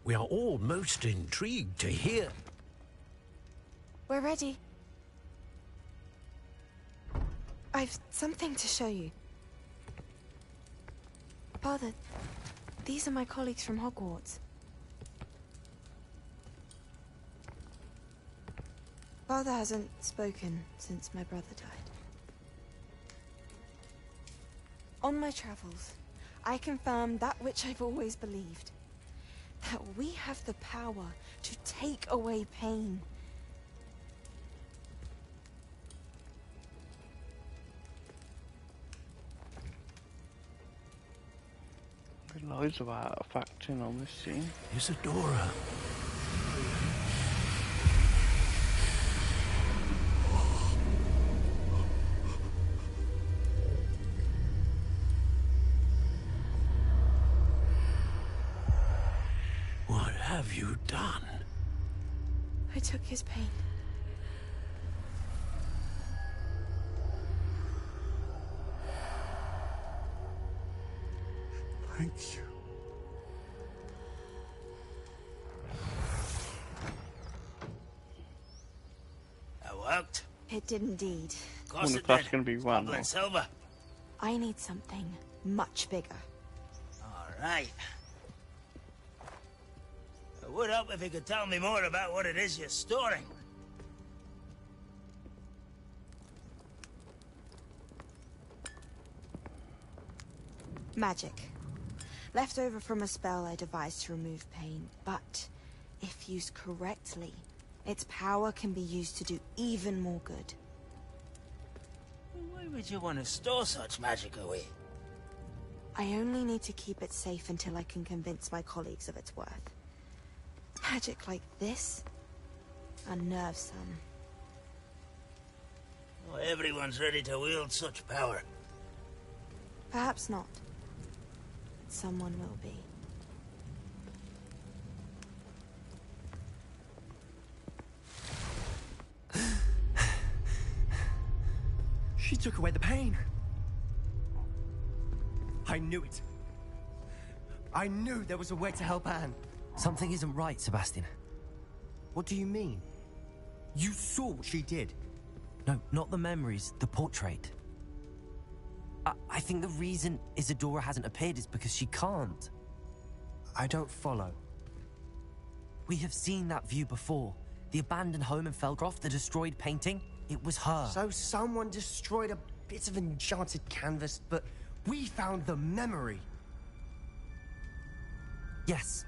we are all most intrigued to hear. We're ready. I've something to show you. Father, these are my colleagues from Hogwarts. Father hasn't spoken since my brother died. On my travels, I confirmed that which I've always believed. That we have the power to take away pain. Loads of artifacting on this scene. Isadora. What have you done? I took his pain. Thank you. That worked. It did indeed. Of course Wonder it if that's did. going to be one. Goblin silver. I need something much bigger. All right. It would help if you could tell me more about what it is you're storing. Magic. Left over from a spell I devised to remove pain, but if used correctly, its power can be used to do even more good. Why would you want to store such magic away? I only need to keep it safe until I can convince my colleagues of its worth. Magic like this unnerves some. Not everyone's ready to wield such power. Perhaps not. But someone will be. She took away the pain. I knew it. I knew there was a way to help Anne. Something isn't right, Sebastian. What do you mean? You saw what she did. No, not the memories, the portrait. I think the reason Isadora hasn't appeared is because she can't. I don't follow. We have seen that view before. The abandoned home in Felgroth, the destroyed painting. It was her. So someone destroyed a bit of enchanted canvas, but we found the memory. Yes,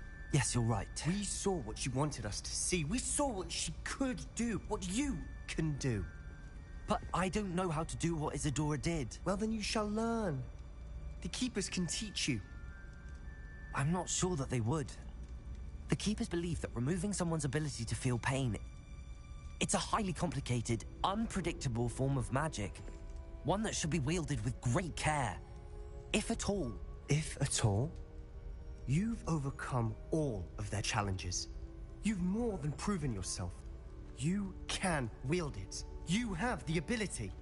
you're right. We saw what she wanted us to see. We saw what she could do, what you can do. But I don't know how to do what Isadora did. Well, then you shall learn. The Keepers can teach you. I'm not sure that they would. The Keepers believe that removing someone's ability to feel pain, it's a highly complicated, unpredictable form of magic. One that should be wielded with great care. If at all. If at all? You've overcome all of their challenges. You've more than proven yourself. You can wield it. You have the ability.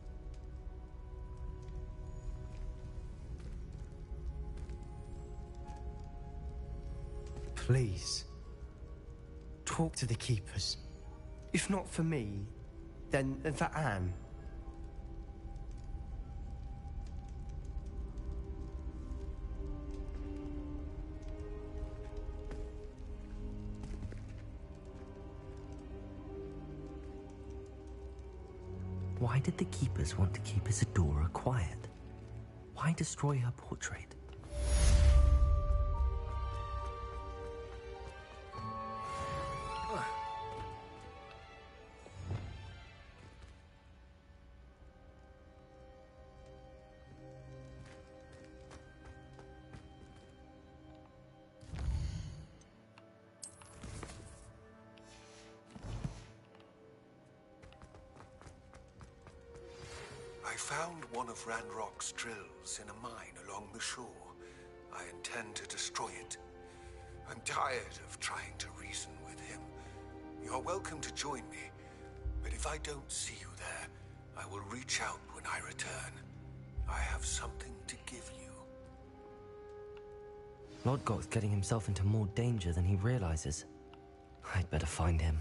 Please, talk to the Keepers. If not for me, then for Anne. Why did the Keepers want to keep Isadora quiet? Why destroy her portrait? I found one of Ranrock's drills in a mine along the shore. I intend to destroy it. I'm tired of trying to reason with him. You're welcome to join me, but if I don't see you there, I will reach out when I return. I have something to give you. Lodgok's getting himself into more danger than he realizes. I'd better find him.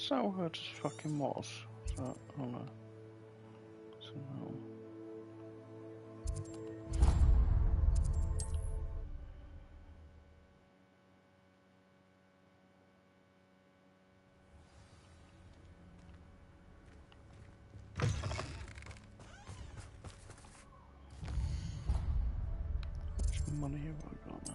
So I just fucking was. So, oh no. So, no. How much money have I got now?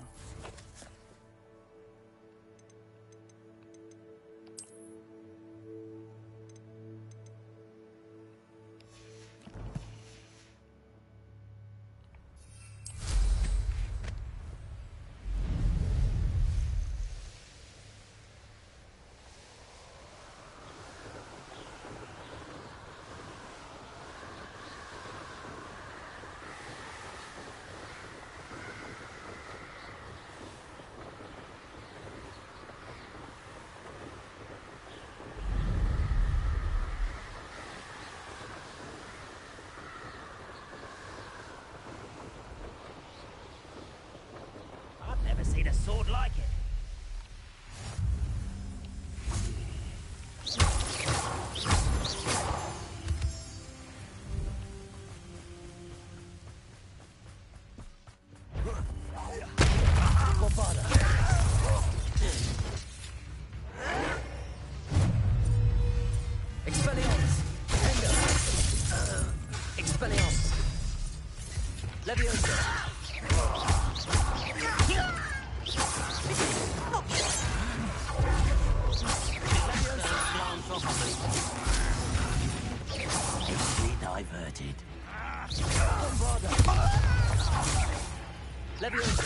I've never seen a sword like it. Bombarda. Expelliarmus. Bingo. Expelliarmus. Leviosa. Easily diverted. Bombarda. Leviosa.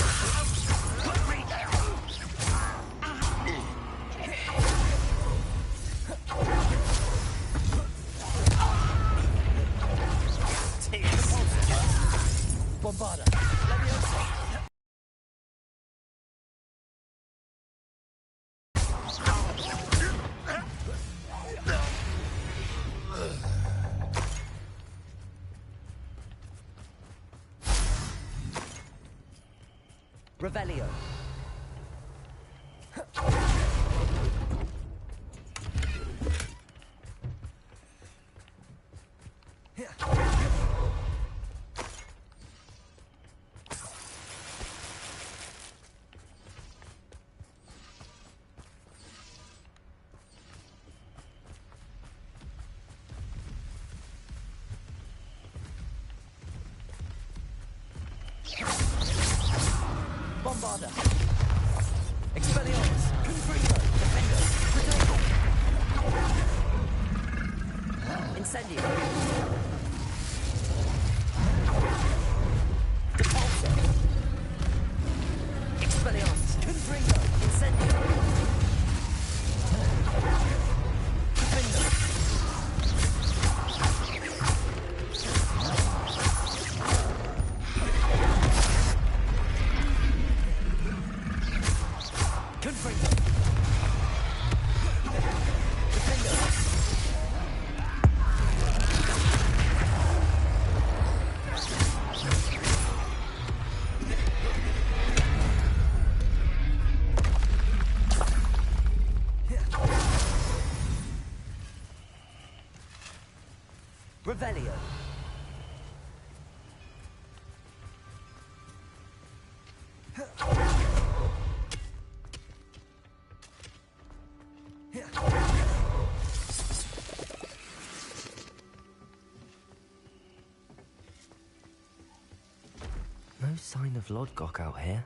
Bombarda. Leviosa. Revelio. Bombarda. Expelliarmus. Confringo. Defendo. Protego. Incendio. Depulso. Expelliarmus. Confringo. Incendio. Defendo. Confringo. Defendo. Revelio. No sign of Lodgok out here.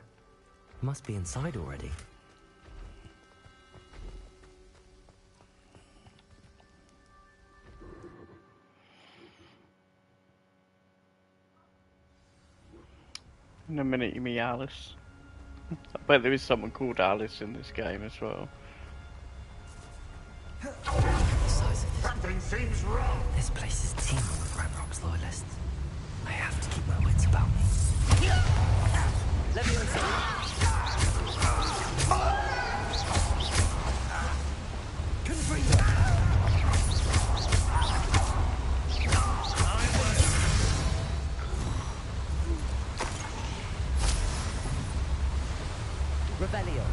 Must be inside already. In a minute you meet Alice. I bet there is someone called Alice in this game as well. Something seems wrong. This place is teeming with Ranrock's loyalists. I have to keep my wits about me. Leviosa. Confringo. Revelio.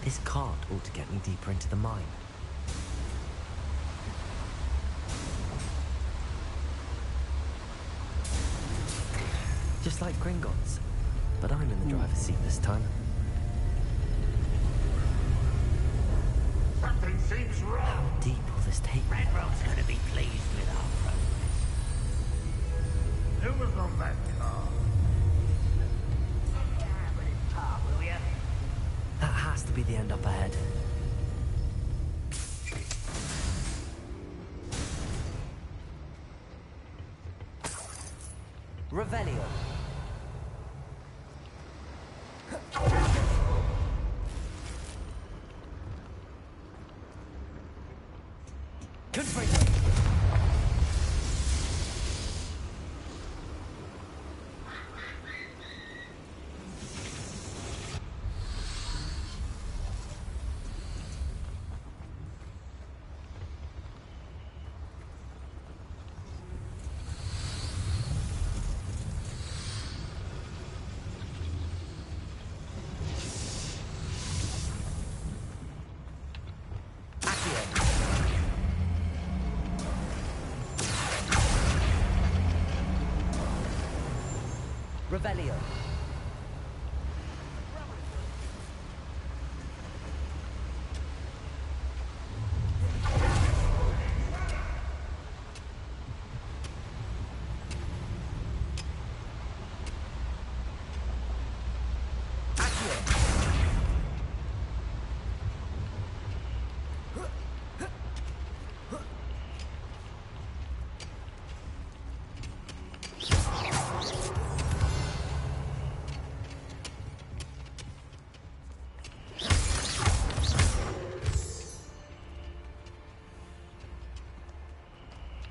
This cart ought to get me deeper into the mine. Just like Gringotts, but I'm in the driver's seat this time. Something seems wrong. How deep will this take me? Ranrock's gonna be pleased with our progress. Who was on that car? That has to be the end up ahead. Revelio. Confringo. Revelio.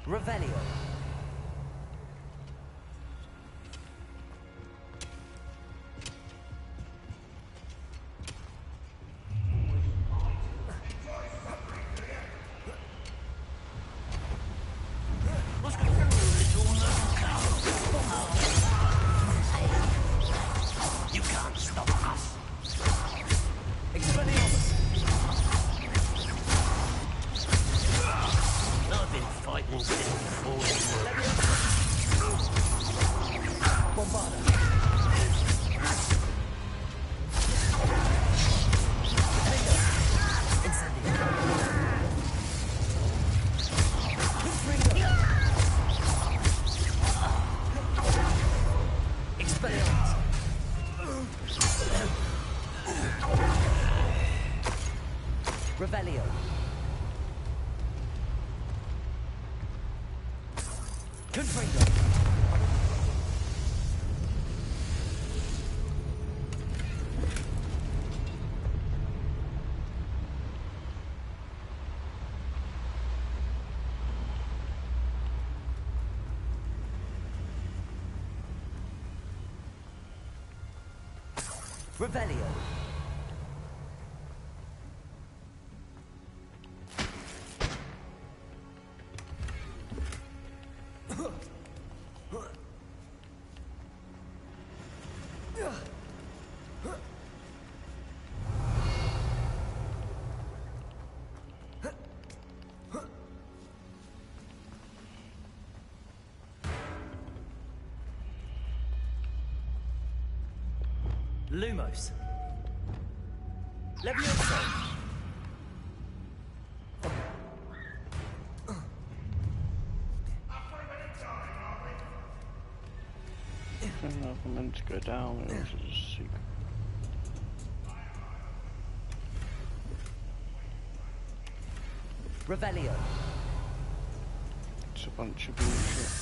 Revelio. You can't stop us. Expelliarmus. I've been fighting since before you were. Bombarda. Revelio. Confringo. Revelio. Lumos. Levioso. I don't know if I'm meant to go down or is it just secret? Revelio. It's a bunch of bullshit.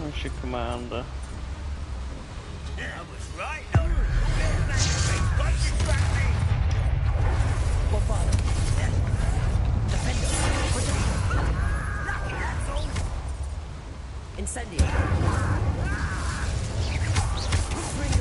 Where's your commander? I was right on. What distract me? Bombarda. Defendo. Lucky, that's all. Incendio. Confringo.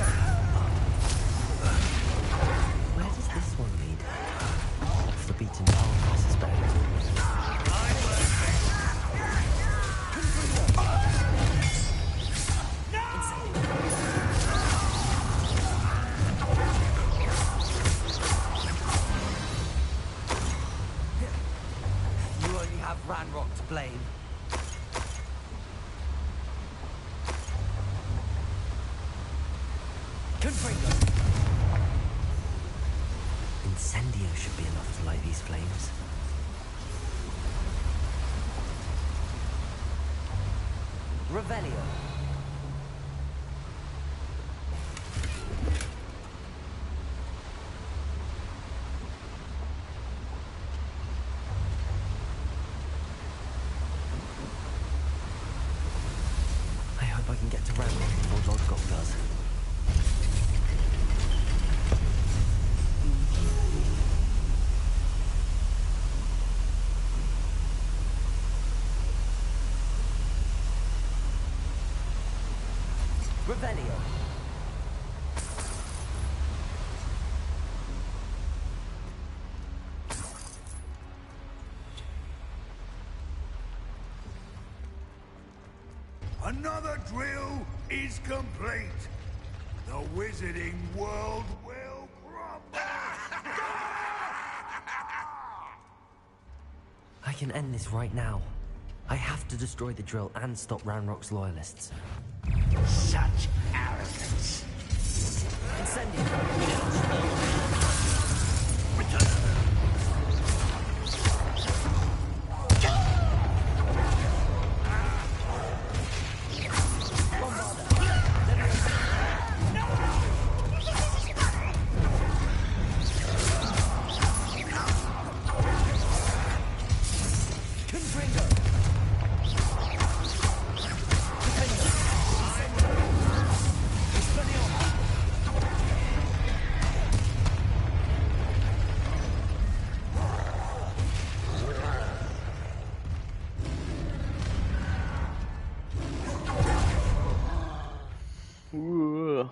have Ranrock to blame. Confringo! Incendio should be enough to light these flames. Revelio. I hope I can get to Ranrock before Lodgok does. Revelio. Another drill is complete. The wizarding world will crumble. I can end this right now. I have to destroy the drill and stop Ranrock's loyalists. Such arrogance. Ooh.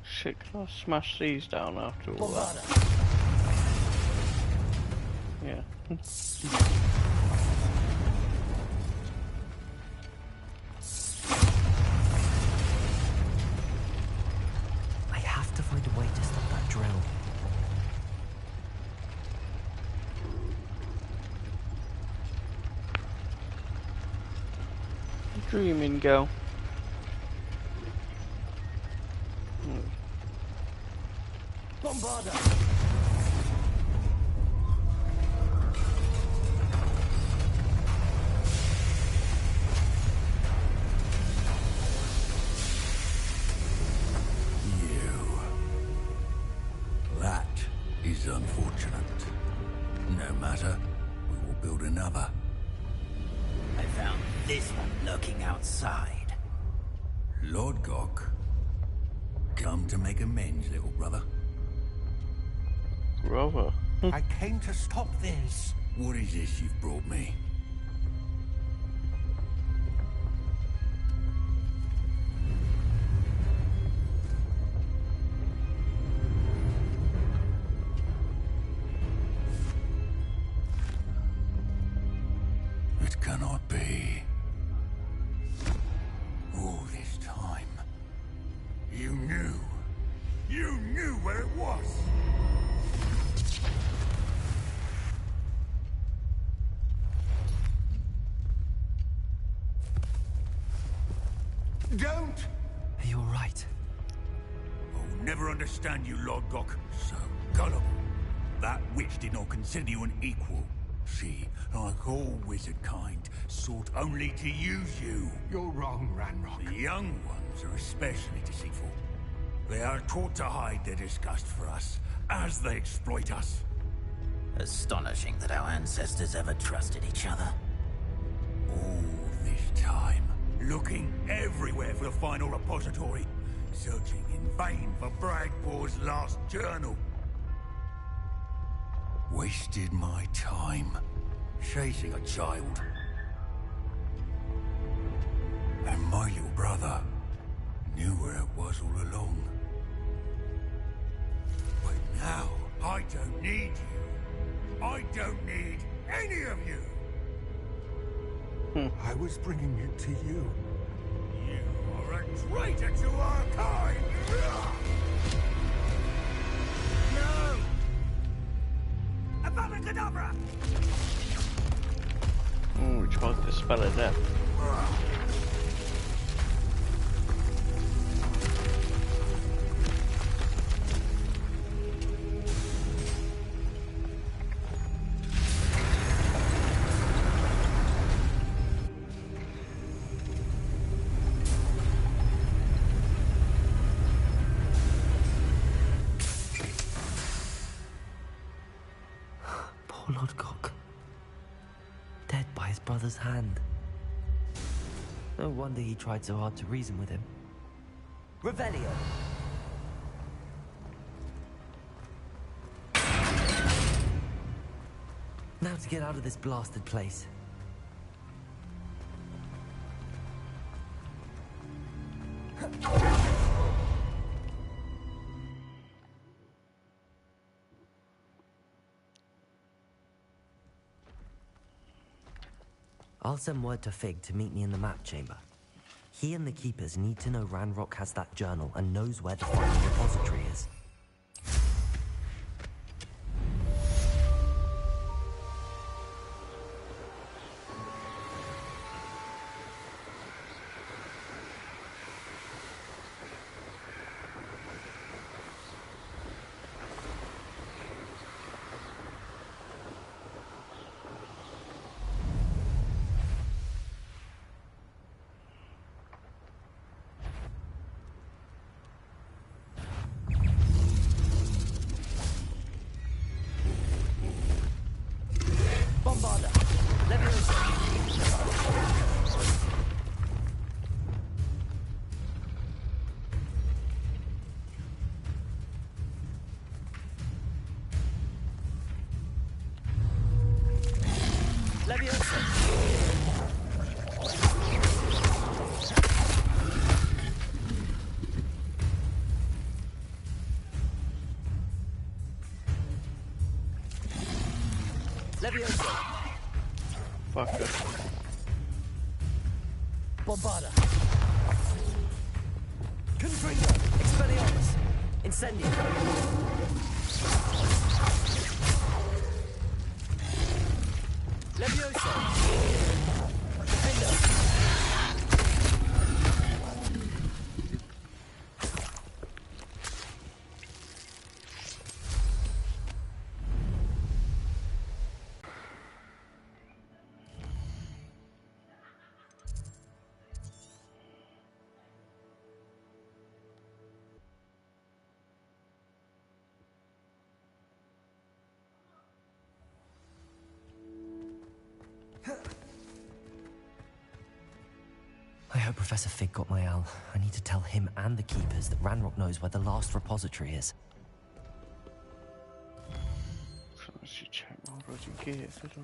Shit, can I smash these down after all that? Yeah. I have to find a way to stop that drill. Dreaming girl. Bombarda! That is unfortunate. No matter, we will build another. I found this one lurking outside. Lord Gok, come to make amends, little brother. Brother. I came to stop this. What is this you've brought me? It cannot be. All this time, you knew. You knew where it was. Don't! Are you alright? I'll never understand you, Lord Gok. So gullible. That witch did not consider you an equal. She, like all wizard kind, sought only to use you. You're wrong, Ranrock. The young ones are especially deceitful. They are taught to hide their disgust for us, as they exploit us. Astonishing that our ancestors ever trusted each other. All this time, looking everywhere for the final repository, searching in vain for Bragbor's last journal. Wasted my time, chasing a child. And my little brother knew where it was all along. But now, I don't need you. I don't need any of you. I was bringing it to you. You are a traitor to our kind! No! Avada Kedavra! Oh, we tried the spell of death. Poor Lord Gok. Dead by his brother's hand. No wonder he tried so hard to reason with him. Revelio! Now to get out of this blasted place. I'll send word to Fig to meet me in the map chamber. He and the Keepers need to know Ranrock has that journal and knows where the final repository is. Bombarda! Leviosa! Leviosa! Leviosa! Fuck it. Bombarda! Confringo! Expelliarmus! Incendio! Leviosa! Defender! I hope Professor Fig got my owl. I need to tell him and the Keepers that Ranrock knows where the last repository is. So I should check my bloody gear, fiddle.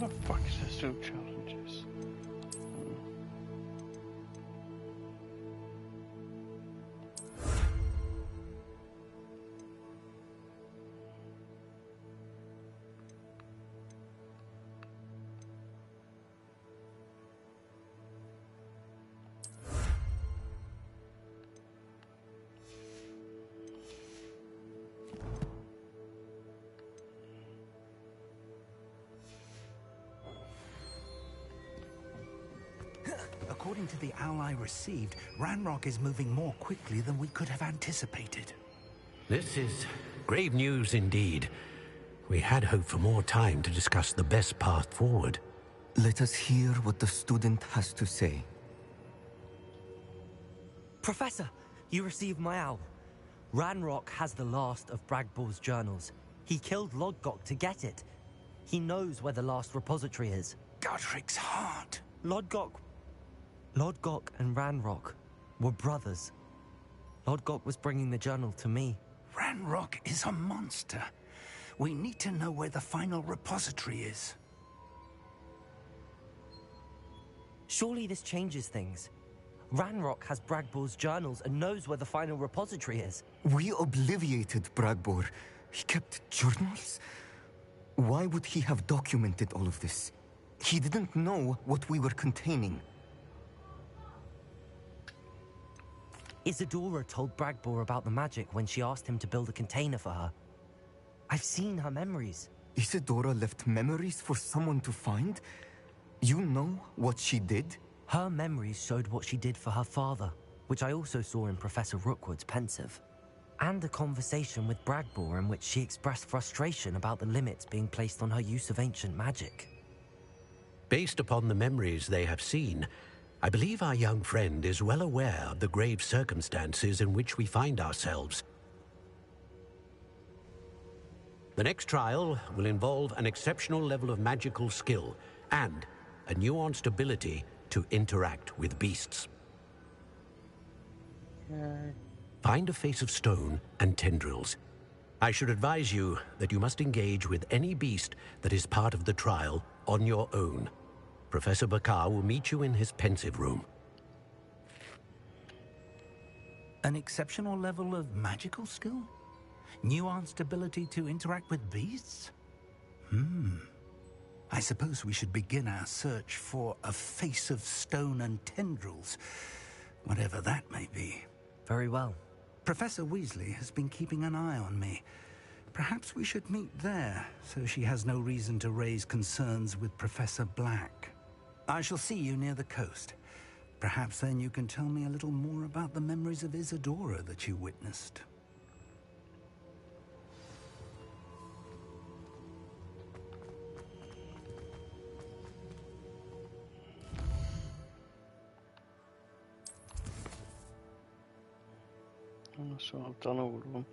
the fuck is there still challenges? According to the owl I received, Ranrock is moving more quickly than we could have anticipated. This is grave news indeed. We had hoped for more time to discuss the best path forward. Let us hear what the student has to say. Professor, you received my owl. Ranrock has the last of Bragbor's journals. He killed Lodgok to get it. He knows where the last repository is. Godric's heart. Lodgok and Ranrock were brothers. Lodgok was bringing the journal to me. Ranrock is a monster. We need to know where the final repository is. Surely this changes things. Ranrock has Bragbor's journals and knows where the final repository is. We obliviated Bragbor. He kept journals? Why would he have documented all of this? He didn't know what we were containing. Isadora told Bragbor about the magic when she asked him to build a container for her. I've seen her memories. Isadora left memories for someone to find? You know what she did? Her memories showed what she did for her father, which I also saw in Professor Rookwood's pensive. And a conversation with Bragbor in which she expressed frustration about the limits being placed on her use of ancient magic. Based upon the memories they have seen, I believe our young friend is well aware of the grave circumstances in which we find ourselves. The next trial will involve an exceptional level of magical skill and a nuanced ability to interact with beasts. Find a face of stone and tendrils. I should advise you that you must engage with any beast that is part of the trial on your own. Professor Bakar will meet you in his pensive room. An exceptional level of magical skill? Nuanced ability to interact with beasts? I suppose we should begin our search for a face of stone and tendrils, whatever that may be. Very well. Professor Weasley has been keeping an eye on me. Perhaps we should meet there, so she has no reason to raise concerns with Professor Black. I shall see you near the coast. Perhaps then you can tell me a little more about the memories of Isadora that you witnessed. So I've done all of them.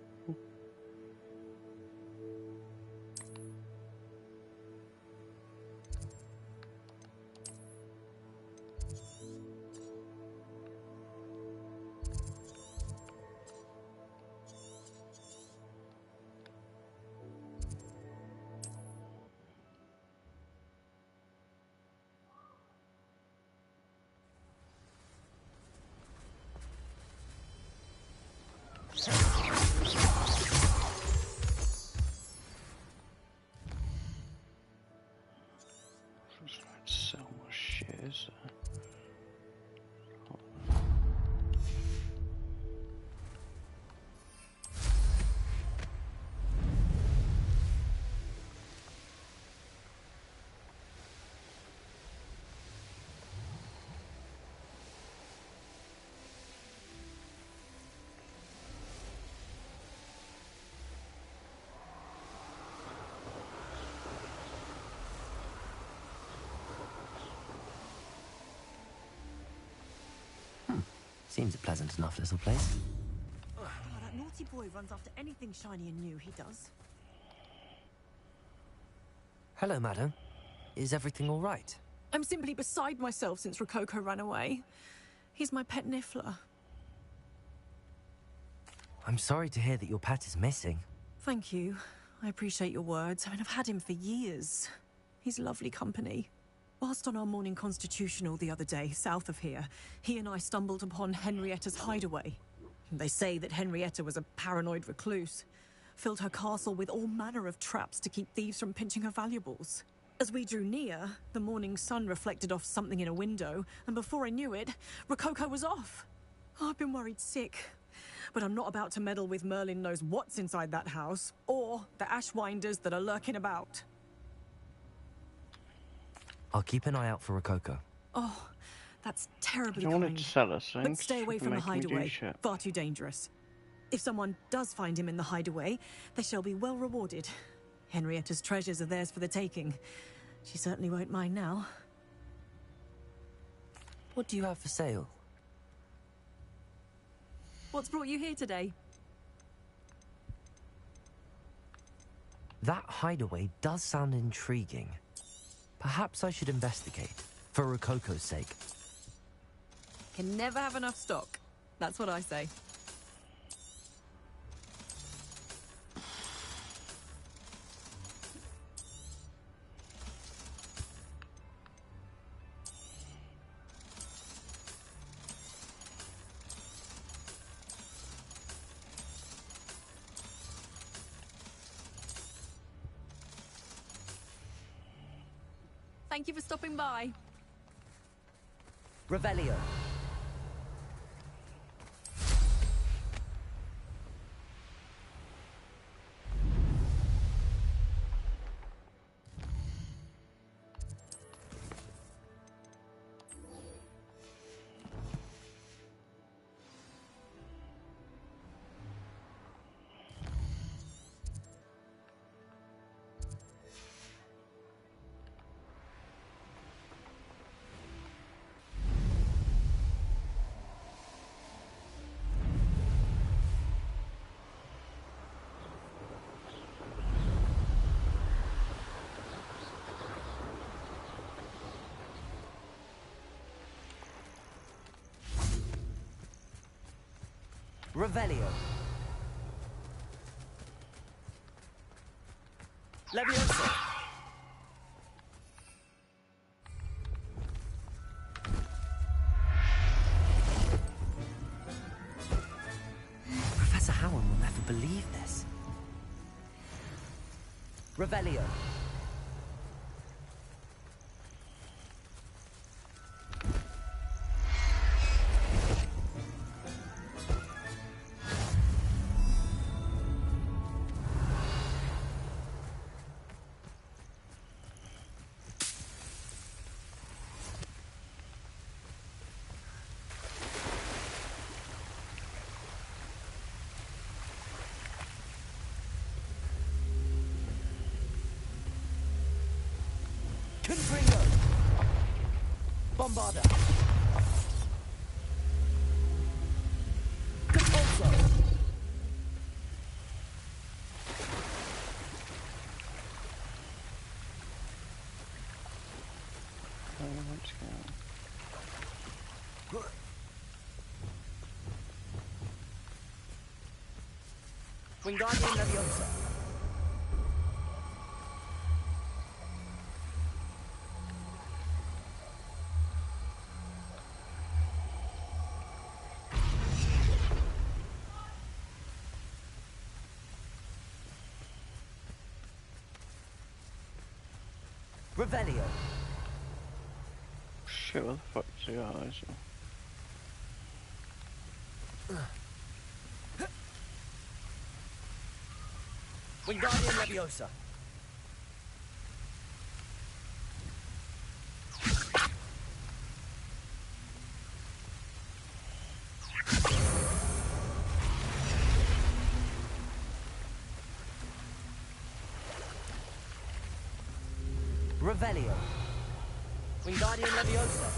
So much shit, is there? Seems a pleasant enough little place. Oh, that naughty boy runs after anything shiny and new, he does. Hello, madam. Is everything all right? I'm simply beside myself since Rococo ran away. He's my pet Niffler. I'm sorry to hear that your pet is missing. Thank you. I appreciate your words. I mean, I've had him for years. He's lovely company. Whilst on our morning constitutional the other day, south of here, he and I stumbled upon Henrietta's hideaway. They say that Henrietta was a paranoid recluse, filled her castle with all manner of traps to keep thieves from pinching her valuables. As we drew near, the morning sun reflected off something in a window, and before I knew it, Rococo was off. I've been worried sick, but I'm not about to meddle with Merlin knows what's inside that house, or the ashwinders that are lurking about. I'll keep an eye out for Rococo. Oh, that's terribly I don't want it kind. to sell us But things. stay away It'll from the make me do hideaway. shit. Far too dangerous. If someone does find him in the hideaway, they shall be well rewarded. Henrietta's treasures are theirs for the taking. She certainly won't mind now. What do you have for sale? What's brought you here today? That hideaway does sound intriguing. Perhaps I should investigate, for Rococo's sake. Can never have enough stock. That's what I say. Thank you for stopping by. Revelio. Revelio. Leviosa. Professor Howard will never believe this. Revelio. Confringo! Bombarda! Capulso! Let's go. Wingardium Leviosa! Revelio. Shit, what the fuck is the eyes? Wingardium Leviosa. Revelio. Wingardium Leviosa.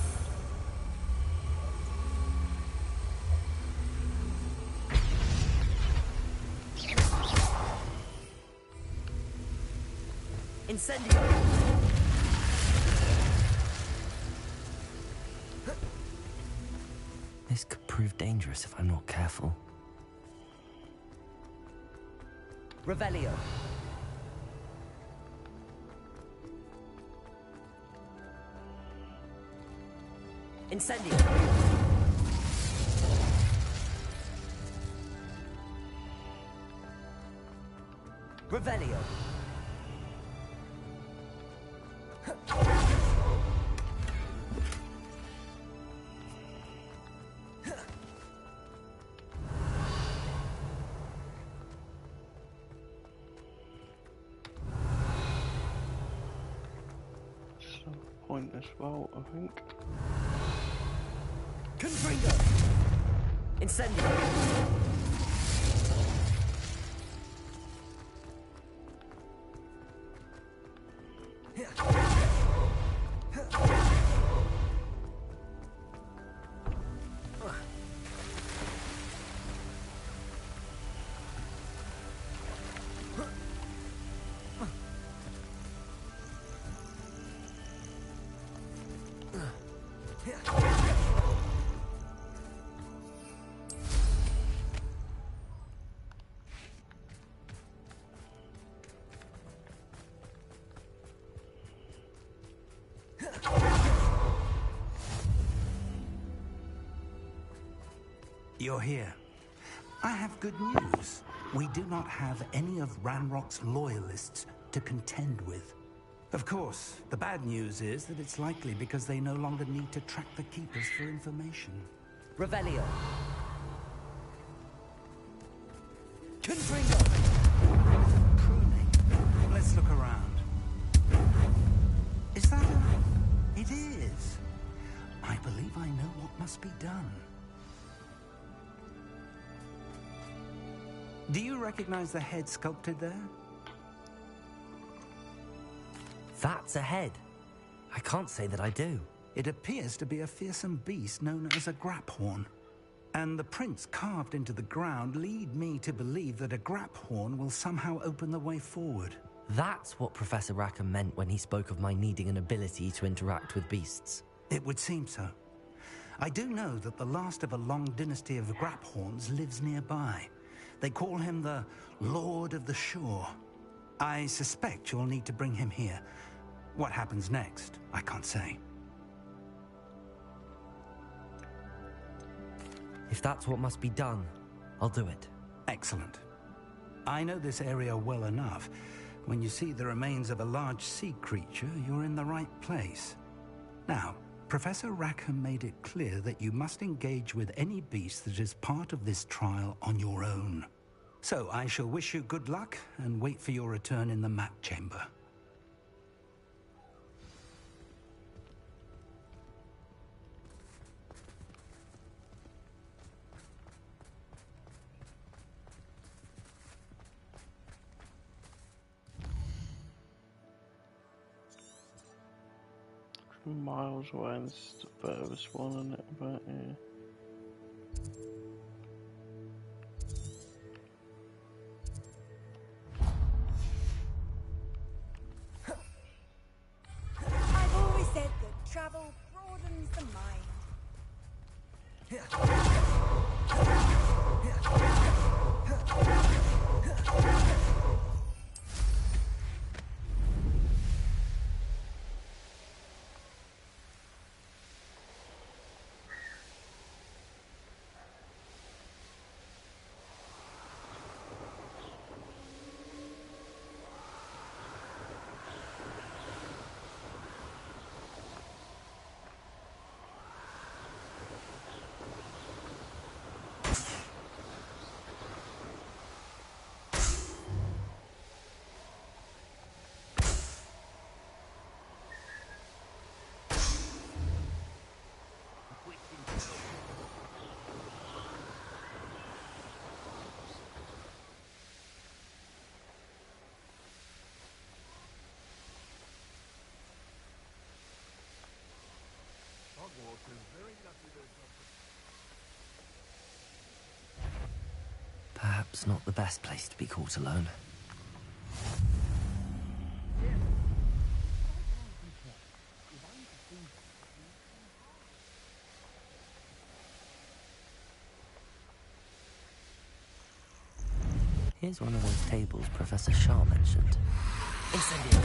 Incendio. This could prove dangerous if I'm not careful. Revelio. Incendio. Revelio. Pointless vault, I think. Confringo. Incendio. You're here. I have good news. We do not have any of Ranrock's loyalists to contend with. Of course, the bad news is that it's likely because they no longer need to track the Keepers for information. Revelio. Confringo. Pruning. Let's look around. Is that a... It is. I believe I know what must be done. Do you recognize the head sculpted there? That's a head. I can't say that I do. It appears to be a fearsome beast known as a graphorn. And the prints carved into the ground lead me to believe that a graphorn will somehow open the way forward. That's what Professor Rackham meant when he spoke of my needing an ability to interact with beasts. It would seem so. I do know that the last of a long dynasty of graphorns lives nearby. They call him the Lord of the Shore. I suspect you'll need to bring him here. What happens next, I can't say. If that's what must be done, I'll do it. Excellent. I know this area well enough. When you see the remains of a large sea creature, you're in the right place. Now, Professor Rackham made it clear that you must engage with any beast that is part of this trial on your own. So I shall wish you good luck and wait for your return in the map chamber. Miles away, and this is the furthest one, isn't it? But yeah. I've always said that travel broadens the mind. Hogwarts is very lucky there's not... Perhaps not the best place to be caught alone. Here's one of those tables Professor Shaw mentioned. Incendio!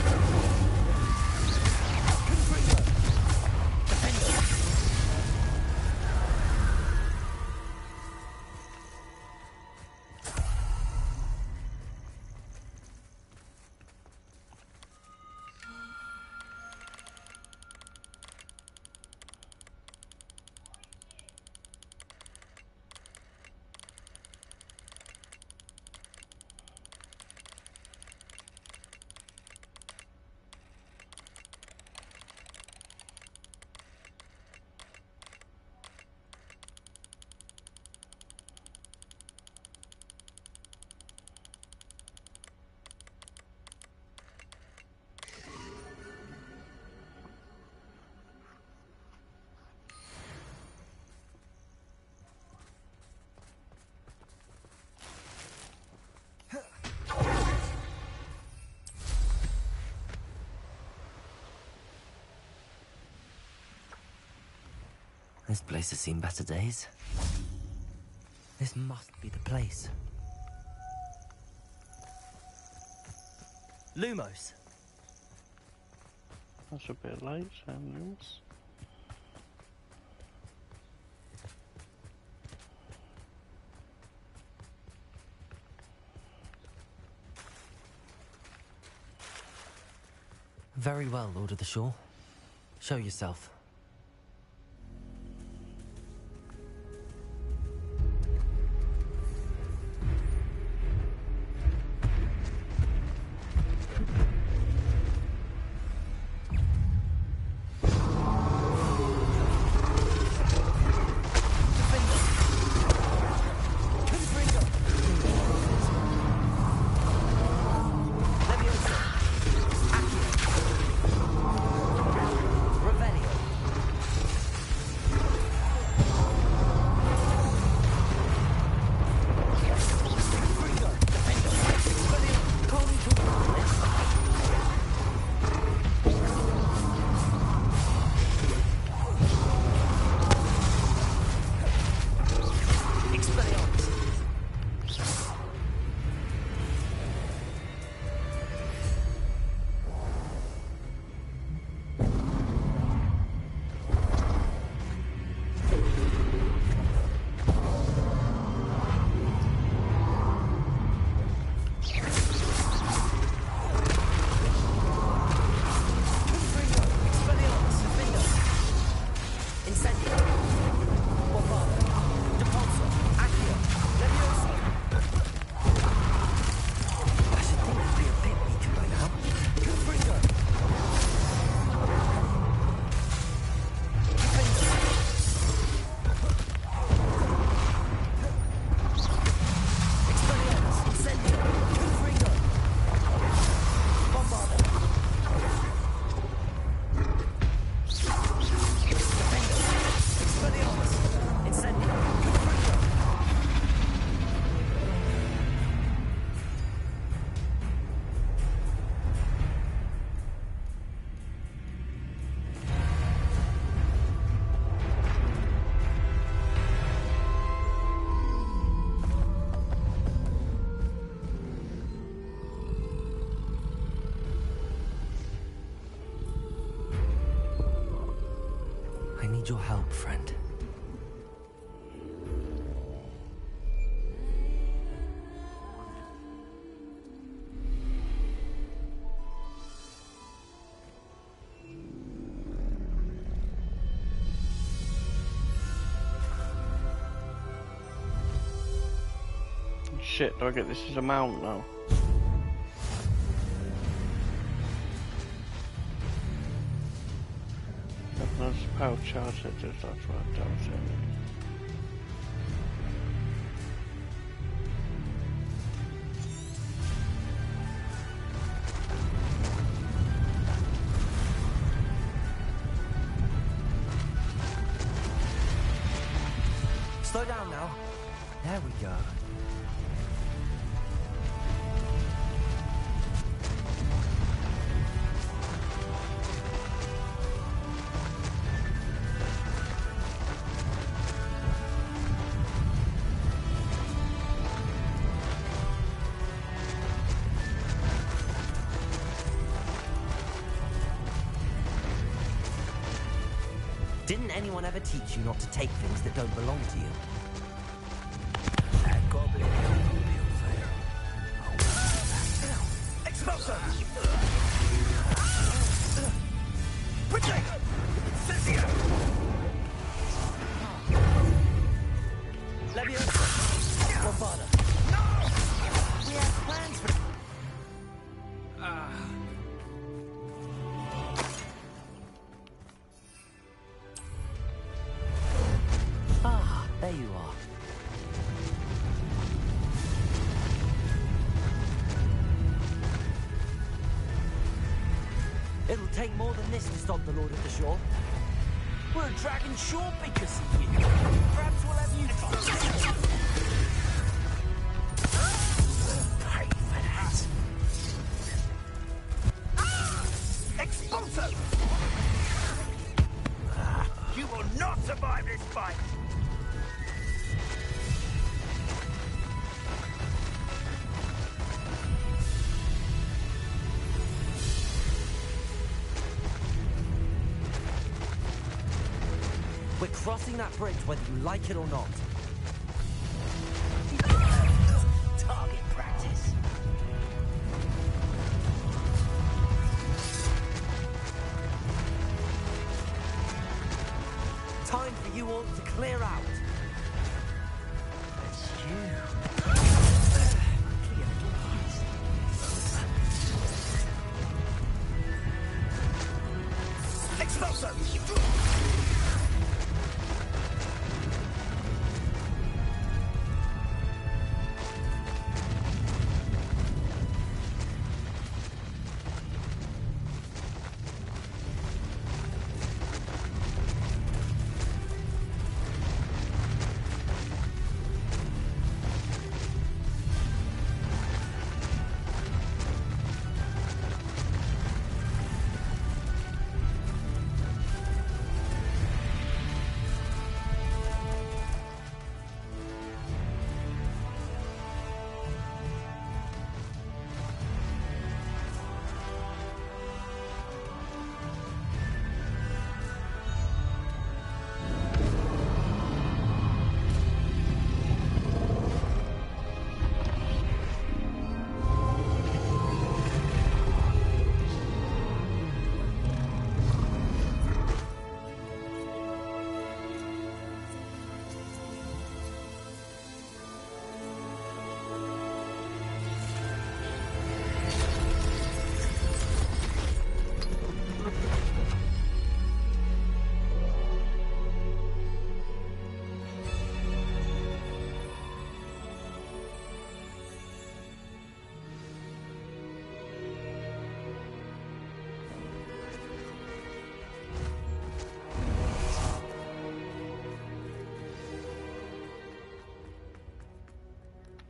This place has seen better days. This must be the place. Lumos. That's a bit late, Samuels. Very well, Lord of the Shore. Show yourself. I need your help, friend. Shit, do I get this as a mount now? There's a power charge that does that right down to it. Slow down now. There we go. Didn't anyone ever teach you not to take things that don't belong to you? That goblin will be there. Expulsor! Retreat! Cynthia! Leviosa! Bombarda! No! We have plans for... Ah, there you are. It'll take more than this to stop the Lord of the Shore. We're a dragon shore because of you. Perhaps we'll have you pay for that. Expulsor! You will not survive this crossing that bridge whether you like it or not. Target practice. Time for you all to clear out. It's you.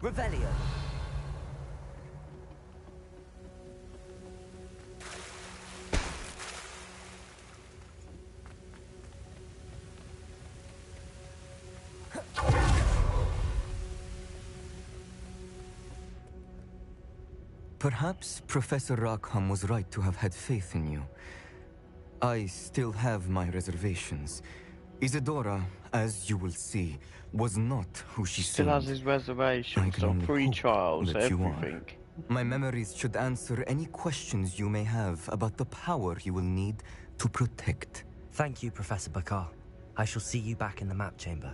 Revelio. Perhaps Professor Rackham was right to have had faith in you. I still have my reservations. Isadora, as you will see, was not who she Still seemed. has his reservations on pre-trials, everything. My memories should answer any questions you may have about the power you will need to protect. Thank you, Professor Bakar. I shall see you back in the map chamber.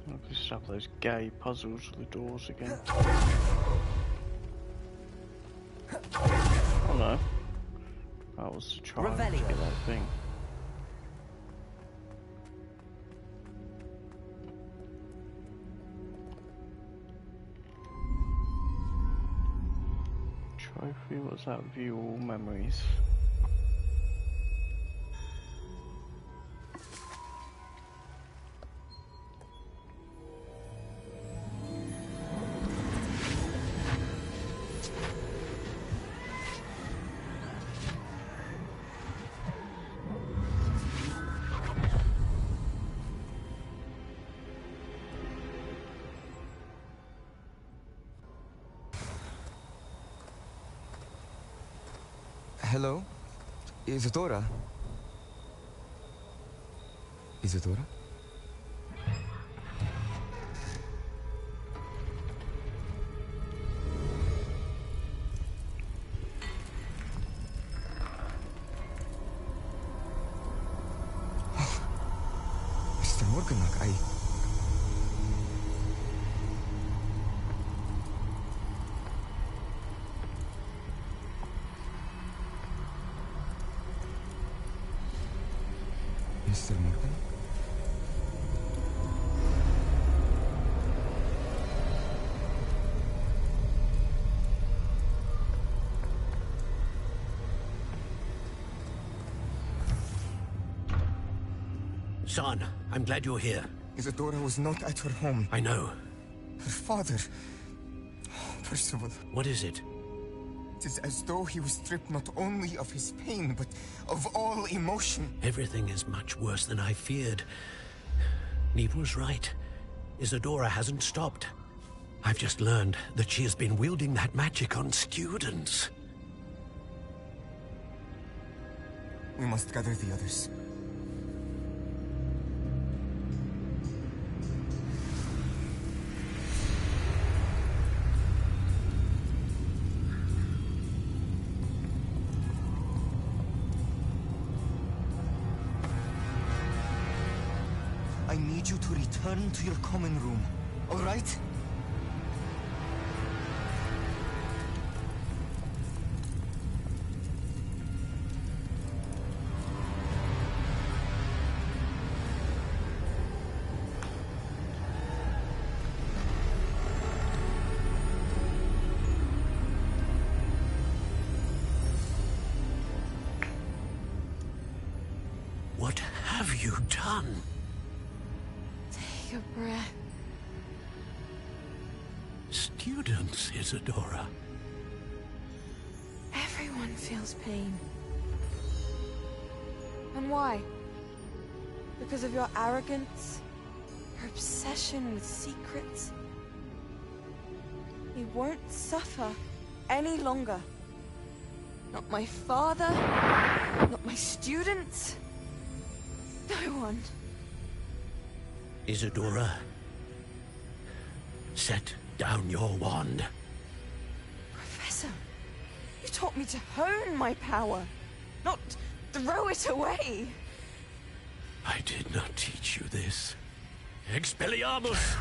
I'll just have those gay puzzles with the doors again. Oh no. That was to try and get that thing. Trophy, what's that? View all memories. Hello? Isadora? Isadora? Mr. Morganach, Mr. Morgan? Son, I'm glad you're here. Isadora was not at her home. I know. Her father... Percival. What is it? It is as though he was stripped not only of his pain, but of all emotion. Everything is much worse than I feared. Neve was right. Isadora hasn't stopped. I've just learned that she has been wielding that magic on students. We must gather the others. I need you to return to your common room, all right? What have you done? Take a breath. Students, Isadora. Everyone feels pain. And why? Because of your arrogance? Your obsession with secrets? You won't suffer any longer. Not my father, not my students, no one. Isadora, set down your wand. Professor, you taught me to hone my power, not throw it away. I did not teach you this. Expelliarmus!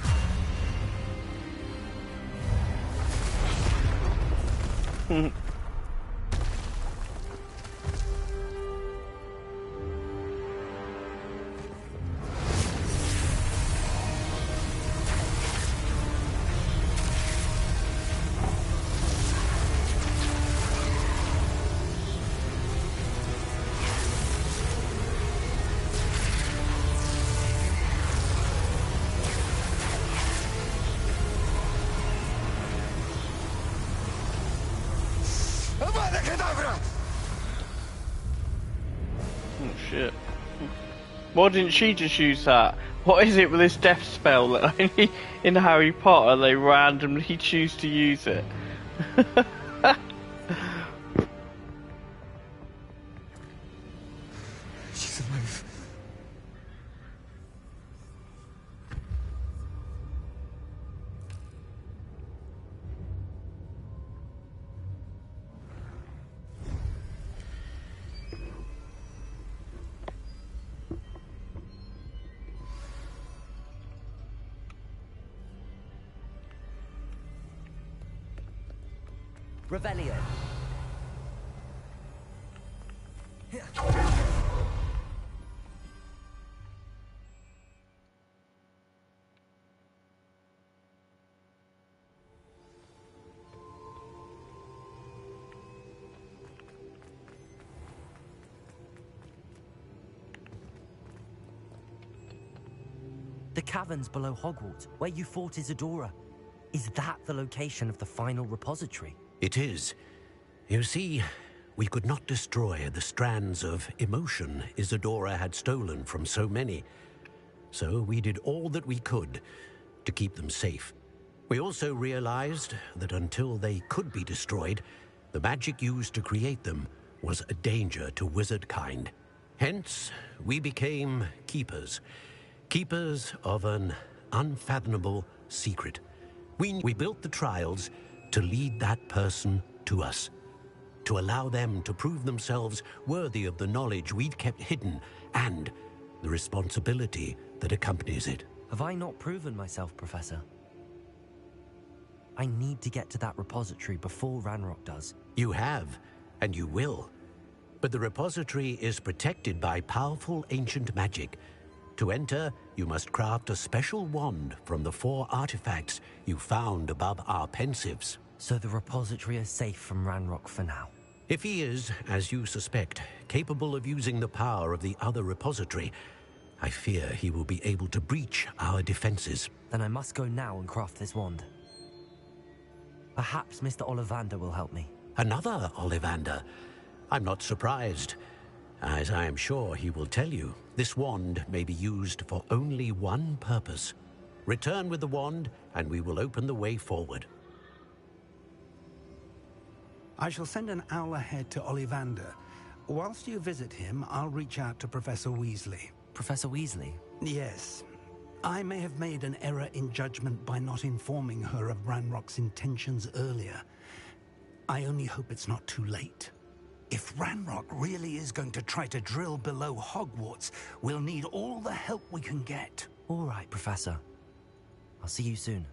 Oh shit. Why didn't she just use that? What is it with this death spell that only in Harry Potter they randomly choose to use it? She's alive. Revelio. The caverns below Hogwarts, where you fought Isadora. Is that the location of the final repository? It is. You see, we could not destroy the strands of emotion Isadora had stolen from so many. So we did all that we could to keep them safe. We also realized that until they could be destroyed, the magic used to create them was a danger to wizard kind. Hence, we became keepers. Keepers of an unfathomable secret. We built the trials to lead that person to us, to allow them to prove themselves worthy of the knowledge we'd kept hidden and the responsibility that accompanies it. Have I not proven myself, Professor? I need to get to that repository before Ranrock does. You have, and you will. But the repository is protected by powerful ancient magic. To enter, you must craft a special wand from the 4 artifacts you found above our pensives. So the repository is safe from Ranrock for now? If he is, as you suspect, capable of using the power of the other repository, I fear he will be able to breach our defenses. Then I must go now and craft this wand. Perhaps Mr. Ollivander will help me. Another Ollivander? I'm not surprised. As I am sure he will tell you, this wand may be used for only one purpose. Return with the wand, and we will open the way forward. I shall send an owl ahead to Ollivander. Whilst you visit him, I'll reach out to Professor Weasley. Professor Weasley? Yes. I may have made an error in judgment by not informing her of Ranrock's intentions earlier. I only hope it's not too late. If Ranrock really is going to try to drill below Hogwarts, we'll need all the help we can get. All right, Professor. I'll see you soon.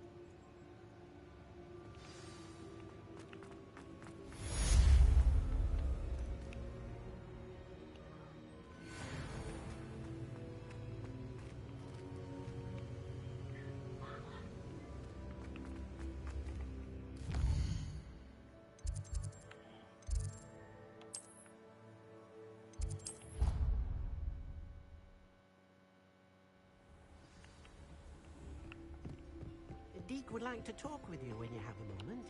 Deke would like to talk with you when you have a moment.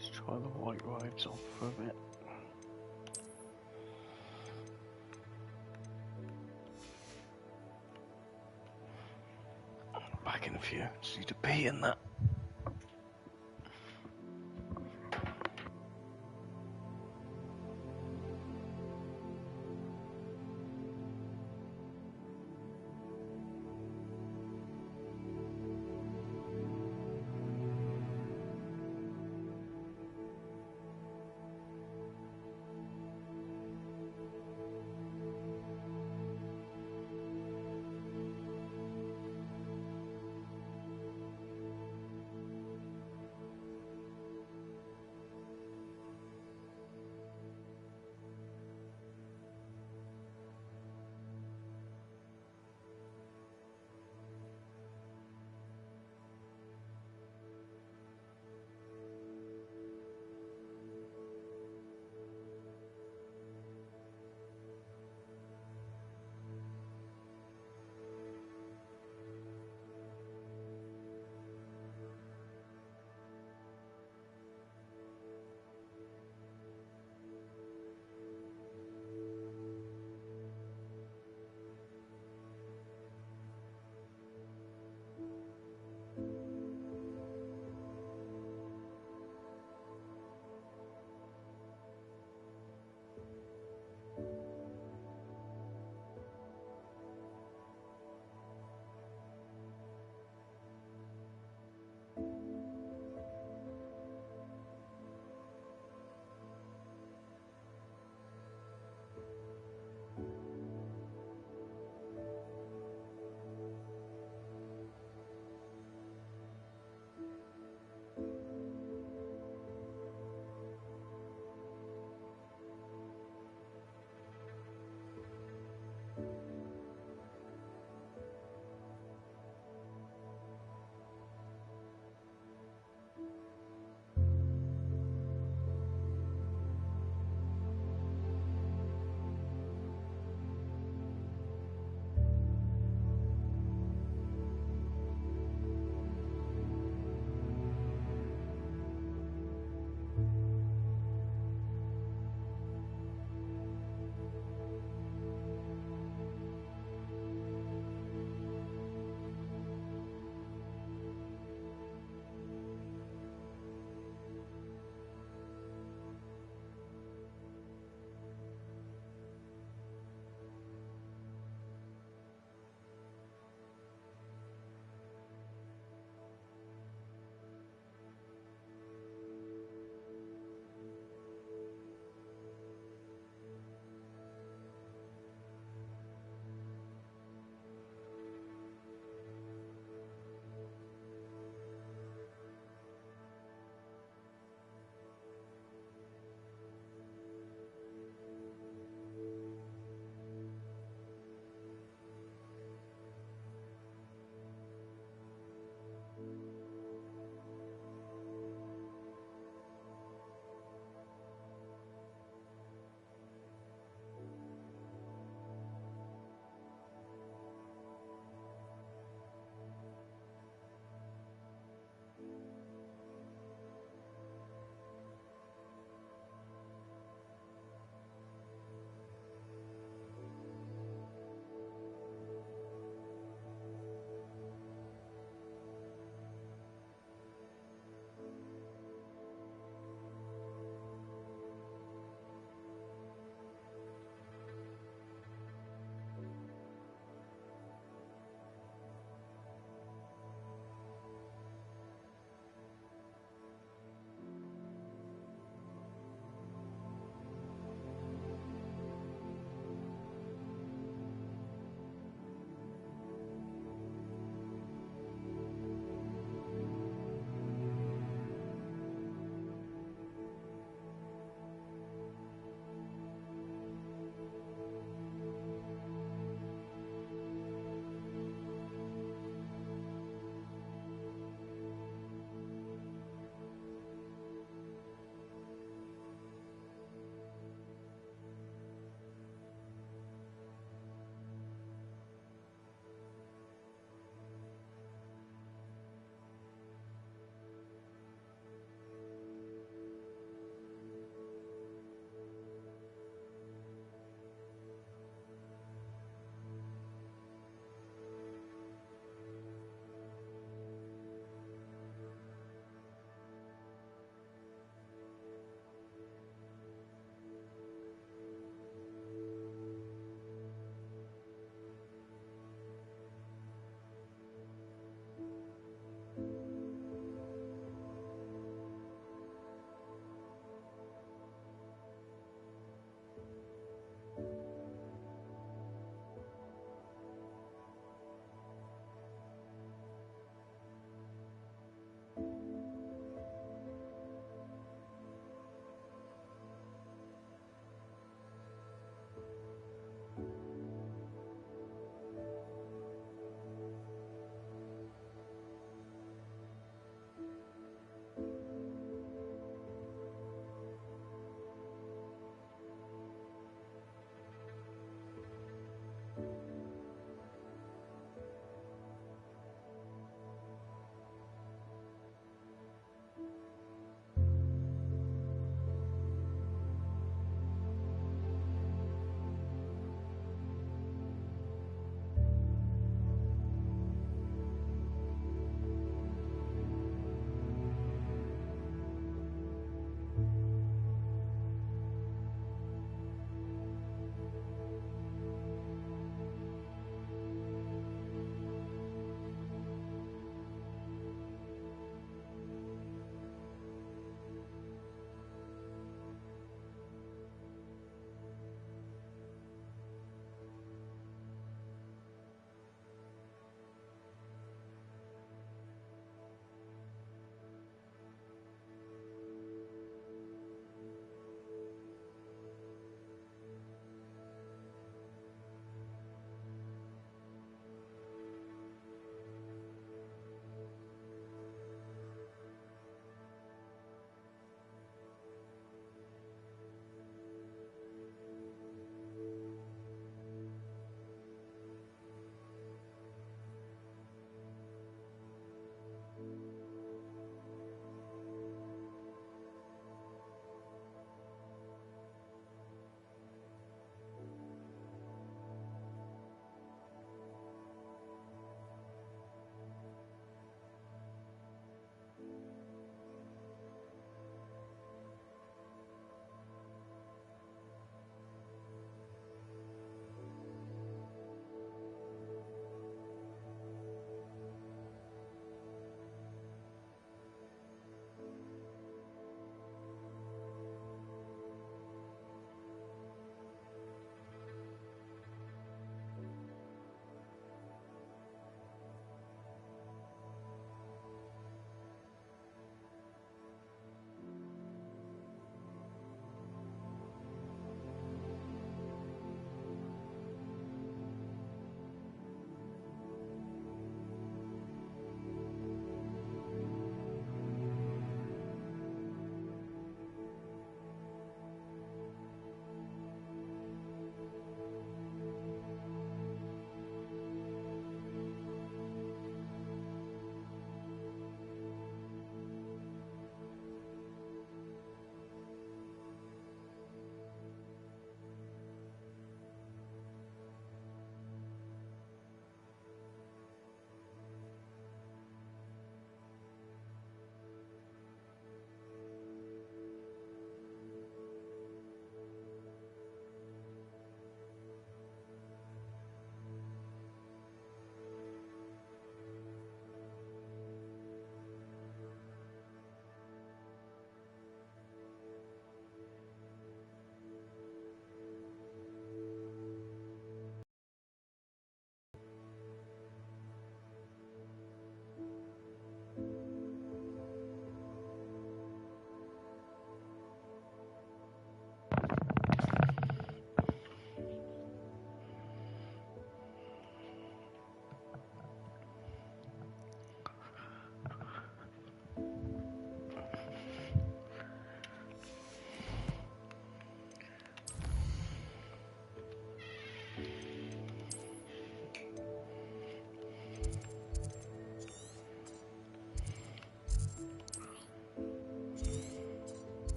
Let's try the white robes off for a bit. Back in a few. Just need to pee in that.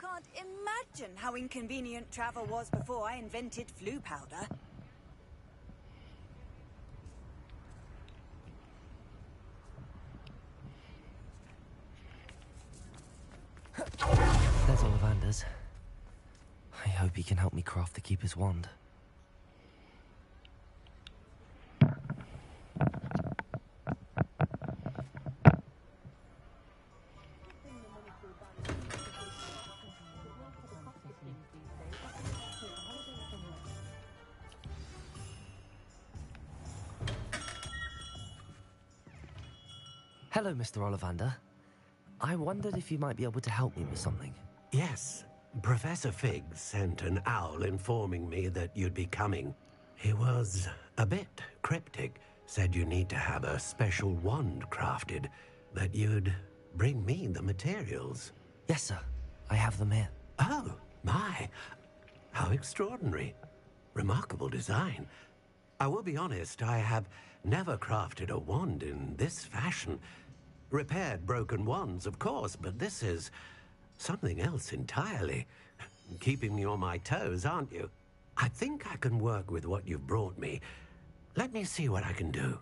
can't imagine how inconvenient travel was before I invented flu powder. There's Ollivander's. I hope he can help me craft the Keeper's wand. Hello, Mr. Ollivander. I wondered if you might be able to help me with something. Yes, Professor Fig sent an owl informing me that you'd be coming. He was a bit cryptic, said you need to have a special wand crafted, that you'd bring me the materials. Yes, sir. I have them here. Oh, my. How extraordinary. Remarkable design. I will be honest, I have never crafted a wand in this fashion. Repaired broken wands, of course, but this is something else entirely. Keeping me on my toes, aren't you? I think I can work with what you've brought me. Let me see what I can do.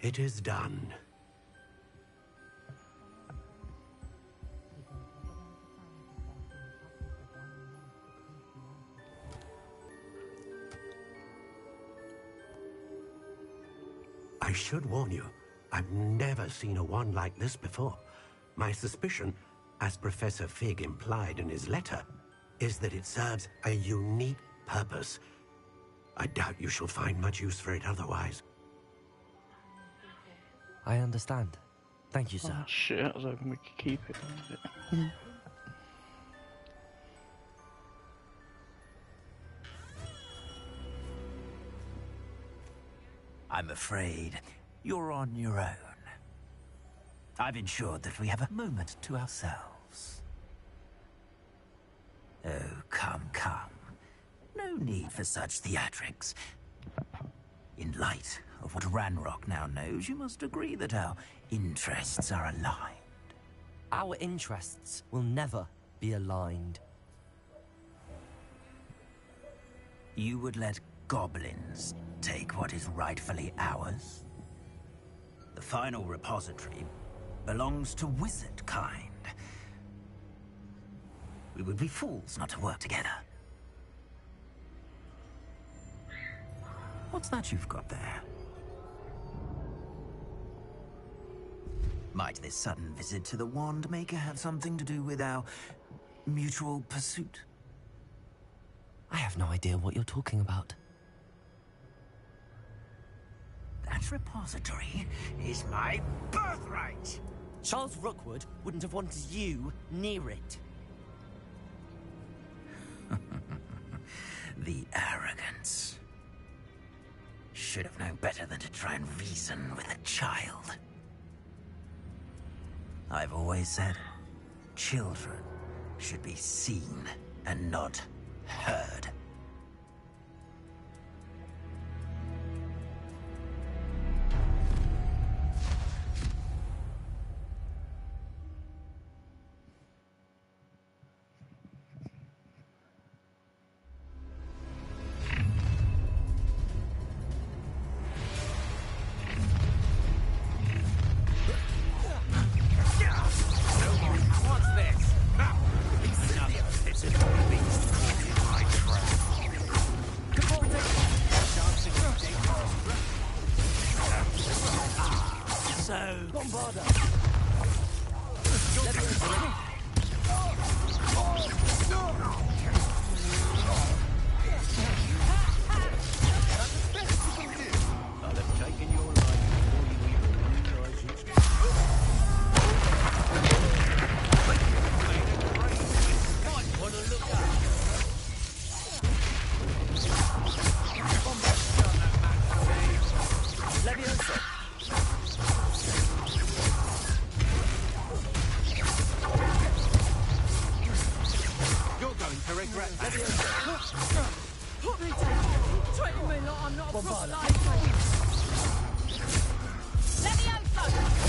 It is done. I should warn you, I've never seen a wand like this before. My suspicion, as Professor Fig implied in his letter, is that it serves a unique purpose. I doubt you shall find much use for it otherwise. I understand. Thank you, sir. Oh shit, I was hoping we could keep it. I'm afraid you're on your own. I've ensured that we have a moment to ourselves. Oh, come, come. No need for such theatrics. In light of what Ranrock now knows, you must agree that our interests are aligned. Our interests will never be aligned. You would let goblins take what is rightfully ours? The final repository belongs to wizard kind. We would be fools not to work together. What's that you've got there? Might this sudden visit to the Wand Maker have something to do with our mutual pursuit? I have no idea what you're talking about. That repository is my birthright! Charles Rookwood wouldn't have wanted you near it. The arrogance. Should have known better than to try and reason with a child. I've always said, children should be seen and not heard. This is what beast caught in my trap. regret that. Treating me like I'm not a Bombarda. proselyte.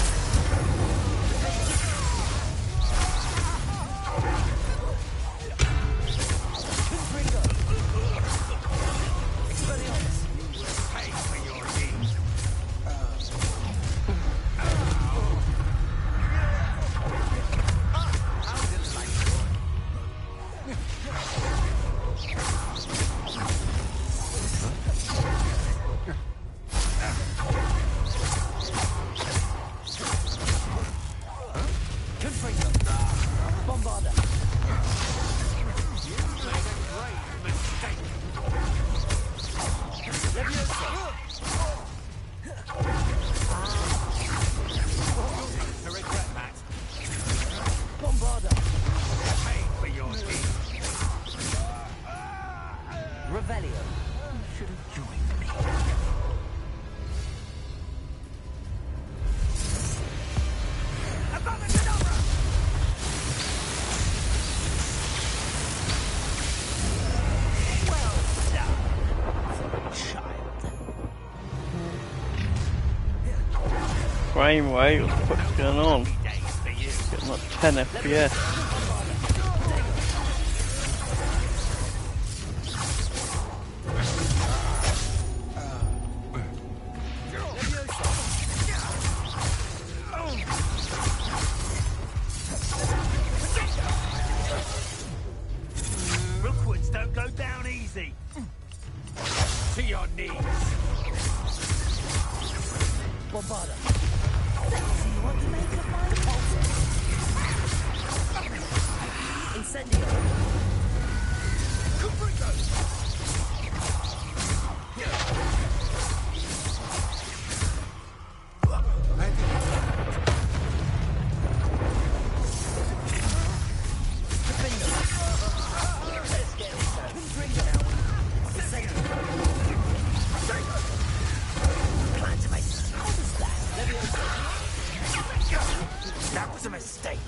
Frame rate, what the fuck's going on? Getting like 10 FPS. Rookwoods don't go down easy. To your knees. Bombarda. Incendio. That was a mistake.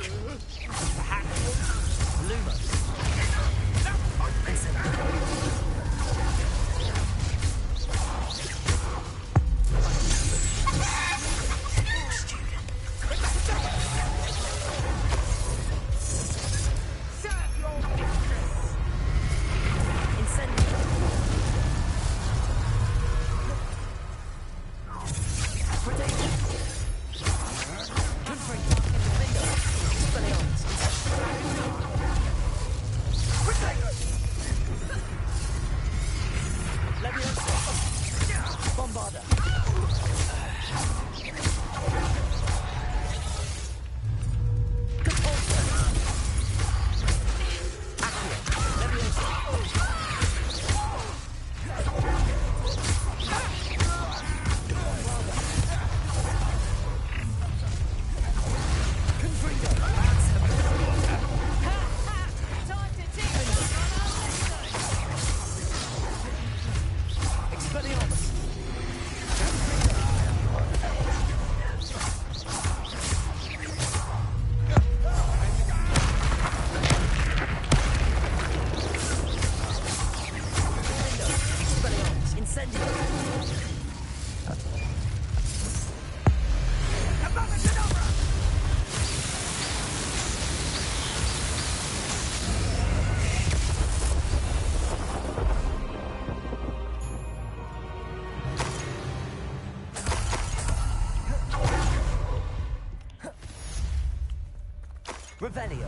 Revelio.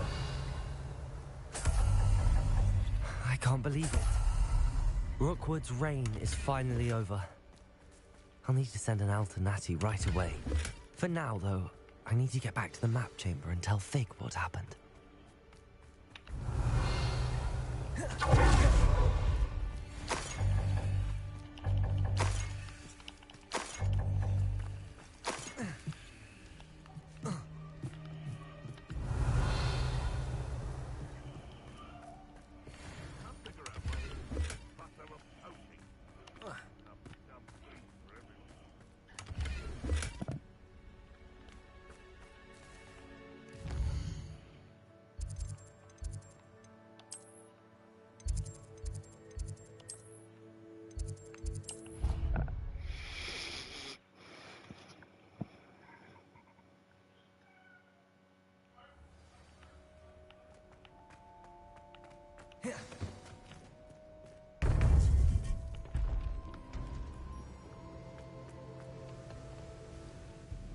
I can't believe it. Rookwood's reign is finally over. I'll need to send an Alternati right away. For now, though, I need to get back to the map chamber and tell Fig what happened.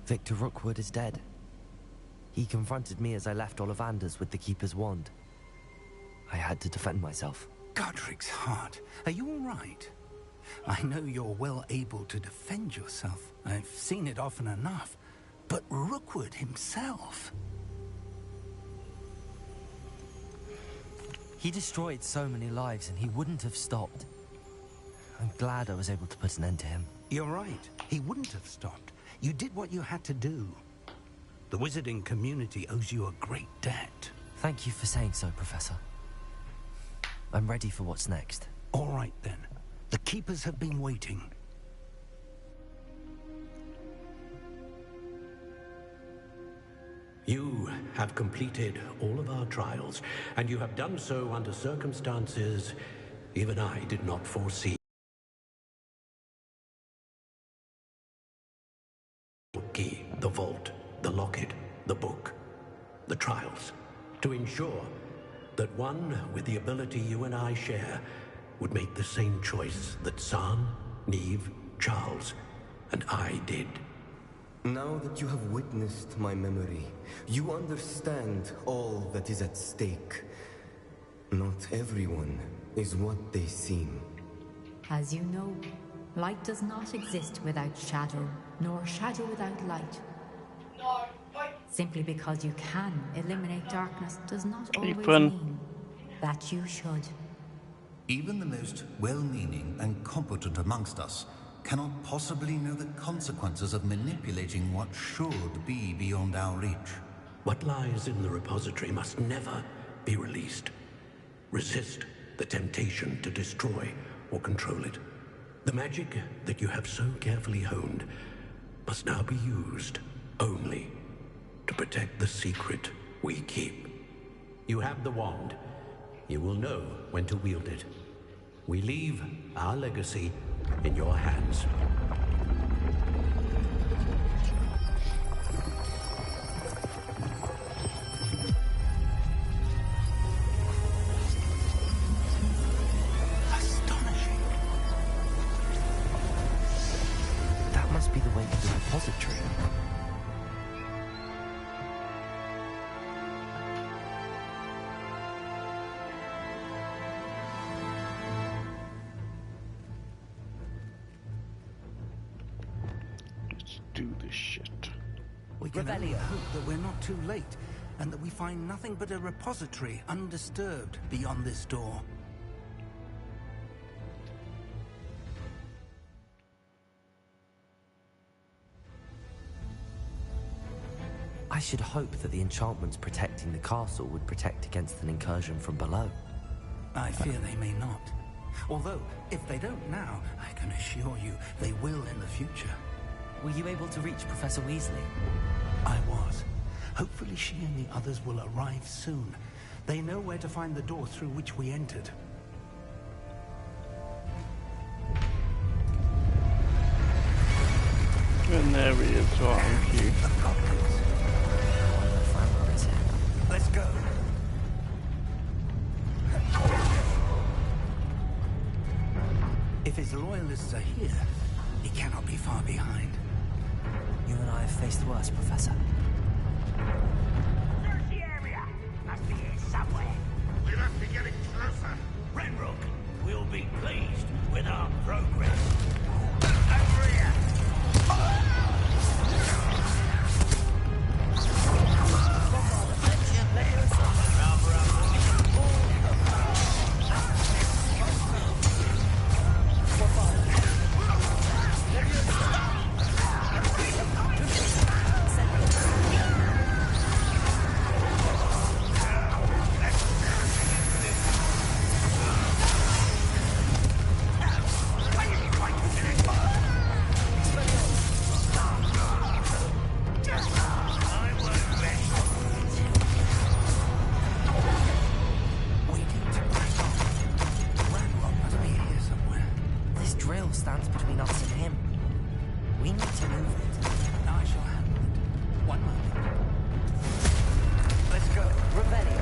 Victor Rookwood is dead. He confronted me as I left Ollivander's with the Keeper's wand. I had to defend myself. Godric's heart. Are you all right? I know you're well able to defend yourself. I've seen it often enough. But Rookwood himself... He destroyed so many lives and he wouldn't have stopped. I'm glad I was able to put an end to him. You're right. He wouldn't have stopped. You did what you had to do. The wizarding community owes you a great debt. Thank you for saying so, Professor. I'm ready for what's next. All right, then. The Keepers have been waiting. You have completed all of our trials, and you have done so under circumstances even I did not foresee. The key, the vault, the locket, the book, the trials, to ensure that one with the ability you and I share would make the same choice that San, Neve, Charles, and I did. Now that you have witnessed my memory, you understand all that is at stake. Not everyone is what they seem. As you know, light does not exist without shadow, nor shadow without light. Simply because you can eliminate darkness does not always mean that you should. Even the most well-meaning and competent amongst us cannot possibly know the consequences of manipulating what should be beyond our reach. What lies in the repository must never be released. Resist the temptation to destroy or control it. The magic that you have so carefully honed must now be used only to protect the secret we keep. You have the wand. You will know when to wield it. We leave our legacy in your hands. Astonishing. That must be the way to the repository. Do this shit. We can only hope that we're not too late, and that we find nothing but a repository undisturbed beyond this door. I should hope that the enchantments protecting the castle would protect against an incursion from below. I fear they may not. Although, if they don't now, I can assure you they will in the future. Were you able to reach Professor Weasley? I was. Hopefully she and the others will arrive soon. They know where to find the door through which we entered. And there he is, thank you. Let's go. If his loyalists are here, he cannot be far behind. You and I have faced worse, Professor. Search the area. Must be here somewhere. We must be getting closer. Renrook will be pleased with our progress. Over here. stands between us and him. We need to move it. I shall handle it. One moment. Let's go. Revelio.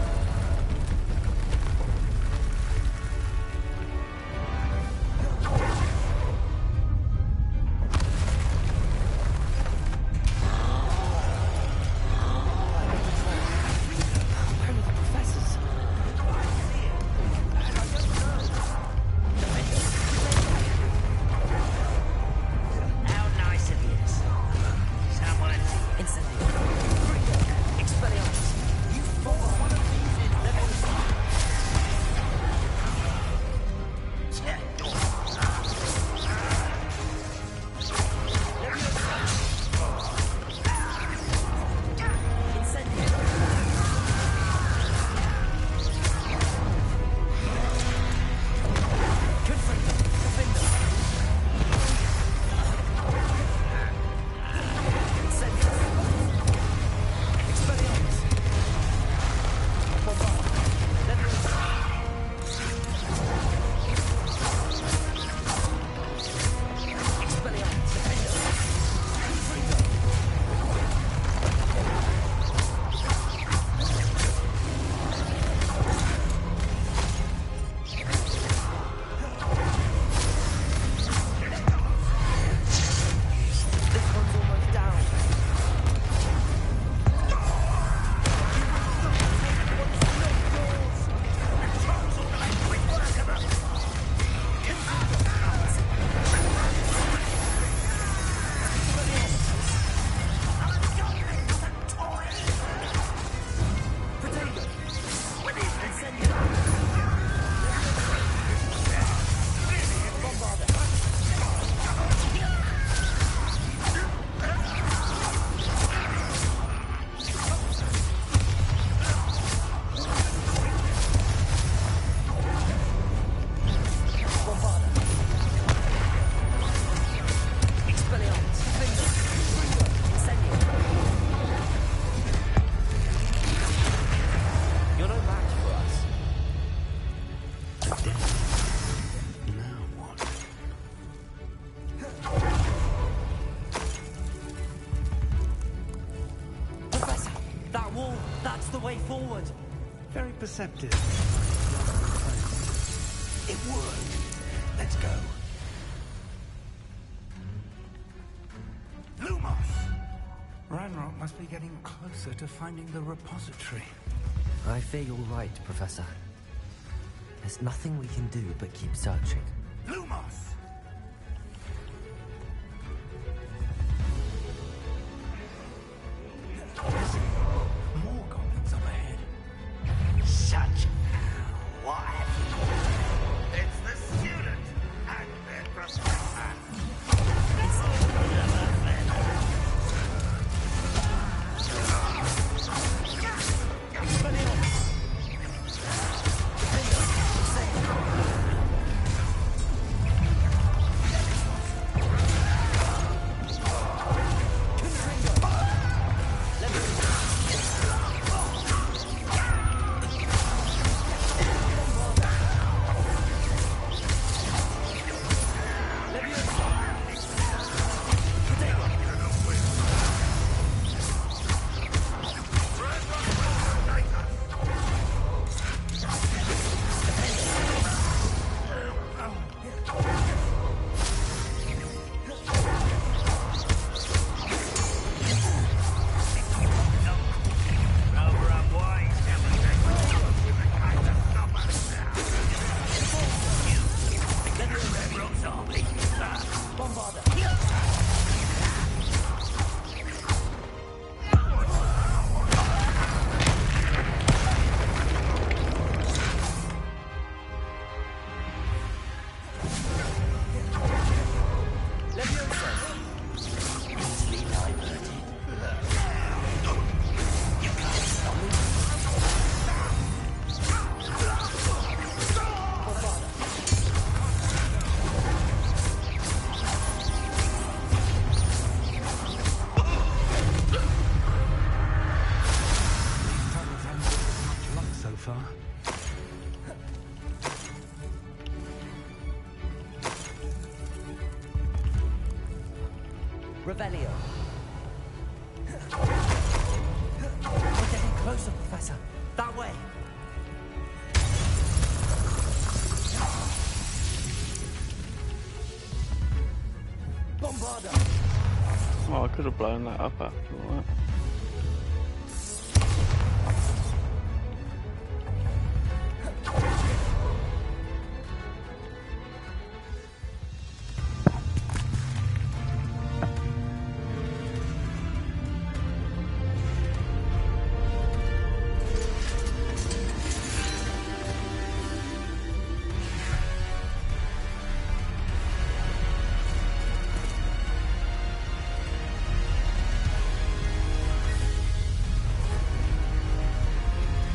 the way forward. Very perceptive. It worked. Let's go. Lumos! Ranrock must be getting closer to finding the repository. I fear you're right, Professor. There's nothing we can do but keep searching. Lumos! More goblins up ahead. Such... What have you... It's the student and their professor. Revelio. We're getting closer, Professor. That way. Bombarda. Oh, I could have blown that up after all that.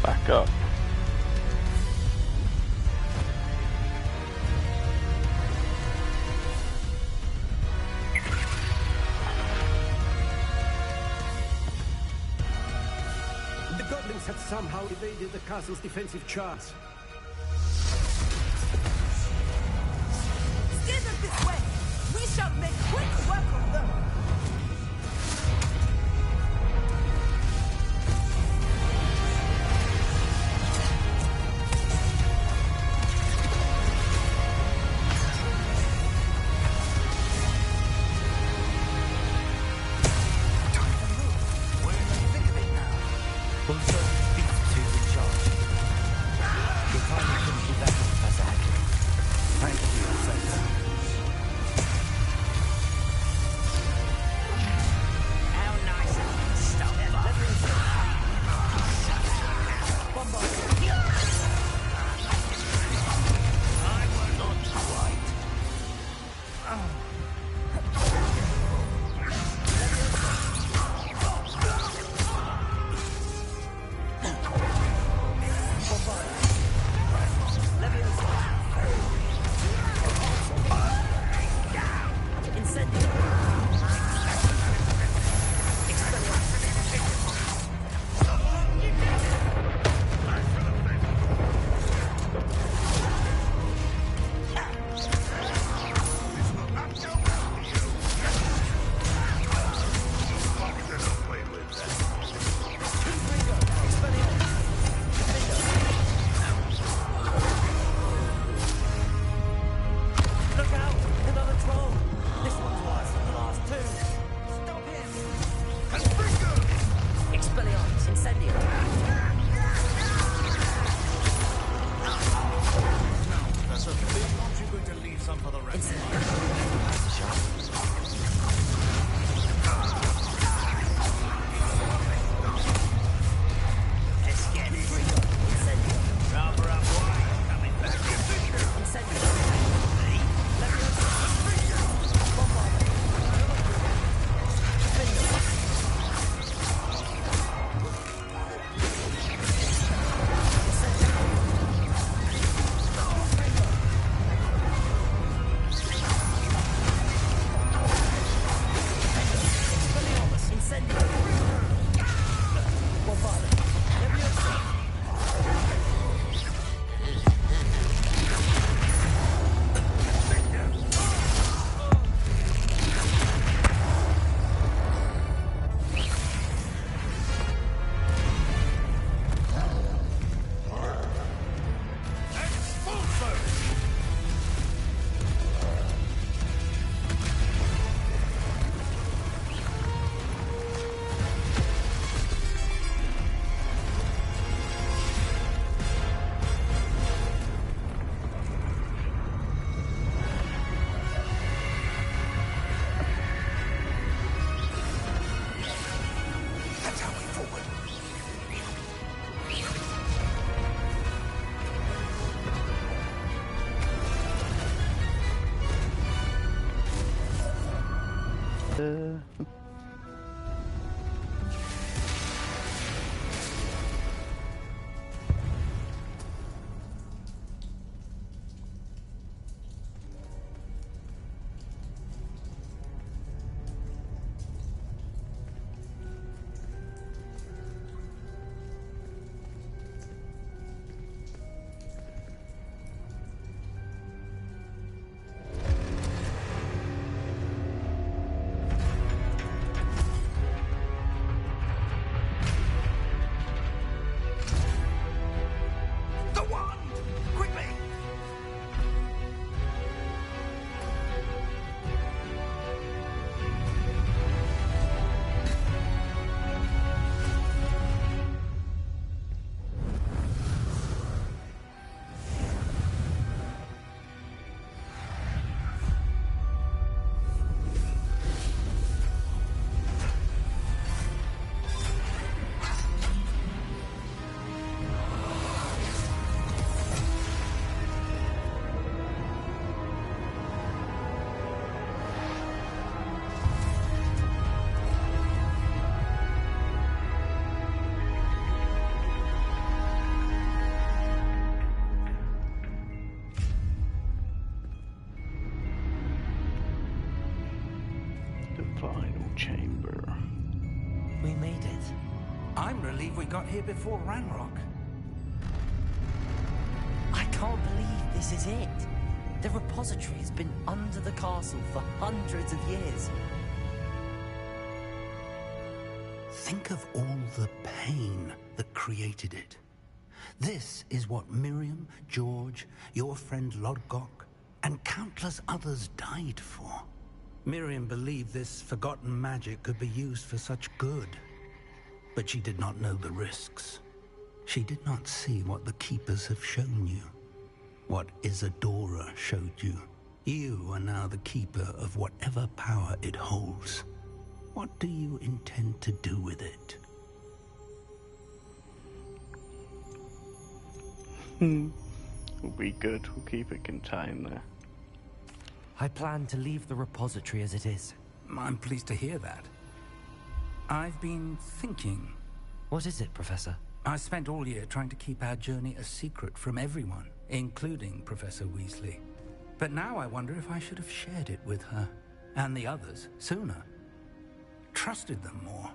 Back up. The goblins had somehow evaded the castle's defensive charts. Steer them this way. We shall make quick work of them. one for the rest. Let's get it. Rubber up wire coming back. Final chamber. We made it. I'm relieved we got here before Ranrock. I can't believe this is it. The repository has been under the castle for hundreds of years. Think of all the pain that created it. This is what Miriam, George, your friend Lodgok, and countless others died for. Miriam believed this forgotten magic could be used for such good. But she did not know the risks. She did not see what the Keepers have shown you. What Isadora showed you. You are now the Keeper of whatever power it holds. What do you intend to do with it? We'll be good. We'll keep it contained there. I plan to leave the repository as it is. I'm pleased to hear that. I've been thinking. What is it, Professor? I spent all year trying to keep our journey a secret from everyone, including Professor Weasley. But now I wonder if I should have shared it with her, and the others, sooner. Trusted them more.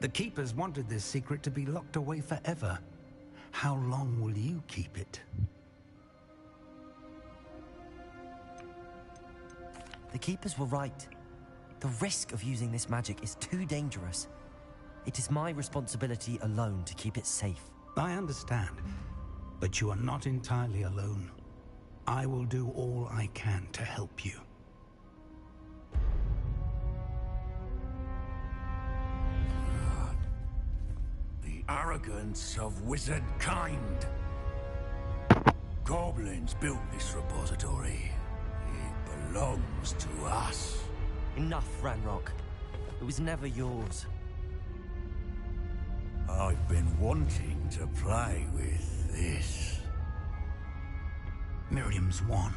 The Keepers wanted this secret to be locked away forever. How long will you keep it? The Keepers were right. The risk of using this magic is too dangerous. It is my responsibility alone to keep it safe. I understand, but you are not entirely alone. I will do all I can to help you. The arrogance of wizard kind. Goblins built this repository. It belongs to us. Enough, Ranrock. It was never yours. I've been wanting to play with this. Miriam's wand.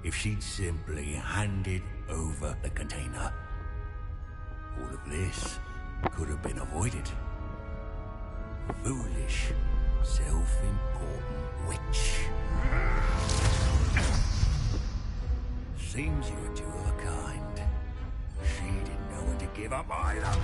If she'd simply handed over the container, all of this could have been avoided. Foolish, self-important witch. Seems you were two of a kind. She didn't know when to give up either.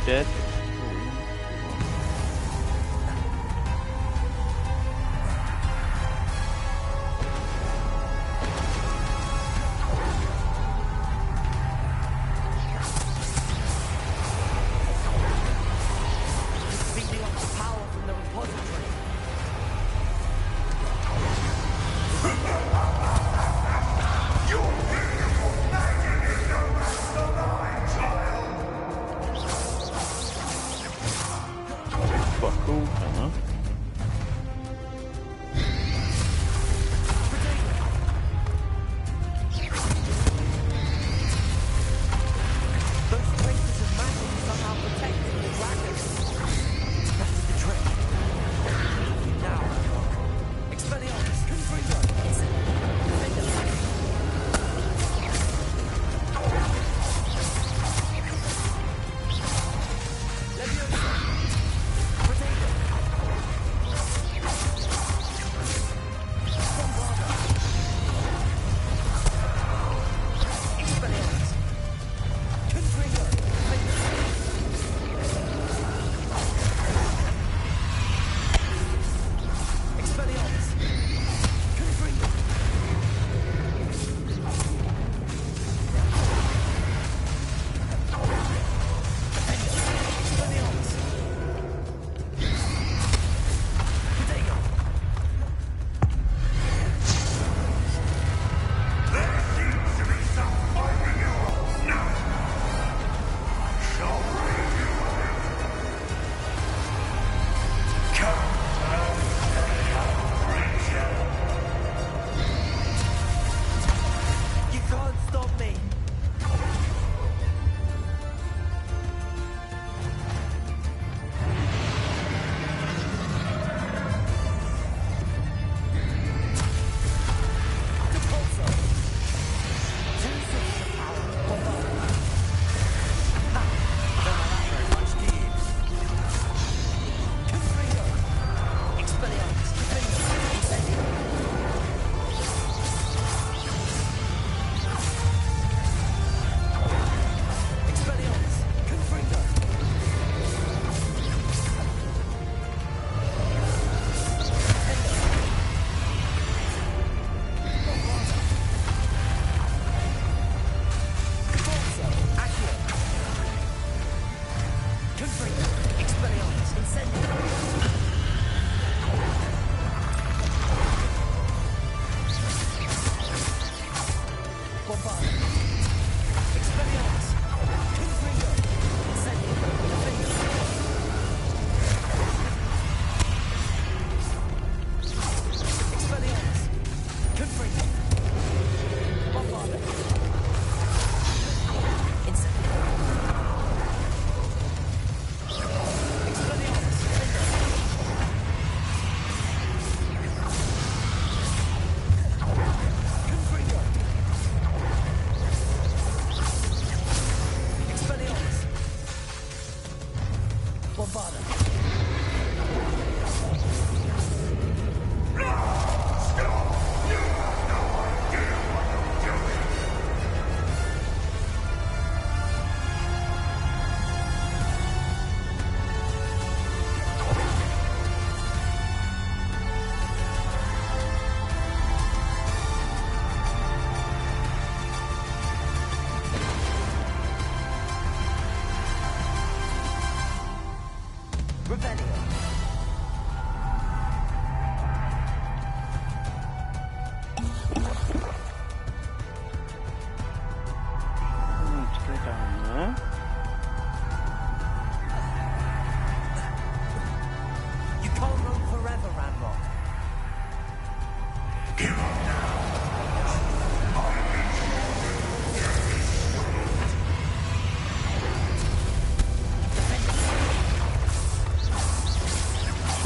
Dead. Feeding off the power from the repository. Fuck all, huh? Those traces of magic somehow protect from the dragons. That's the trick. Now, Expelliarmus, Confringo. Leviosa. Potato.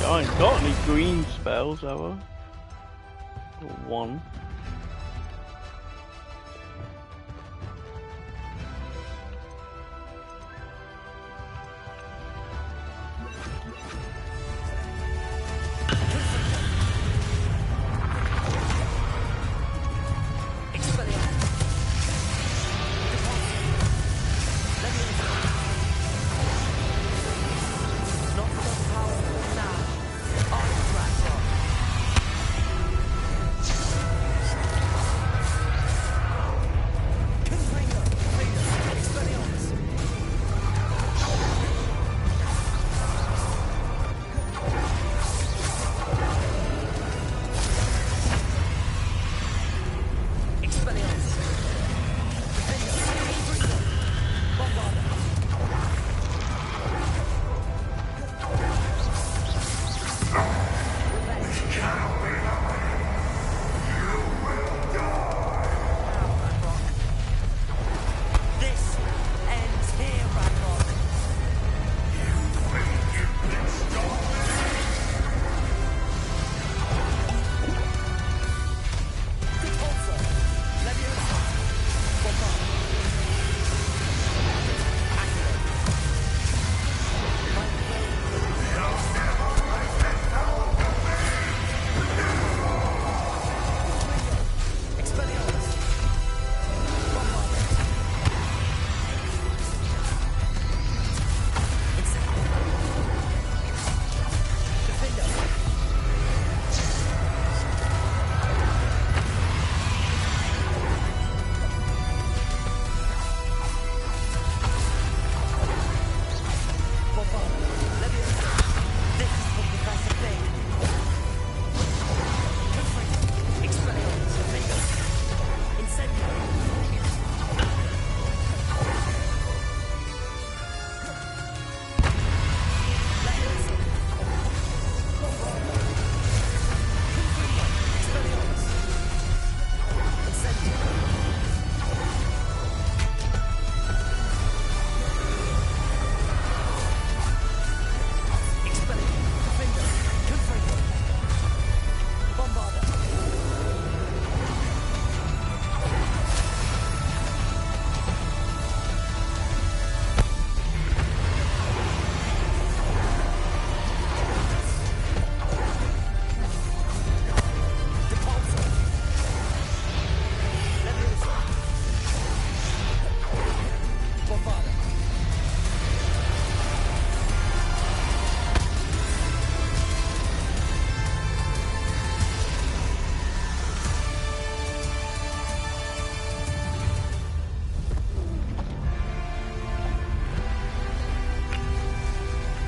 I ain't got any green spells, have I? Or one.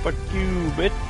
Fuck you, bitch.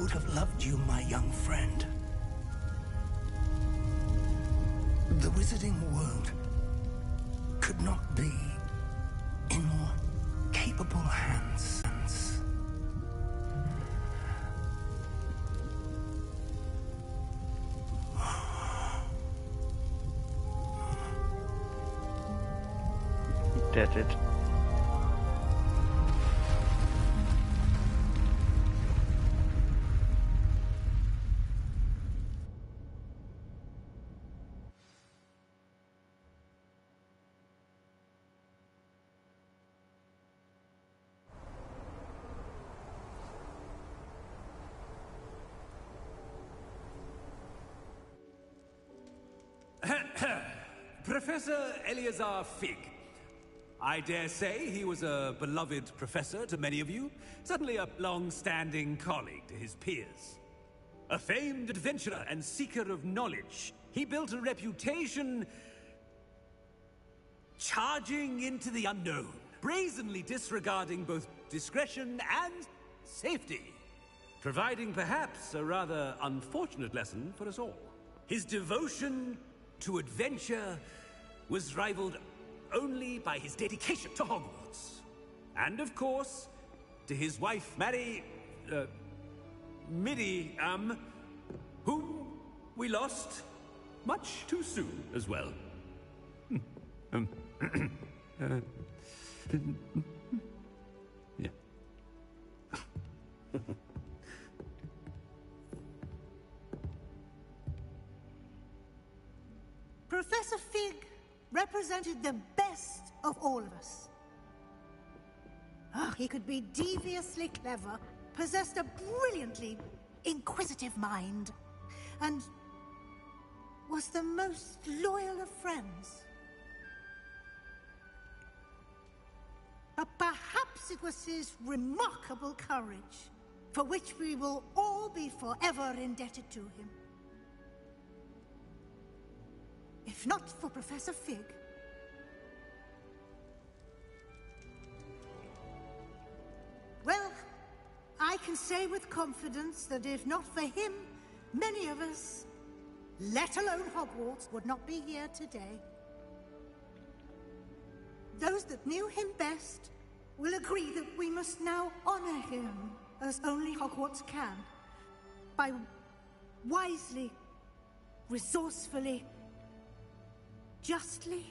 would have loved you, my young friend. The wizarding world could not be in more capable hands. Dead it. Professor Eleazar Fig. I dare say he was a beloved professor to many of you, certainly a long-standing colleague to his peers. A famed adventurer and seeker of knowledge, he built a reputation charging into the unknown, brazenly disregarding both discretion and safety, providing perhaps a rather unfortunate lesson for us all. His devotion to adventure was rivaled only by his dedication to Hogwarts. And of course, to his wife, Miriam, whom we lost much too soon as well. Yeah. Professor Fig represented the best of all of us. He could be deviously clever, possessed a brilliantly inquisitive mind, and was the most loyal of friends. But perhaps it was his remarkable courage, for which we will all be forever indebted to him. If not for Professor Fig, well, I can say with confidence that if not for him, many of us, let alone Hogwarts, would not be here today. Those that knew him best will agree that we must now honor him as only Hogwarts can, by wisely, resourcefully, justly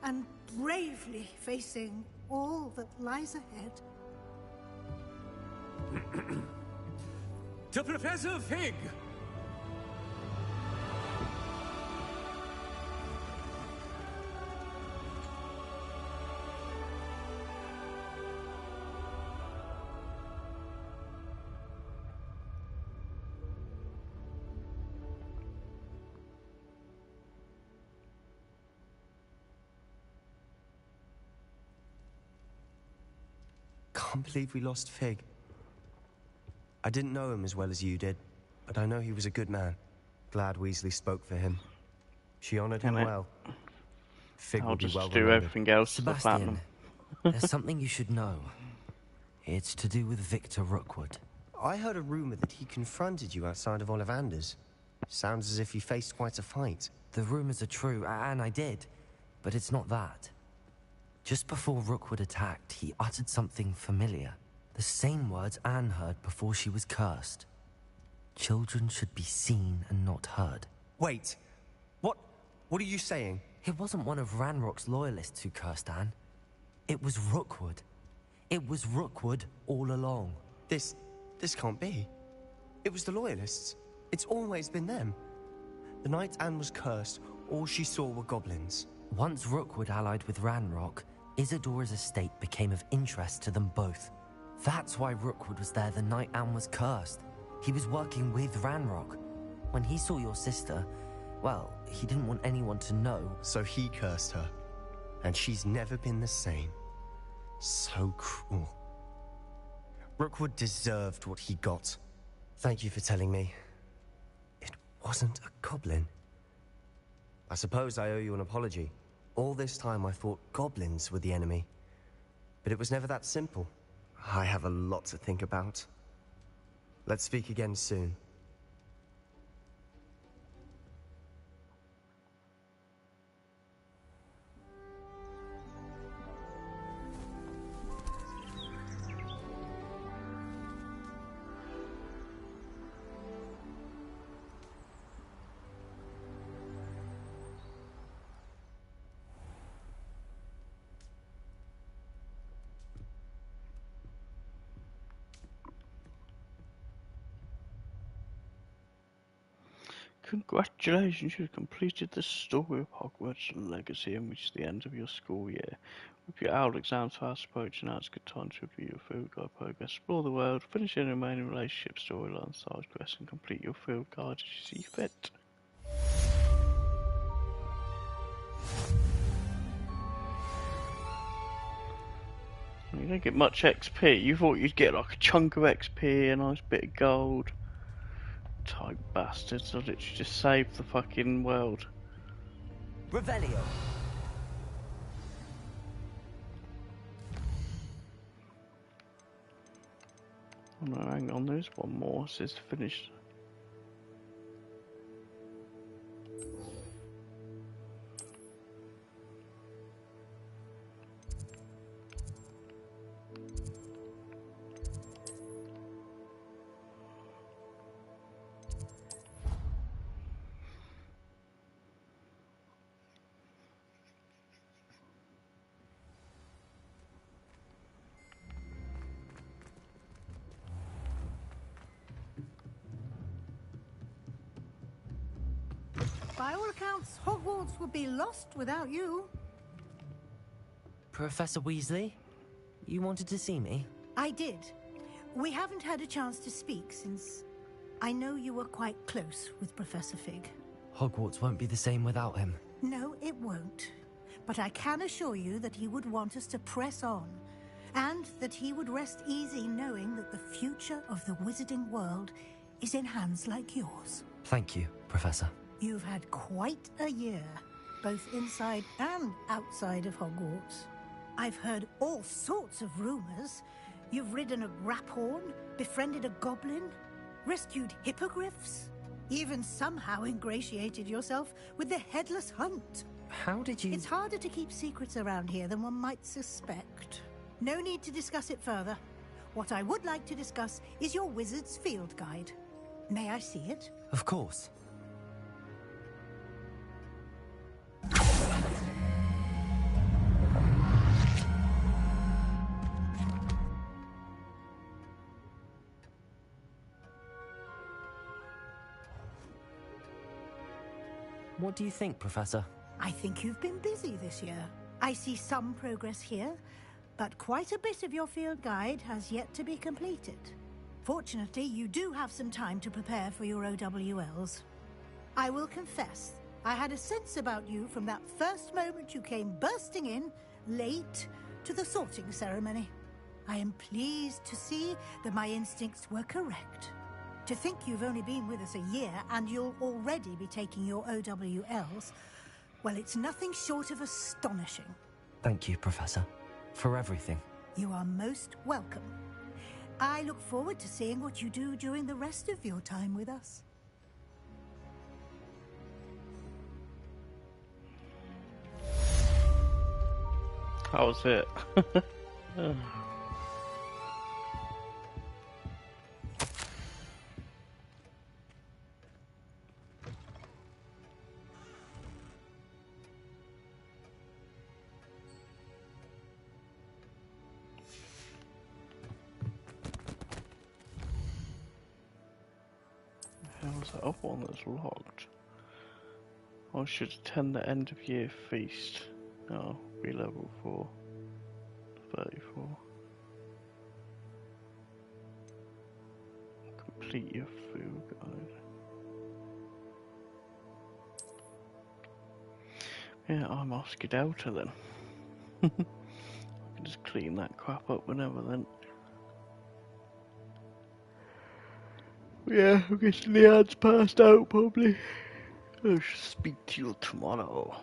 and bravely facing all that lies ahead. To Professor Fig! Can't believe we lost Fig. I didn't know him as well as you did, but I know he was a good man. Glad Weasley spoke for him. She honored him well. Fig I'll will be just well do remembered. everything else to the Sebastian, platinum. there's something you should know. It's to do with Victor Rookwood. I heard a rumor that he confronted you outside of Ollivander's. Sounds as if he faced quite a fight. The rumors are true, and I did, but it's not that. Just before Rookwood attacked, he uttered something familiar. The same words Anne heard before she was cursed. Children should be seen and not heard. Wait, what are you saying? It wasn't one of Ranrock's loyalists who cursed Anne. It was Rookwood. It was Rookwood all along. This can't be. It was the loyalists. It's always been them. The night Anne was cursed, all she saw were goblins. Once Rookwood allied with Ranrock, Isadora's estate became of interest to them both. That's why Rookwood was there the night Anne was cursed. He was working with Ranrock. When he saw your sister, well, he didn't want anyone to know. So he cursed her. And she's never been the same. So cruel. Rookwood deserved what he got. Thank you for telling me. It wasn't a goblin. I suppose I owe you an apology. All this time I thought goblins were the enemy. But it was never that simple. I have a lot to think about. Let's speak again soon. Congratulations, you've completed the story of Hogwarts Legacy and reached the end of your school year. With your owl exams fast approaching, now it's a good time to review your field guide progress, explore the world, finish any remaining relationship storylines, side quests, and complete your field guide as you see fit. You don't get much XP. You thought you'd get like a chunk of XP, a nice bit of gold. Type bastards, I literally just saved the fucking world. Revelio. Oh no, hang on, there's one more. It says finished. By all accounts, Hogwarts would be lost without you. Professor Weasley, you wanted to see me? I did. We haven't had a chance to speak since I know you were quite close with Professor Fig. Hogwarts won't be the same without him. No, it won't. But I can assure you that he would want us to press on, and that he would rest easy knowing that the future of the wizarding world is in hands like yours. Thank you, Professor. You've had quite a year, both inside and outside of Hogwarts. I've heard all sorts of rumors. You've ridden a graphorn, befriended a goblin, rescued hippogriffs, even somehow ingratiated yourself with the Headless Hunt. How did you... It's harder to keep secrets around here than one might suspect. No need to discuss it further. What I would like to discuss is your wizard's field guide. May I see it? Of course. What do you think, Professor? I think you've been busy this year. I see some progress here, but quite a bit of your field guide has yet to be completed. Fortunately, you do have some time to prepare for your OWLs. I will confess, I had a sense about you from that first moment you came bursting in, late, to the sorting ceremony. I am pleased to see that my instincts were correct. To think you've only been with us a year and you'll already be taking your OWLs, well, it's nothing short of astonishing. Thank you, Professor, for everything. You are most welcome. I look forward to seeing what you do during the rest of your time with us. How was it? How's that other one that's locked? I should attend the end of year feast. Oh, be level 4. 34. Complete your field guide. Yeah, I'm off skedaddle then. I can just clean that crap up whenever then. Yeah, I'm guessing the ad's passed out probably. I shall speak to you tomorrow.